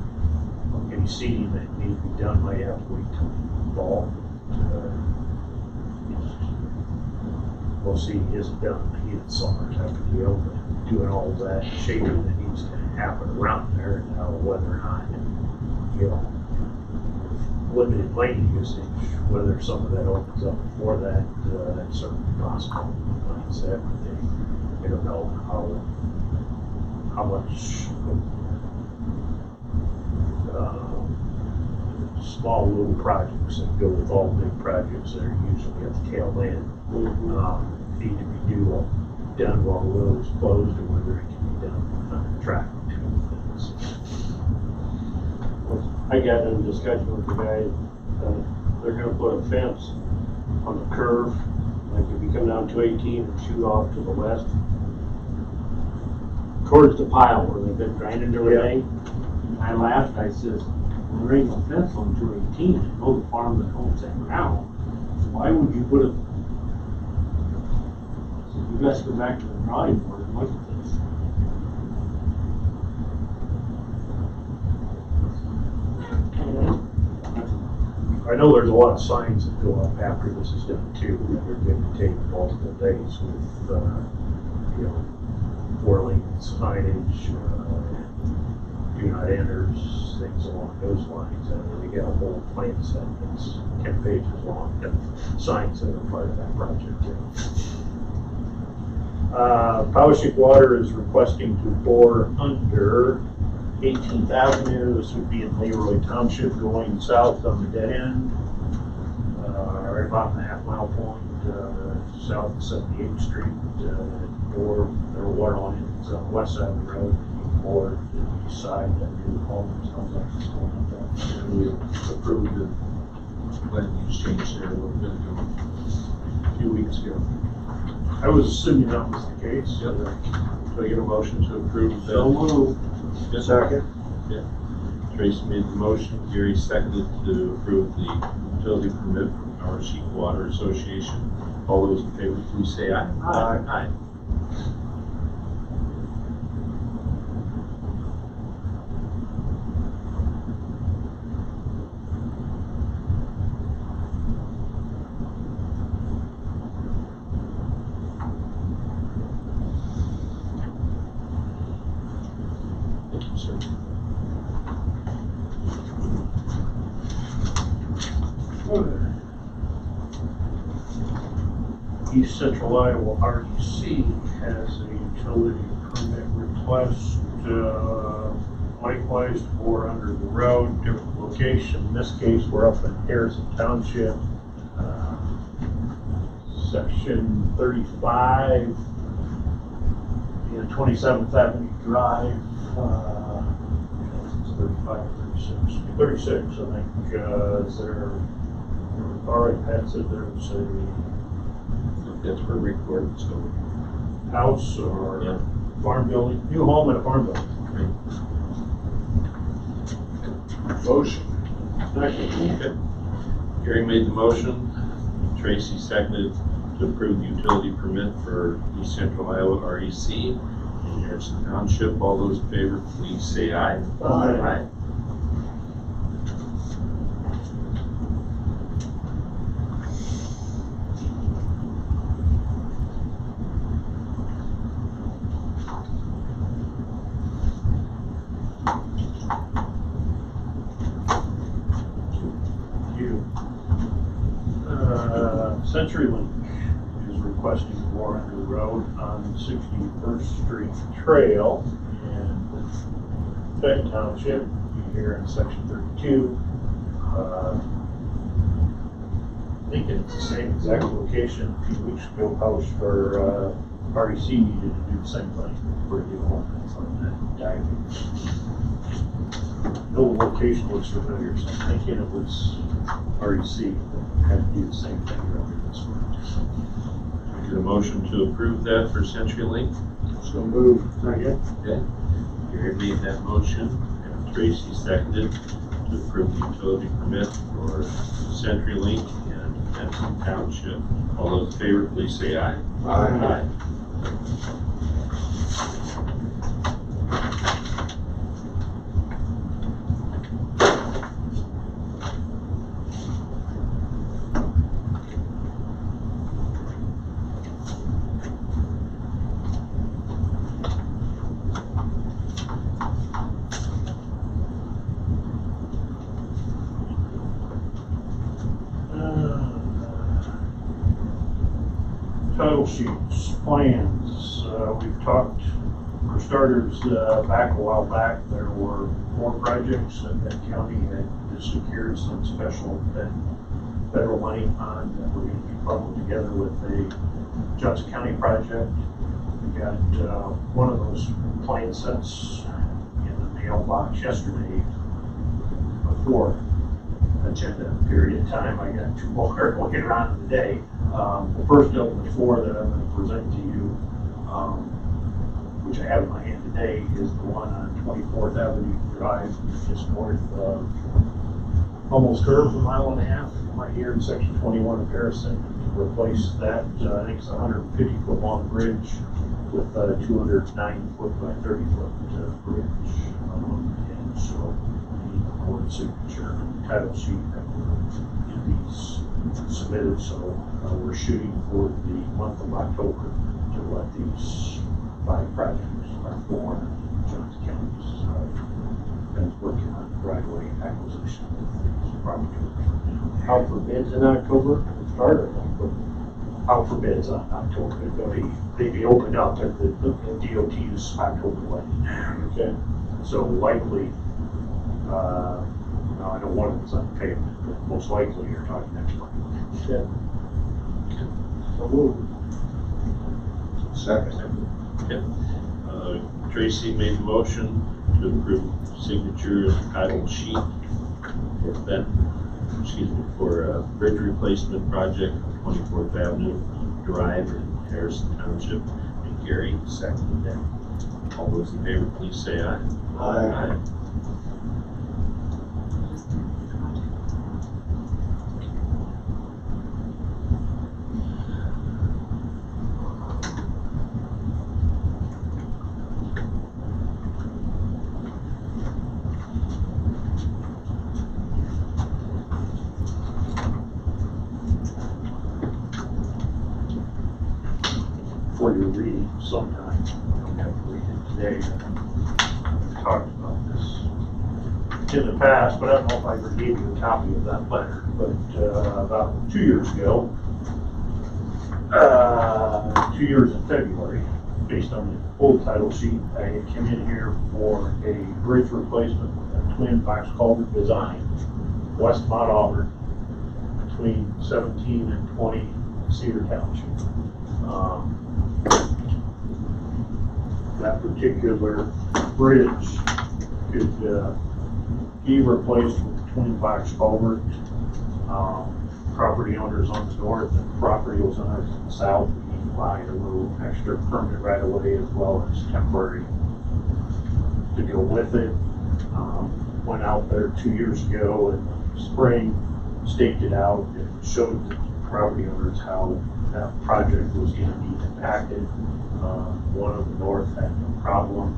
any seeding that needs to be done might have to wait till fall. Most seeding isn't done in the heat of summer type of deal, but doing all that shading that needs to happen around there. Now, whether or not, you know, limited lane usage, whether some of that opens up before that, that's certainly possible. Like I said, they don't know how much small little projects that go with all big projects that are usually at the tail end need to be done while the road is closed, or whether it can be done under traffic between things. I got in a discussion with the guy, they're gonna put a fence on the curve, like if you come down 218 and shoot off to the west, towards the pile where they've been grinding everything. And I laughed, I says, well, there ain't no fence on 218, you know the farm that owns that ground, why would you put a, I said, you guys go back to the drawing board and look at this. I know there's a lot of signs that go up after this is done too, that are going to take multiple days with, you know, 4-lane signage, do not enters, things along those lines. And we get a whole plan set that's 10 pages long, and signs that are part of that project too. Powashik Water is requesting to bore under 18th Avenue. This would be in Leroy Township, going south on the dead end, right about the half-mile point, south of 78th Street, or their water line is on the west side of the road, or the east side, that new home sounds like it's going up there. And we approved the land use change there a little bit ago, a few weeks ago. I was assuming that was the case. Yep. Do I get a motion to approve that? So moved. Yes. Second. Yeah. Tracy made the motion, Gary seconded to approve the utility permit from Powashik Water Association. All those in favor, please say aye. Aye. Aye. Thank you, sir. East Central Iowa RDC has a utility permit request, likewise for under the road, different location. In this case, we're up in Harrison Township, section 35, 27th Avenue Drive, it's 35 or 36, I think, is there, all right, Pat said there's a That's where Rick Gordon's going. house or farm building, new home and a farm building. Motion. Okay. Gary made the motion, Tracy seconded to approve the utility permit for East Central Iowa REC in Harrison Township. All those in favor, please say aye. Aye. CenturyLink is requesting more under the road on 61st Street Trail in Benton Township, here in section 32. I think it's the same exact location a few weeks ago, published for REC needed to do the same thing for a new home. It's on that diagram. No location looks familiar, so I'm thinking it was REC that had to do the same thing earlier this week. Get a motion to approve that for CenturyLink. So moved. Second. Okay. Gary made that motion, and Tracy seconded to approve the utility permit for CenturyLink in Benton Township. All those in favor, please say aye. Aye. title sheets, plans, we've talked, for starters, back a while back, there were 4 projects that Benton County had secured some special federal money on that were going to be bundled together with a Johnson County project. We got one of those plan sets in the mailbox yesterday before agenda period of time. I got 2 more later on in the day. The first of the 4 that I'm going to present to you, which I have in my hand today, is the one on 24th Avenue Drive, just north of almost curve, a mile and a half, right here in section 21 of Harrison, to replace that, I think it's a 150-foot long bridge with a 209-foot by 30-foot bridge. And so we need the board signature and title sheet that will be submitted. So we're shooting for the month of October to let these 5 projects, our 4 Johnson counties, been working on driveway acquisition with these property owners. Out for bids in October, started in October. Out for bids on October. They'd be opened up at the DOT's October wedding. Okay. So likely, I know one of them's on pavement, but most likely you're talking next month. Okay. So moved. Second. Tracy made the motion to approve signature title sheet for for bridge replacement project, 24th Avenue Drive in Harrison Township, and Gary seconded that. All those in favor, please say aye. Aye. For your reading sometime. You don't have to read it today. We've talked about this in the past, but I don't know if I ever gave you a copy of that letter. But about 2 years ago, 2 years in February, based on the old title sheet, I had come in here for a bridge replacement with a twin box culvert design, west Mount Auburn, between 17 and 20 Cedar Township. That particular bridge could be replaced with a twin box culvert. Property owners on the north and property owners on the south need to buy a little extra permanent right of way as well as temporary to go with it. Went out there 2 years ago in the spring, staked it out, and showed the property owners how that project was going to be impacted. One of the north had no problem.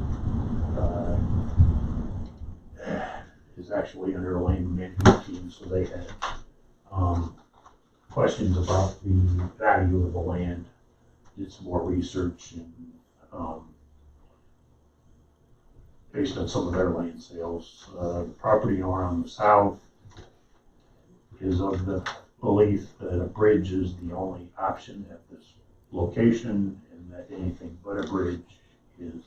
Is actually under a land management team, so they had questions about the value of the land. Did some more research, and based on some of their land sales, the property owner on the south is of the belief that a bridge is the only option at this location, and that anything but a bridge is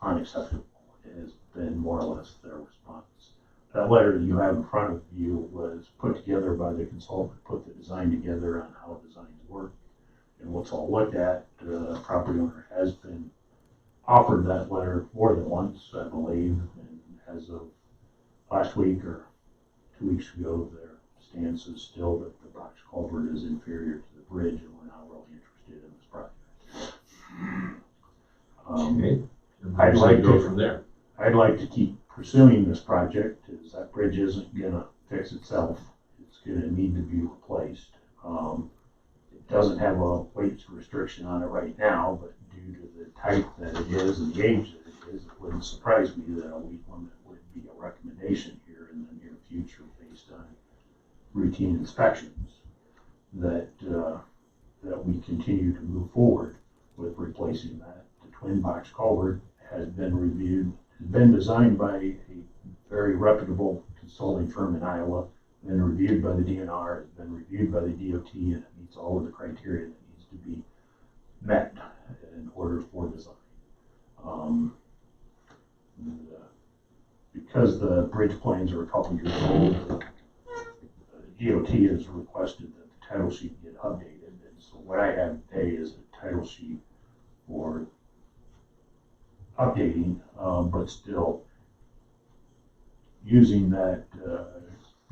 unacceptable. It has been more or less their response. That letter that you have in front of you was put together by the consultant, put the design together on how designs work and what's all looked at. The property owner has been offered that letter more than once, I believe, and as of last week or 2 weeks ago, their stance is still that the box culvert is inferior to the bridge, and we're not really interested in this project. Okay. I'd like to go from there. I'd like to keep pursuing this project, as that bridge isn't gonna fix itself. It's gonna need to be replaced. It doesn't have a weight restriction on it right now, but due to the type that it is and the age that it is, it wouldn't surprise me that a weight limit would be a recommendation here in the near future based on routine inspections, that we continue to move forward with replacing that. The twin box culvert has been reviewed, has been designed by a very reputable consulting firm in Iowa, been reviewed by the DNR, has been reviewed by the DOT, and it meets all of the criteria that needs to be met in order for design. Because the bridge plans are a couple years old, DOT has requested that the title sheet get updated. And so what I have today is a title sheet for updating, but still using that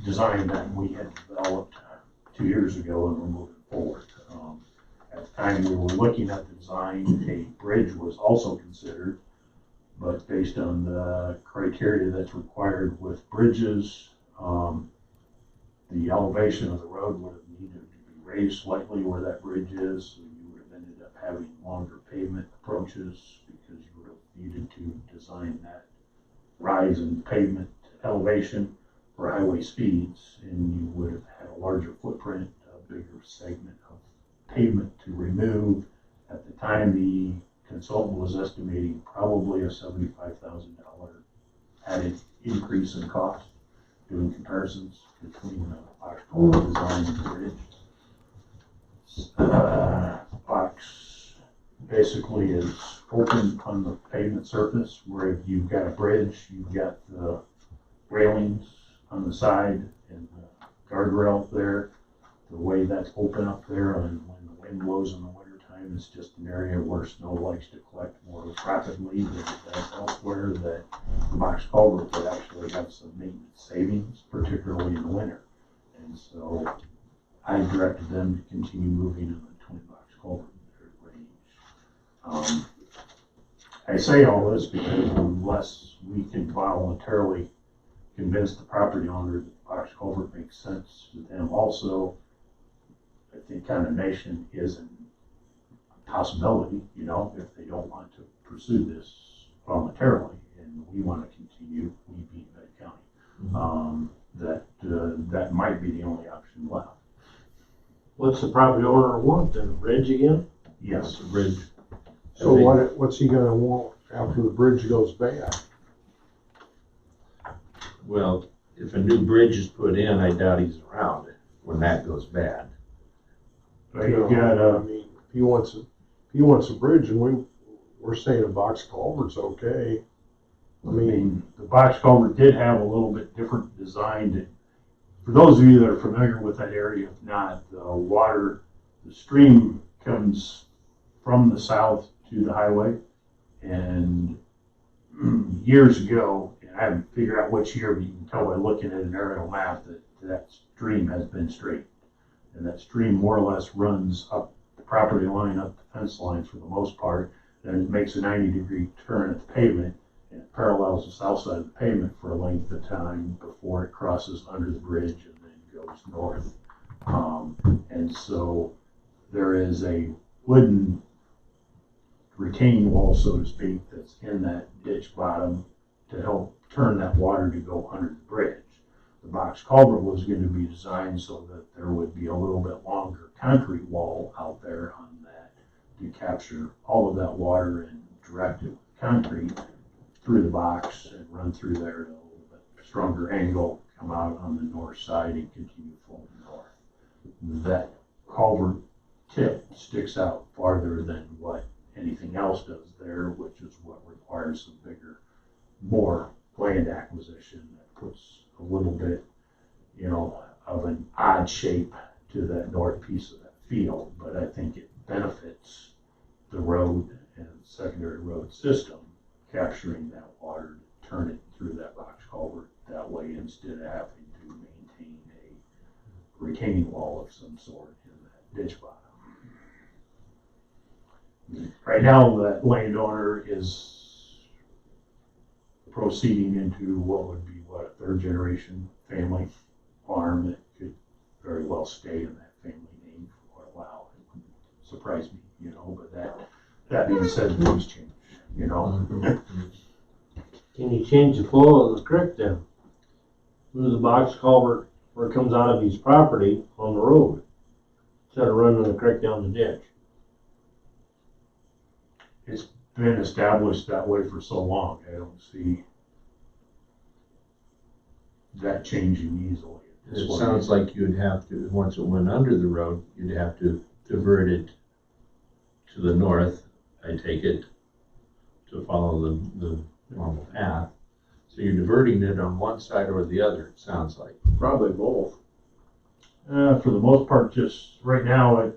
design that we had developed 2 years ago, and we're moving forward. At the time we were looking at the design, a bridge was also considered, but based on the criteria that's required with bridges, the elevation of the road would have needed to be raised slightly where that bridge is, so you would have ended up having longer pavement approaches because you would have needed to design that rise in pavement elevation for highway speeds, and you would have had a larger footprint, a bigger segment of pavement to remove. At the time, the consultant was estimating probably a $75,000 added increase in cost, doing comparisons between the box culvert design and bridge. Box basically is open on the pavement surface, where if you've got a bridge, you've got the railings on the side and the guardrail there. The way that's open up there, and when the wind blows in the wintertime, it's just an area where snow likes to collect more rapidly than it does elsewhere, that the box culvert would actually have some maintenance savings, particularly in the winter. And so I directed them to continue moving in the 20 box culvert range. I say all this because unless we can voluntarily convince the property owner that the box culvert makes sense to them also, I think condemnation is a possibility, you know, if they don't want to pursue this voluntarily, and we want to continue, we being Benton County, that might be the only option left. What's the property owner want, then a bridge again? Yes. A bridge. So what's he gonna want after the bridge goes bad? Well, if a new bridge is put in, I doubt he's around it when that goes bad. But you got, I mean, if he wants a bridge, and we're saying a box culvert's okay. I mean, the box culvert did have a little bit different design. For those of you that are familiar with that area, if not, the stream comes from the south to the highway, and years ago, and I haven't figured out which year, but you can tell by looking at an aerial map that stream has been straight. And that stream more or less runs up the property line, up the fence line for the most part, then it makes a 90-degree turn at the pavement, and it parallels the south side of the pavement for a length of time before it crosses under the bridge and then goes north. And so there is a wooden retaining wall, so to speak, that's in that ditch bottom to help turn that water to go under the bridge. The box culvert was going to be designed so that there would be a little bit longer concrete wall out there on that to capture all of that water and direct it with concrete through the box and run through there at a little bit stronger angle, come out on the north side and continue flowing north. That culvert tip sticks out farther than what anything else does there, which is what requires some bigger, more land acquisition that puts a little bit, you know, of an odd shape to that north piece of that field, but I think it benefits the road and secondary road system, capturing that water to turn it through that box culvert that way instead of having to maintain a retaining wall of some sort in that ditch bottom. Right now, that landowner is proceeding into what would be a third generation family farm that could very well stay in that family name for a while. It wouldn't surprise me, you know, but that being said, things change, you know. Can you change the flow of the creek then? Move the box culvert where it comes out of his property on the road instead of running the creek down the ditch? It's been established that way for so long. I don't see that changing easily. It sounds like you'd have to, once it went under the road, you'd have to divert it to the north, I take it, to follow the normal path. So you're diverting it on one side or the other, it sounds like. Probably both. For the most part, just right now, I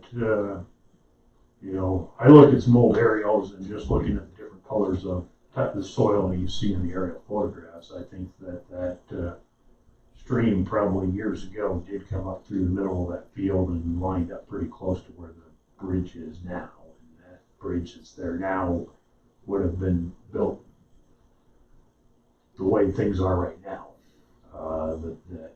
look at some old aerials and just looking at the different colors of the soil you see in the aerial photographs. I think that stream probably years ago did come up through the middle of that field and lined up pretty close to where the bridge is now. And that bridge that's there now would have been built the way things are right now. That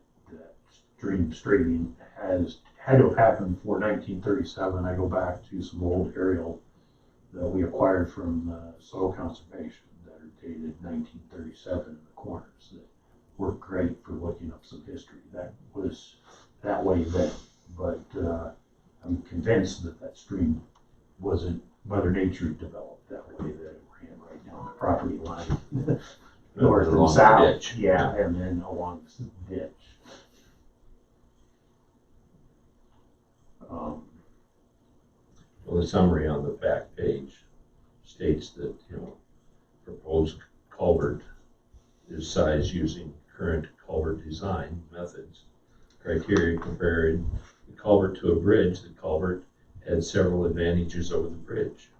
stream straightening had to have happened before 1937. I go back to some old aerial that we acquired from soil conservation that are dated 1937 in the corners that work great for looking up some history. That was that way then, but I'm convinced that stream wasn't Mother Nature developed that way, that it ran right down the property line, north and south. Yeah, and then along the ditch. Well, the summary on the back page states that, proposed culvert is sized using current culvert design methods. Criteria comparing the culvert to a bridge. The culvert had several advantages over the bridge.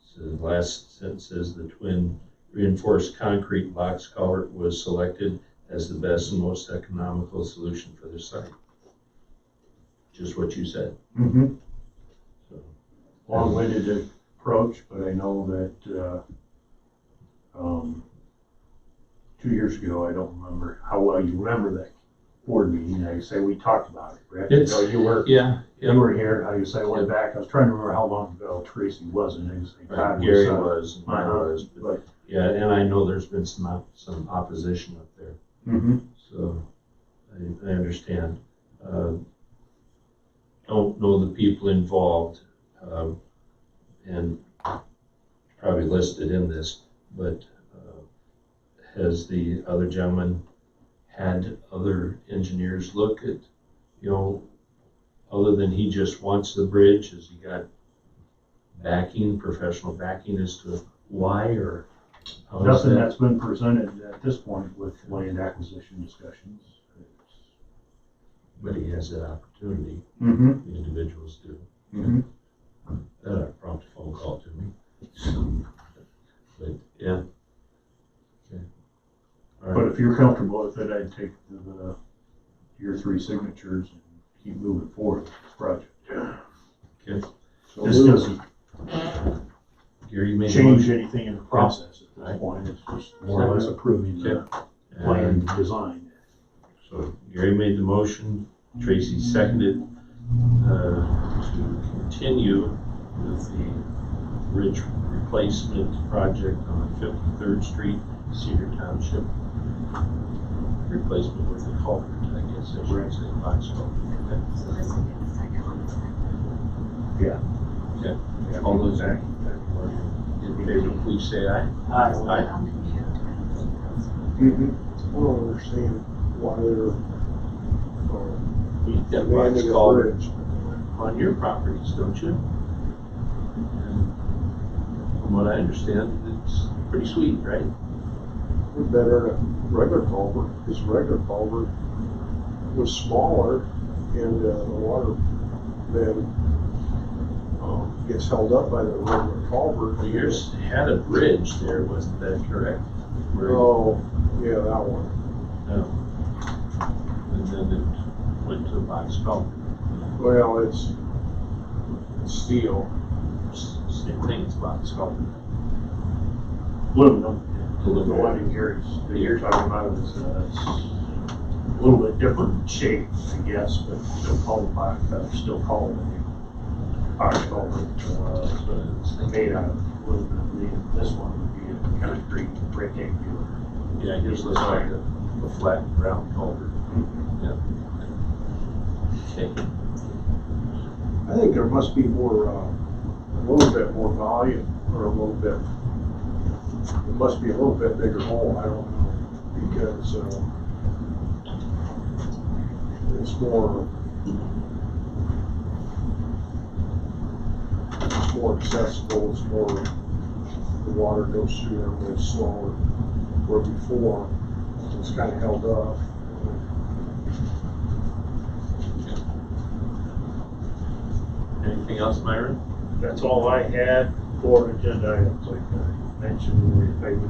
So the last sentence says the twin reinforced concrete box culvert was selected as the best and most economical solution for the site. Just what you said. Mm-hmm. So, long-winded approach, but I know that 2 years ago, I don't remember how well you remember that board meeting. I say we talked about it, Rick. You were here. I say I went back. I was trying to remember how long ago Tracy wasn't. Gary was, and I was, but yeah, and I know there's been some opposition up there. Mm-hmm. So I understand. Don't know the people involved, and probably listed in this, but has the other gentleman had other engineers look at, other than he just wants the bridge? Has he got professional backing as to why, or how? Nothing that's been presented at this point with land acquisition discussions. But he has that opportunity. Mm-hmm. The individuals do. Mm-hmm. That prompt a phone call to me. But yeah. Okay. All right. But if you're comfortable with it, I'd take your 3 signatures and keep moving forward with this project. Okay. So This doesn't Gary made change anything in the process at this Right. point. It's just more or less approving the plan design. So Gary made the motion, Tracy seconded to continue with the bridge replacement project on 53rd Street, Cedar Township. Replacement with the culvert, I guess I should say, box culvert. So this will get the second one. Yeah. Okay. Yeah. All those in favor, please say aye. Aye. On the new Mm-hmm. I don't understand why they're You've got box demanding a culvert bridge. on your properties, don't you? And from what I understand, it's pretty sweet, right? We're better than a regular culvert, because regular culvert was smaller and the water then gets held up by the regular culvert. Well, yours had a bridge there, wasn't that correct? Oh, yeah, that one. No. And then it went to the box culvert. Well, it's steel. Same thing, it's box culvert. Aluminum. The one in Gary's, that you're talking about is a little bit different shape, I guess, but still called box, still called box culvert. So it's made out of aluminum. This one would be a concrete rectangular. Yeah, it just looks like a flat round culvert. Yeah. Okay. I think there must be more, a little bit more volume, or a little bit, it must be a little bit bigger hole, I don't know, because it's more, more accessible, it's more, the water goes through there a little slower, where before, it was kind of held up. Anything else, Myron? That's all I had for agenda items. Like I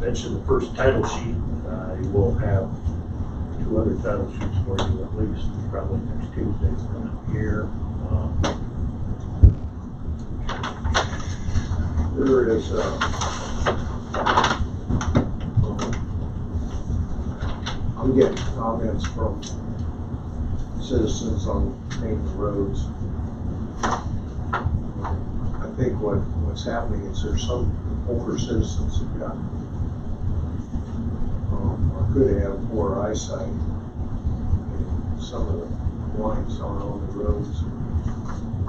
mentioned the first title sheet. I will have 2 other title sheets for you at least, probably next Tuesday from here. There is, I'm getting comments from citizens on painting the roads. I think what's happening is there's some older citizens who got, or could have poor eyesight. And some of the lines aren't on the roads.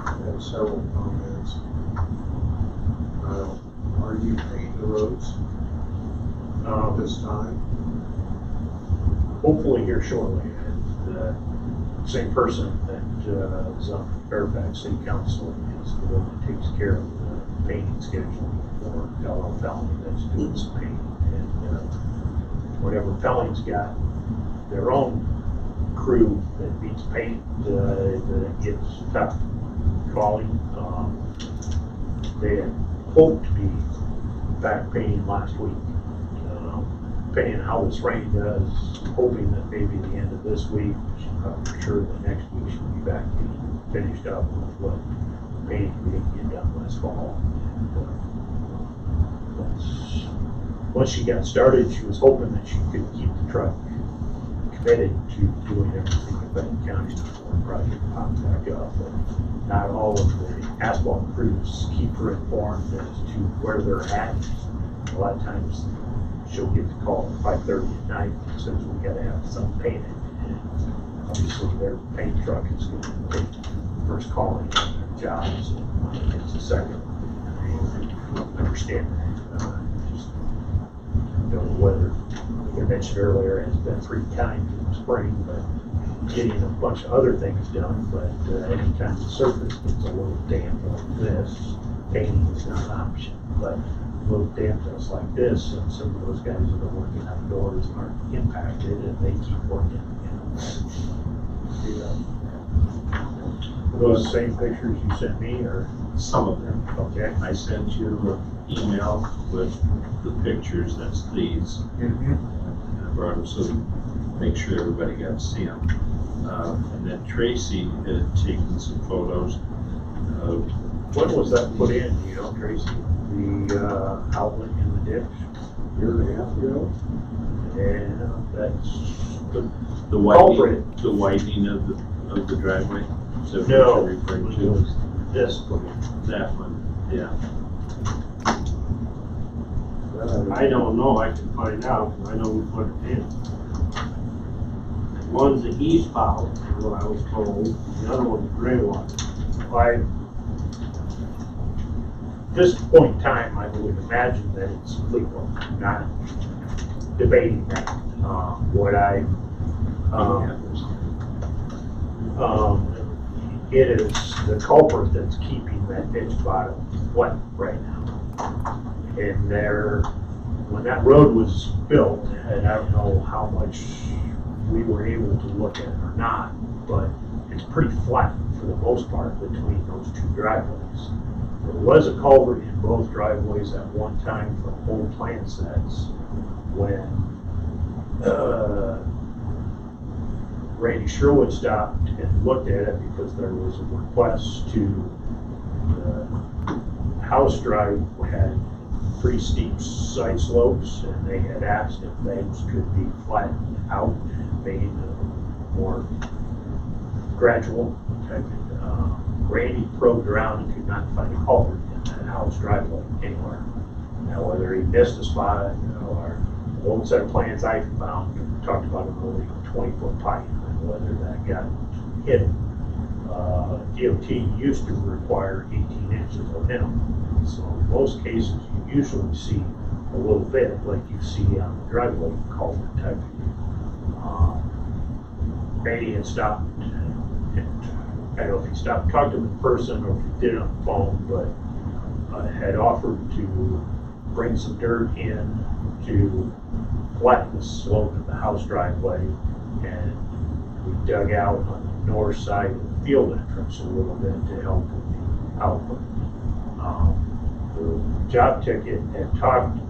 I had several comments. Are you painting the roads at this time? Hopefully here shortly. And the same person that is on Fairfax City Council is the one that takes care of the painting schedule for Delaware Felony that's doing some painting. And whatever Felony's got their own crew that needs paint, that gets tough calling. They had hoped to be back painting last week. Depending on how this rain does, hoping that maybe the end of this week, for sure the next week she'll be back being finished up with what painting we didn't get done last fall. And, once she got started, she was hoping that she could keep the truck committed to doing everything in Benton County before the project popped back up. But not all of the asphalt crews keep her informed as to where they're at. A lot of times she'll get the call at 5:30 at night and says we gotta have something painted. And obviously their paint truck is going to take first calling on their jobs, and it's the second. I understand that. Just, the weather, like I mentioned earlier, has been pretty kind in the spring, but getting a bunch of other things done. But anytime the surface gets a little damp like this, painting is not an option. But little dampness like this, and some of those guys that are working outdoors aren't impacted, and they keep working. Are those same pictures you sent me, or some of them? Okay, I sent you an email with the pictures. That's these. And I brought them so make sure everybody got to see them. And then Tracy had taken some photos of. When was that put in? You know, Tracy? The outlet in the ditch, Year and a half ago. and that's The widening of the driveway. So what you're referring to this one. that one, yeah. I don't know. I can find out. I know we put it in. One's the eastbound, is what I was told. The other one's the gray one. At this point in time, I would imagine that it's legal. Not debating that. It is the culprit that's keeping that ditch bottom wet right now. And when that road was built, and I don't know how much we were able to look at or not, but it's pretty flat for the most part between those two driveways. There was a culvert in both driveways at one time for old plan sets when Randy Sherwood stopped and looked at it because there was a request to, the house drive had pretty steep side slopes, and they had asked if things could be flattened out and made more gradual type of, Randy probed around and could not find a culvert in that house driveway anywhere. Now, whether he missed a spot or the old set of plans I found talked about a really 20-foot pipe, and whether that got hit. DOT used to require 18 inches of minimum. So in most cases, you usually see a little bit like you see on the driveway culvert type. Randy had stopped, and I don't know if he stopped talking to him in person or if he did it on the phone, but had offered to bring some dirt in to flatten the slope of the house driveway, and we dug out on the north side of the field entrance a little bit to help with the output. The job ticket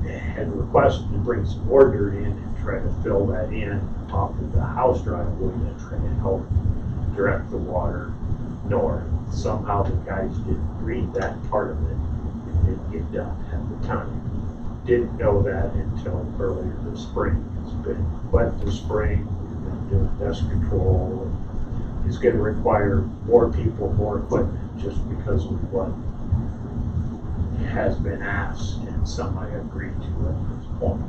had requested to bring some more dirt in and try to fill that in off of the house driveway and try to help direct the water north. Somehow the guys didn't read that part of it. It didn't get done at the time. Didn't know that until earlier this spring. It's been wet this spring. We've been doing dust control. And it's going to require more people, more equipment, just because of what has been asked, and some I agreed to at this point.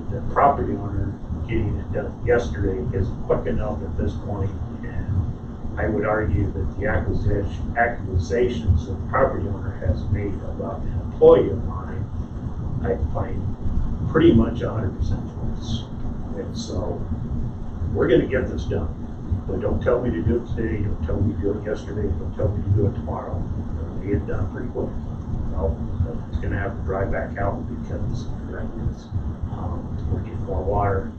The property owner getting it done yesterday isn't quick enough at this point, and I would argue that the accusations that the property owner has made about an employee of mine, I find pretty much 100% false. And so we're going to get this done, but don't tell me to do it today, don't tell me to do it yesterday, don't tell me to do it tomorrow. It'll get it done pretty quick. Well, it's going to have to dry back out because we're getting more water.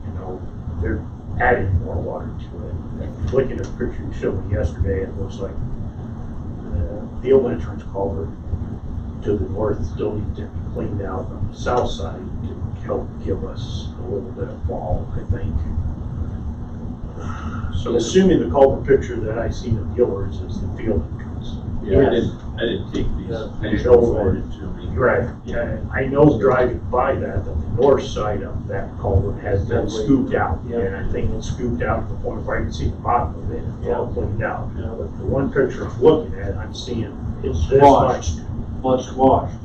They're adding more water to it. Looking at the picture you showed me yesterday, it looks like the field entrance culvert to the north still needs to be cleaned out on the south side to help give us a little bit of fall, I think. So assuming the culvert picture that I seen of yours is the field entrance. Yeah, Yes. I didn't take these. They Show forwarded to me. Right, yeah, I know driving by that the north side of that culvert has been scooped out. And I think it's scooped out to the point where I can see the bottom of it, it's all cleaned out. But the one picture I'm looking at, I'm seeing It's this squashed. much. Well, it's squashed.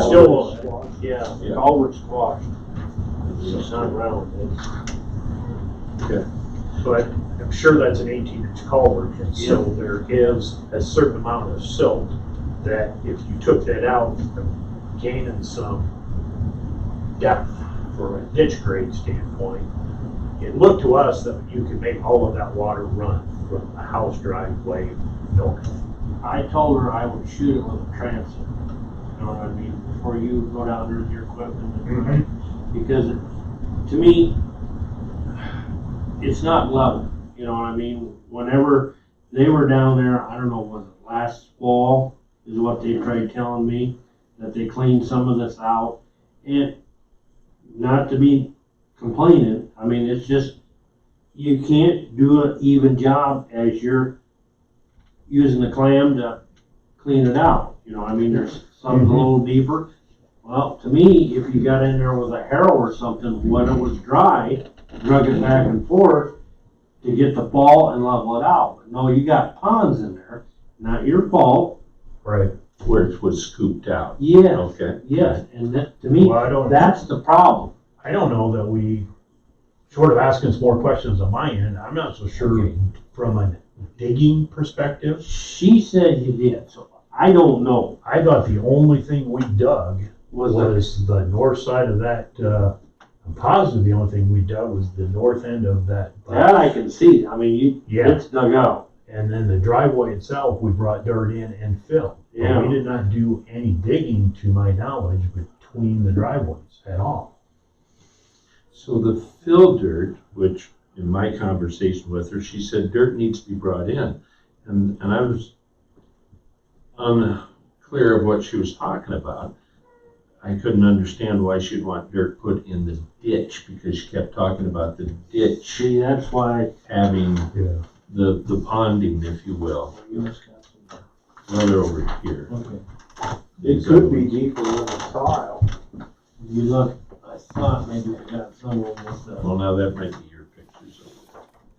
Still, Yeah, the culvert's squashed. It's not round, but I'm sure that's an 18-inch culvert, and so there is a certain amount of silt that if you took that out, gaining some depth for a ditch grade standpoint, it looked to us that you could make all of that water run from the house driveway north. I told her I would shoot it with a transit. You know what I mean? Before you go down there with your equipment. Because to me, it's not level. You know what I mean? Whenever they were down there, I don't know, was it last fall, is what they tried telling me, that they cleaned some of this out. And not to be complaining, I mean, it's just, you can't do an even job as you're using the clam to clean it out. You know, I mean, there's some a little deeper. Well, to me, if you got in there with a harrow or something, when it was dry, drug it back and forth to get the ball and level it out. But no, you got ponds in there, not your fault. Right. Where it was scooped out. Yeah. Okay. Yes, and that, to me, Well, that's the problem. I don't know that we, short of asking some more questions on my end, I'm not so sure from a digging perspective. She said you did, so I don't know. I thought the only thing we dug was the north side of that, I'm positive the only thing we dug was the north end of that. That I can see. I mean, it's dug out. And then the driveway itself, we brought dirt in and filled. Yeah. We did not do any digging, to my knowledge, between the driveways at all. So the fill dirt, which in my conversation with her, she said dirt needs to be brought in. And I was unclear of what she was talking about. I couldn't understand why she'd want dirt put in the ditch, because she kept talking about the ditch. See, that's why having the ponding, if you will. Well, they're over here. Okay. It could be deeper than the tile. You look, I thought maybe I got some of them with the. Well, now that might be your pictures.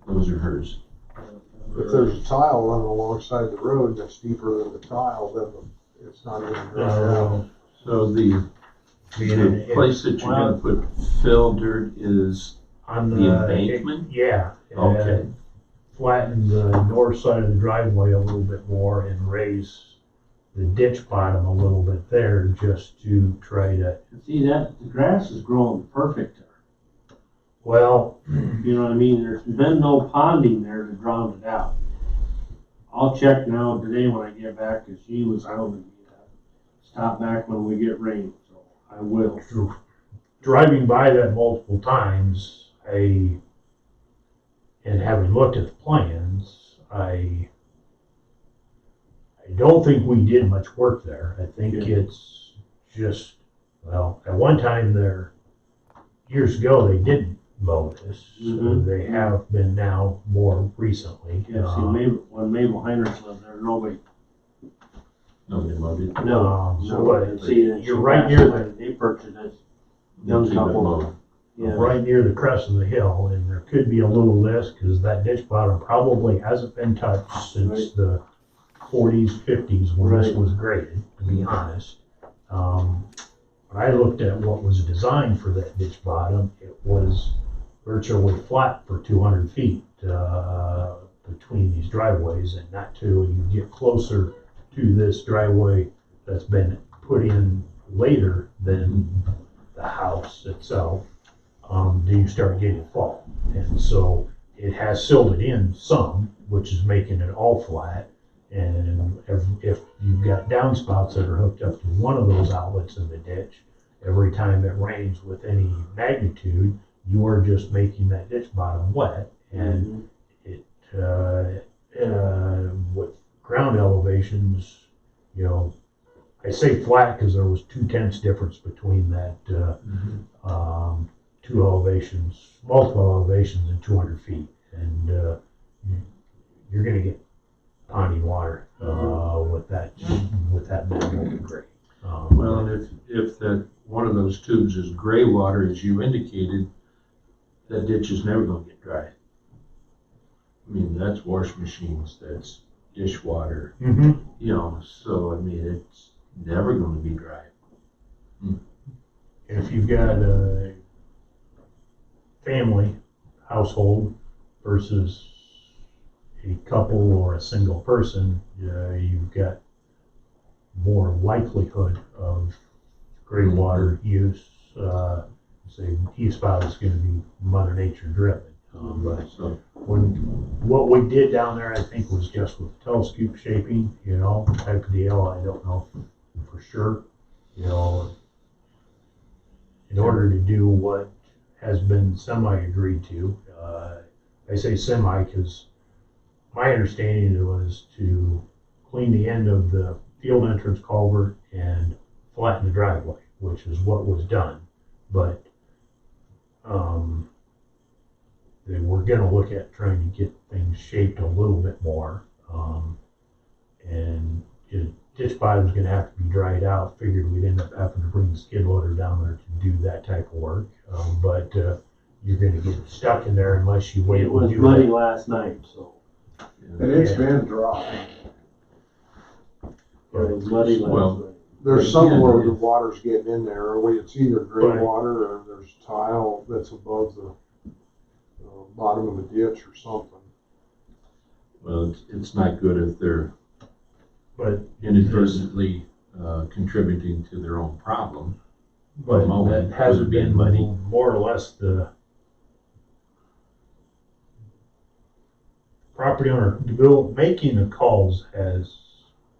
Those are hers. If there's a tile running alongside the road that's deeper than the tile, then it's not even dry out. So the place that you're gonna put fill dirt is on the embankment? Yeah. Okay. Flatten the north side of the driveway a little bit more and raise the ditch bottom a little bit there, just to try to. See that, the grass is growing perfect there. Well, you know what I mean? There's been no ponding there to drown it out. I'll check now today when I get back, cause she was hounding me to stop back when we get rain, so I will. Driving by that multiple times, and having looked at the plans, I don't think we did much work there. I think it's just, well, at one time there, years ago, they didn't mow this. Mhm. They have been now more recently. Yeah, see, when Mabel Heinrich lived there, nobody mowed it. So what, see that. you're right near the, They purchased it. They'll Young keep it couple. mowed. Yeah. right near the crest of the hill, and there could be a little less, because that ditch bottom probably hasn't been touched since the 40s, 50s, when this Right. was graded, to be honest. When I looked at what was designed for that ditch bottom, it was virtually flat for 200 feet between these driveways, and not till you get closer to this driveway that's been put in later than the house itself, do you start getting fall. And so it has silted in some, which is making it all flat. And if you've got downspouts that are hooked up to one of those outlets in the ditch, every time it rains with any magnitude, you are just making that ditch bottom wet. And it, with ground elevations, you know, I say flat because there was 2/10 difference between that, two elevations, multiple elevations in 200 feet. And you're gonna get ponding water with that minimal grade. Well, and if that one of those tubes is gray water, as you indicated, that ditch is never gonna get dry. I mean, that's wash machines, that's dishwater, Mhm. you know, so I mean, it's never gonna be dry. If you've got a family household versus a couple or a single person, you've got more likelihood of gray water use. Say east-spout is going to be Mother Nature driven. But what we did down there, I think, was just with telescope shaping, you know, type of deal. I don't know for sure, you know, in order to do what has been semi-agreed to. I say semi because my understanding was to clean the end of the field entrance culvert and flatten the driveway, which is what was done. But they were going to look at trying to get things shaped a little bit more. And ditch bottom was going to have to be dried out. Figured we'd end up having to bring the skid loader down there to do that type of work. But you're going to get stuck in there unless you wait. It was muddy last night, so. And it's been dry. It was muddy last night. There's some where the water's getting in there, or it's either gray Right. water or there's tile that's above the bottom of the ditch or something. Well, it's not good if they're But inadvertently contributing to their own problem. But that hasn't been muddy. more or less the property owner making the calls has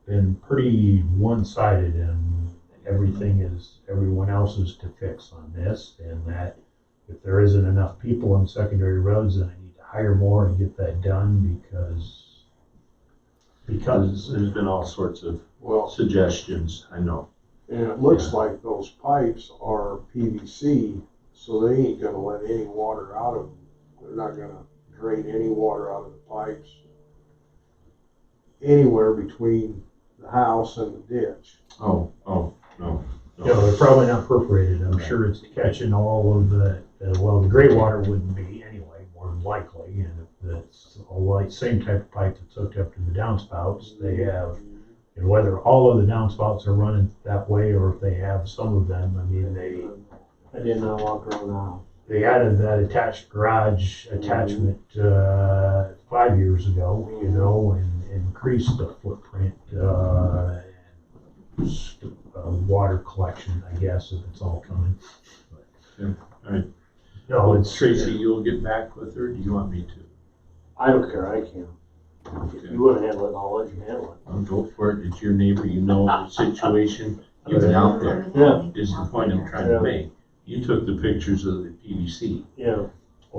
been pretty one-sided, and everyone else is to fix on this, and that if there isn't enough people on secondary roads, then I need to hire more and get that done because There's been all sorts of suggestions, I know. And it looks like those pipes are PVC, so they ain't gonna let any water out of them. They're not gonna drain any water out of the pipes anywhere between the house and the ditch. No. they're probably not perforated. I'm sure it's catching all of the gray water wouldn't be anyway, more than likely. And if it's all the same type of pipe that's hooked up to the downspouts, they have, and whether all of the downspouts are running that way or if they have some of them, I mean, I did not walk around the house. they added that attached garage attachment 5 years ago, you know, and increased the footprint and water collection, I guess, if it's all coming. Yeah. All right. No, Well, it's Tracy, you'll get back with her. Do you want me to? I don't care, I can. If you wanna handle it, I'll let you handle it. I'll go for it. It's your neighbor, you know the situation. You've been out there. Yeah. Is the point I'm trying to make. You took the pictures of the PVC. Yeah.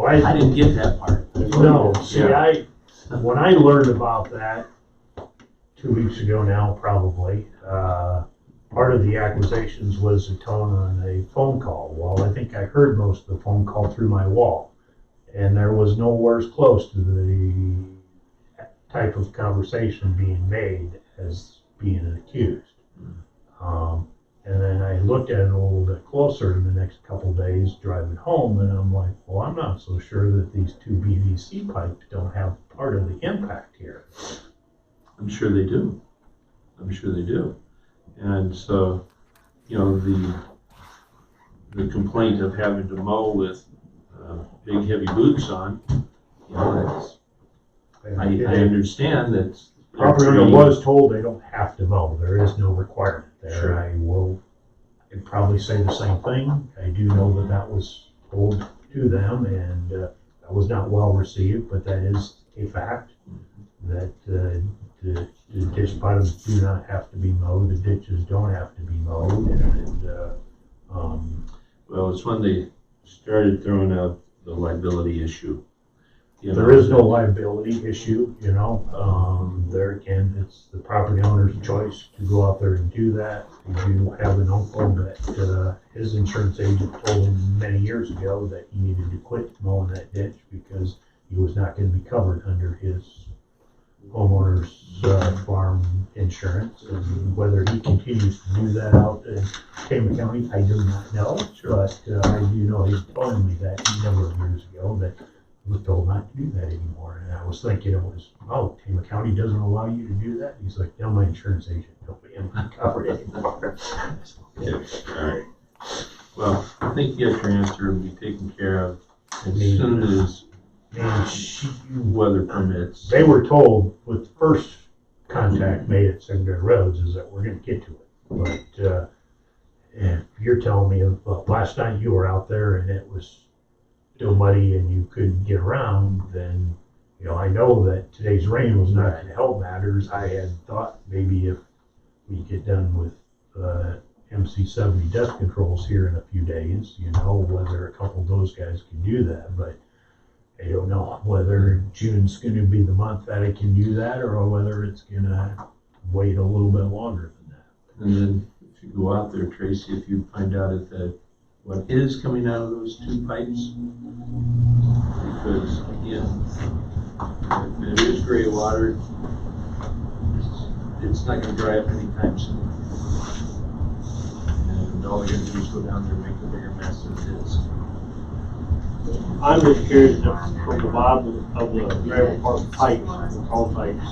I didn't get that part. No, see, Yeah. when I learned about that 2 weeks ago now, probably, part of the accusations was a tone on a phone call. Well, I think I heard most of the phone call through my wall, and there was nowhere close to the type of conversation being made as being accused. And then I looked at it a little bit closer in the next couple days driving home, and I'm like, well, I'm not so sure that these two PVC pipes don't have part of the impact here. I'm sure they do. I'm sure they do. And so, you know, the complaint of having to mow with big heavy boots on, you know, that's, I understand that. Property owner was told they don't have to mow. There is no requirement there. Sure. I'd probably say the same thing. I do know that that was told to them, and that was not well received, but that is a fact that the ditch bottoms do not have to be mowed. The ditches don't have to be mowed. Well, it's when they started throwing out the liability issue. You There know, is no liability issue, you know. There again, it's the property owner's choice to go out there and do that. We do have an uncle that his insurance agent told him many years ago that he needed to quit mowing that ditch because he was not going to be covered under his homeowner's farm insurance. And whether he continues to do that out in Tama County, I do not know. Sure. But I do know he told me that a number of years ago that was told not to do that anymore. And I was thinking it was, oh, Tama County doesn't allow you to do that? He's like, no, my insurance agent told me I'm not covered anymore. Okay, all right. Well, I think you got your answer will be taken care of as soon as weather permits. They were told with the first contact made at Secondary Roads is that we're gonna get to it. But if you're telling me, well, last night you were out there and it was still muddy and you couldn't get around, then, you know, I know that today's rain was not gonna help matters. I had thought maybe if we get done with MC70 dust controls here in a few days, you know, whether a couple of those guys can do that, but I don't know whether June's gonna be the month that I can do that or whether it's gonna wait a little bit longer than that. And then if you go out there, Tracy, if you find out if that what is coming out of those two pipes, because again, if it is gray water, it's not going to dry up anytime soon. And all you're going to do is go down there and make a bigger mess than it is. I'm just curious if from the bottom of the gravel park pipes, the tall pipes,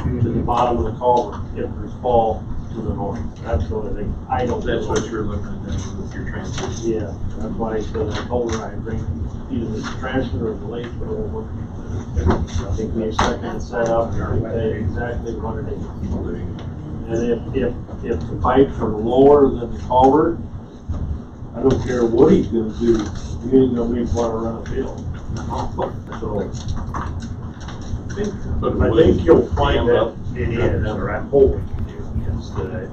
to the bottom of the culvert, if there's fall to the north. That's the only thing. I don't. That's what you're looking at then with your transition. Yeah, that's why I said I told her I'd bring either the transfer or the lake over. I think we expected to set up and say exactly what it is. And if the pipes are lower than the culvert, I don't care what he's gonna do, he ain't gonna make water run a field. So I think you'll find that it is, or I'm hoping it is, that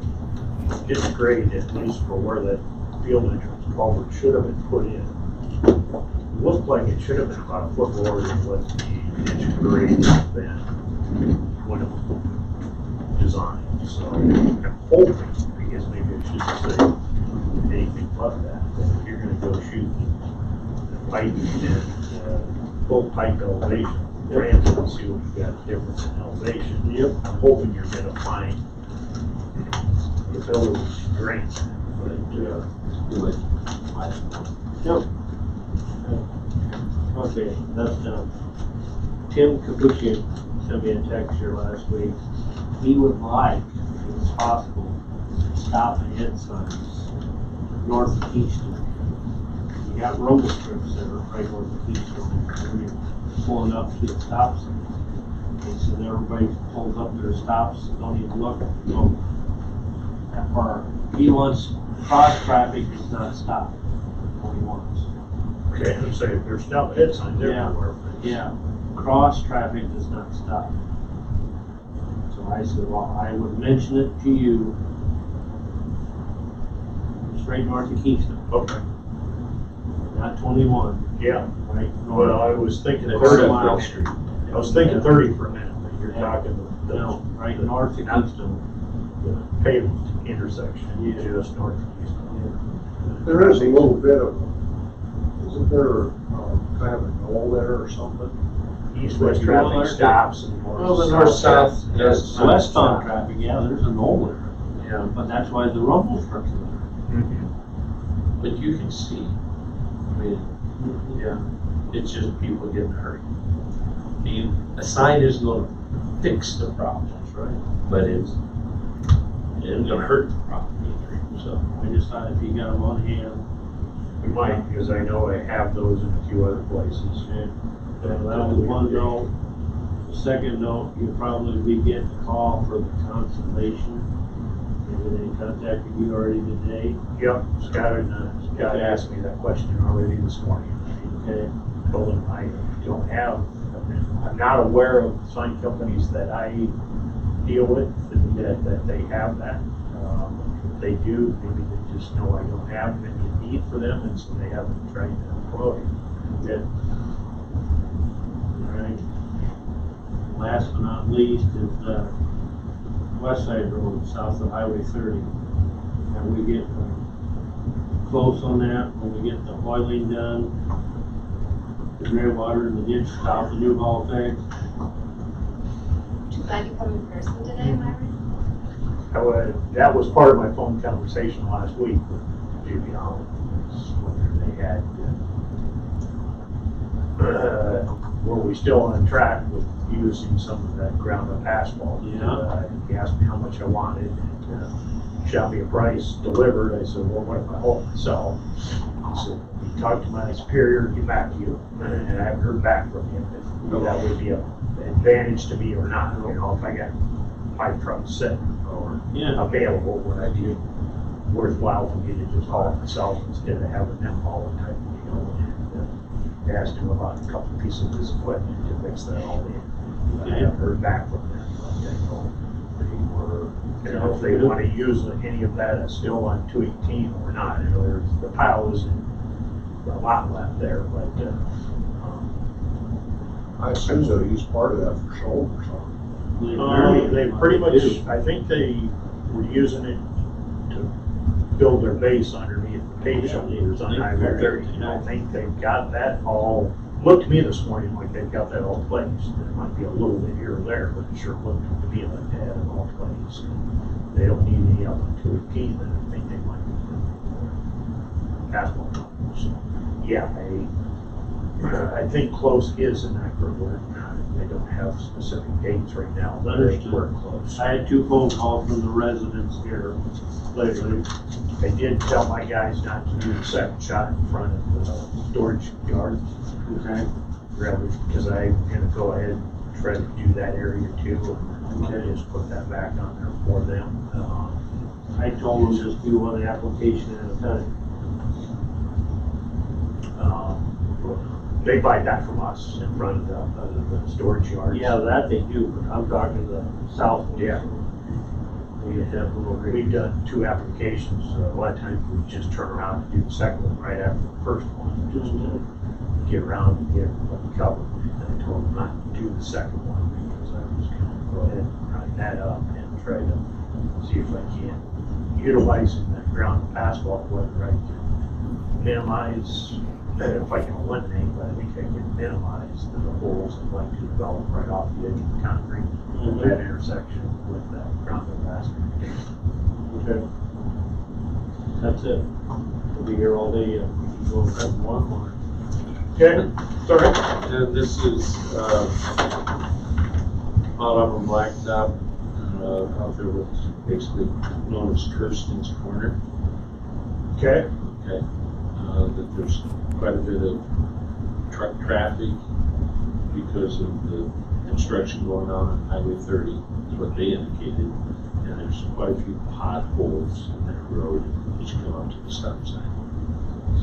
it's great, at least for where that field entrance culvert should have been put in. It looked like it should have been about a foot lower than what the ditch grade has been when it was designed. So I'm hoping, I guess maybe I shouldn't say anything but that if you're gonna go shoot the pipe and full pipe elevation, Brandon, and see what you got difference in elevation. Yep. I'm hoping you're gonna find the ability to drain that, but, Yep. Okay, that's done. Tim Kabukian sent me a text here last week. He would like, if it's possible, to stop ahead signs north of Keystone. You got rumble strips that are right north of Keystone. When you're pulling up to the stop sign. He said everybody pulls up their stops, don't even look, go that far. He wants cross traffic does not stop. What he wants. okay, I'm saying there's stop ahead signs Yeah. everywhere. Yeah, cross traffic does not stop. So I said, well, I would mention it to you straight north of Kingston, Okay, not 21, yeah. right? Well, I was thinking That's 30 Mile for Street. I was thinking 30 for a minute, but you're talking the No, right north of Kingston. paved intersection, just north of Houston. There is a little bit of, isn't there kind of a knoll there or something? East-west traffic stops and Well, the north-south, yes. Westbound traffic, yeah, there's a knoll there, Yeah, but that's why the rumble strips are there. but you can see, I mean, yeah, it's just people getting hurt. A sign isn't gonna fix the problems, right? But it isn't gonna hurt the problem either, so. I just thought if you got them on hand, We might, because I know I have those in a few other places. that was one note. The second note, you'll probably be getting a call for the constellation. Maybe they contacted you already today. Yep, Scott asked me that question already this morning. Okay. Told him I don't have, I'm not aware of sign companies that I deal with that they have that. If they do, maybe they just know I don't have any need for them, and so they haven't tried to promote it. Okay. All right. Last but not least is West Side Road, south of Highway 30. And we get close on that when we get the oiling done. The gray water in the ditch south of New Hall Tech. Too glad you come in person today, Myron. That was part of my phone conversation last week with JB Holland, whether they had, were we still on track with using some of that ground up asphalt? Yeah. He asked me how much I wanted, and shot me a price delivered. I said, well, what if I hold myself? He said, we talked to my superior, get back to you, and I haven't heard back from him. If that would be an advantage to me or not, you know, if I got 5 trucks sitting or available, would I be worthwhile for me to just haul it myself instead of having them haul it type of deal? And I asked him about a couple pieces of his equipment to fix that all in. I haven't heard back from them, but I know they were, you know, if they want to use any of that still on 218 or not. You know, the pile isn't a lot left there, but I assume they'll use part of that for shoulders on. they pretty much, I think they were using it to build their base underneath the paved shoulders on Highway 30. And I think they've got that all, looked to me this morning like they've got that all placed. There might be a little bit here or there, but it sure looked to me like they had it all placed. They don't need any up on 218 that I think they might be asphalt. So, yeah, I think close is an accurate word. They don't have specific dates right now, but we're close. I had 2 phone calls from the residents here lately. I did tell my guys not to do the second shot in front of the storage yard. Okay. Rather, because I'm gonna go ahead and try to do that area too, and just put that back on there for them. I told them just do one application at a time. They buy that from us in front of the storage yards. Yeah, that they do, but I'm talking the south one. Yeah. We get that little We've done 2 applications. A lot of times we just turn around and do the second one right after the first one, just to get around and get everybody covered. And I told them not to do the second one because I was gonna go ahead and write that up and try to see if I can utilizing that ground asphalt, whether I can minimize, if I can eliminate, but I think I can minimize the holes I'd like to develop right off the edge of the concrete at that intersection with that ground up asphalt. Okay. That's it. We'll be here all day. We'll have one more. Okay, sorry. And this is, out up on Blacktop, out there what's basically known as Kirsten's Corner. Okay. Okay. That there's quite a bit of truck traffic because of the construction going on Highway 30, is what they indicated. And there's quite a few potholes in that road as you come up to the stop sign.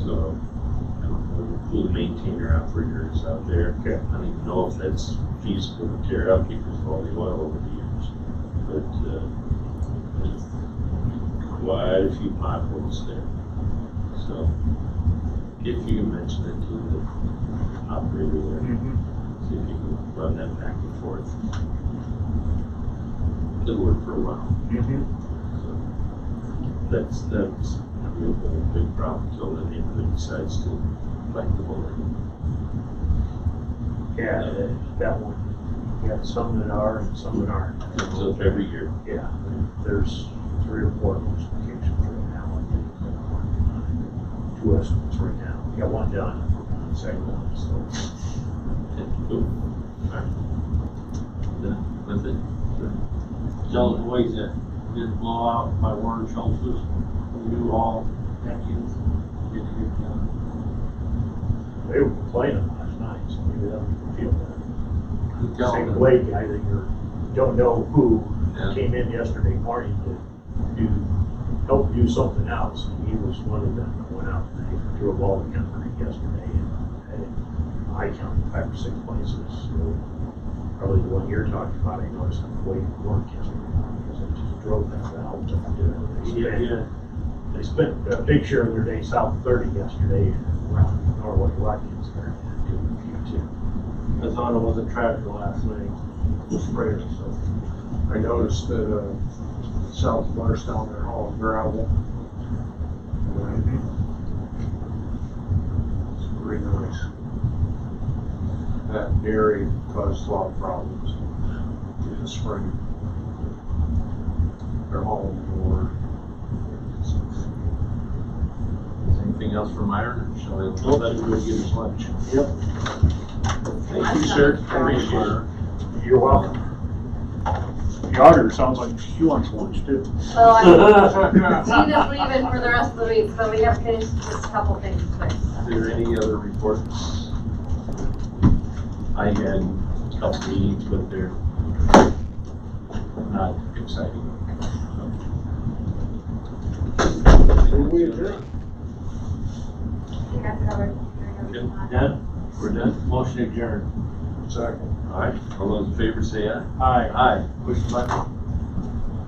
So, I don't know who the maintainer operator is out there. Okay. I don't even know if that's feasible to tear up because of all the oil over the years. but, there's quite a few potholes there. So, if you can mention it to the operator there, see if you can run that back and forth. It'll work for a while. So, that's a real big problem until the neighborhood decides to bite the bullet. Yeah, that one, you got some that are and some that aren't. So it's every year. Yeah, there's 3 or 4 notifications right now. I think, 2 estimates right now. We got one done, the second one, so. Cool. Alright. That's it. Tell the boys that did blow out my water shelters, new hall, thank you. Did a good job. They were complaining last night, so maybe that'll make them feel better. Good job. Same Blake guy that you don't know who Yeah. came in yesterday morning to help do something else. And he was one of them that went out and they threw a wall of concrete yesterday. And I counted 5 or 6 places. So probably the one you're talking about, I noticed on the way to work yesterday because they just drove that valve. They spent a big share of their day south 30 yesterday around Norwood Watkins there and doing a few too. I thought it was a tractor last night, the sprayer, so. I noticed that, south of Blairstown, they're hauling gravel. It's pretty nice. That dairy caused a lot of problems in the spring. They're hauling more. Anything else from Myron? Shall we let him go get his lunch? Yep. Thank you, sir. Appreciate it. You're welcome. The auditor sounds like she wants lunch too. Well, Tina's leaving for the rest of the week, so we have finished just a couple things quick. Is there any other reports? I had a couple meetings, but they're not exciting. We adjourn. You guys covered. Done? We're done? Motion adjourned. Second. All right, all those in favor say aye. Aye. Aye. Push the button.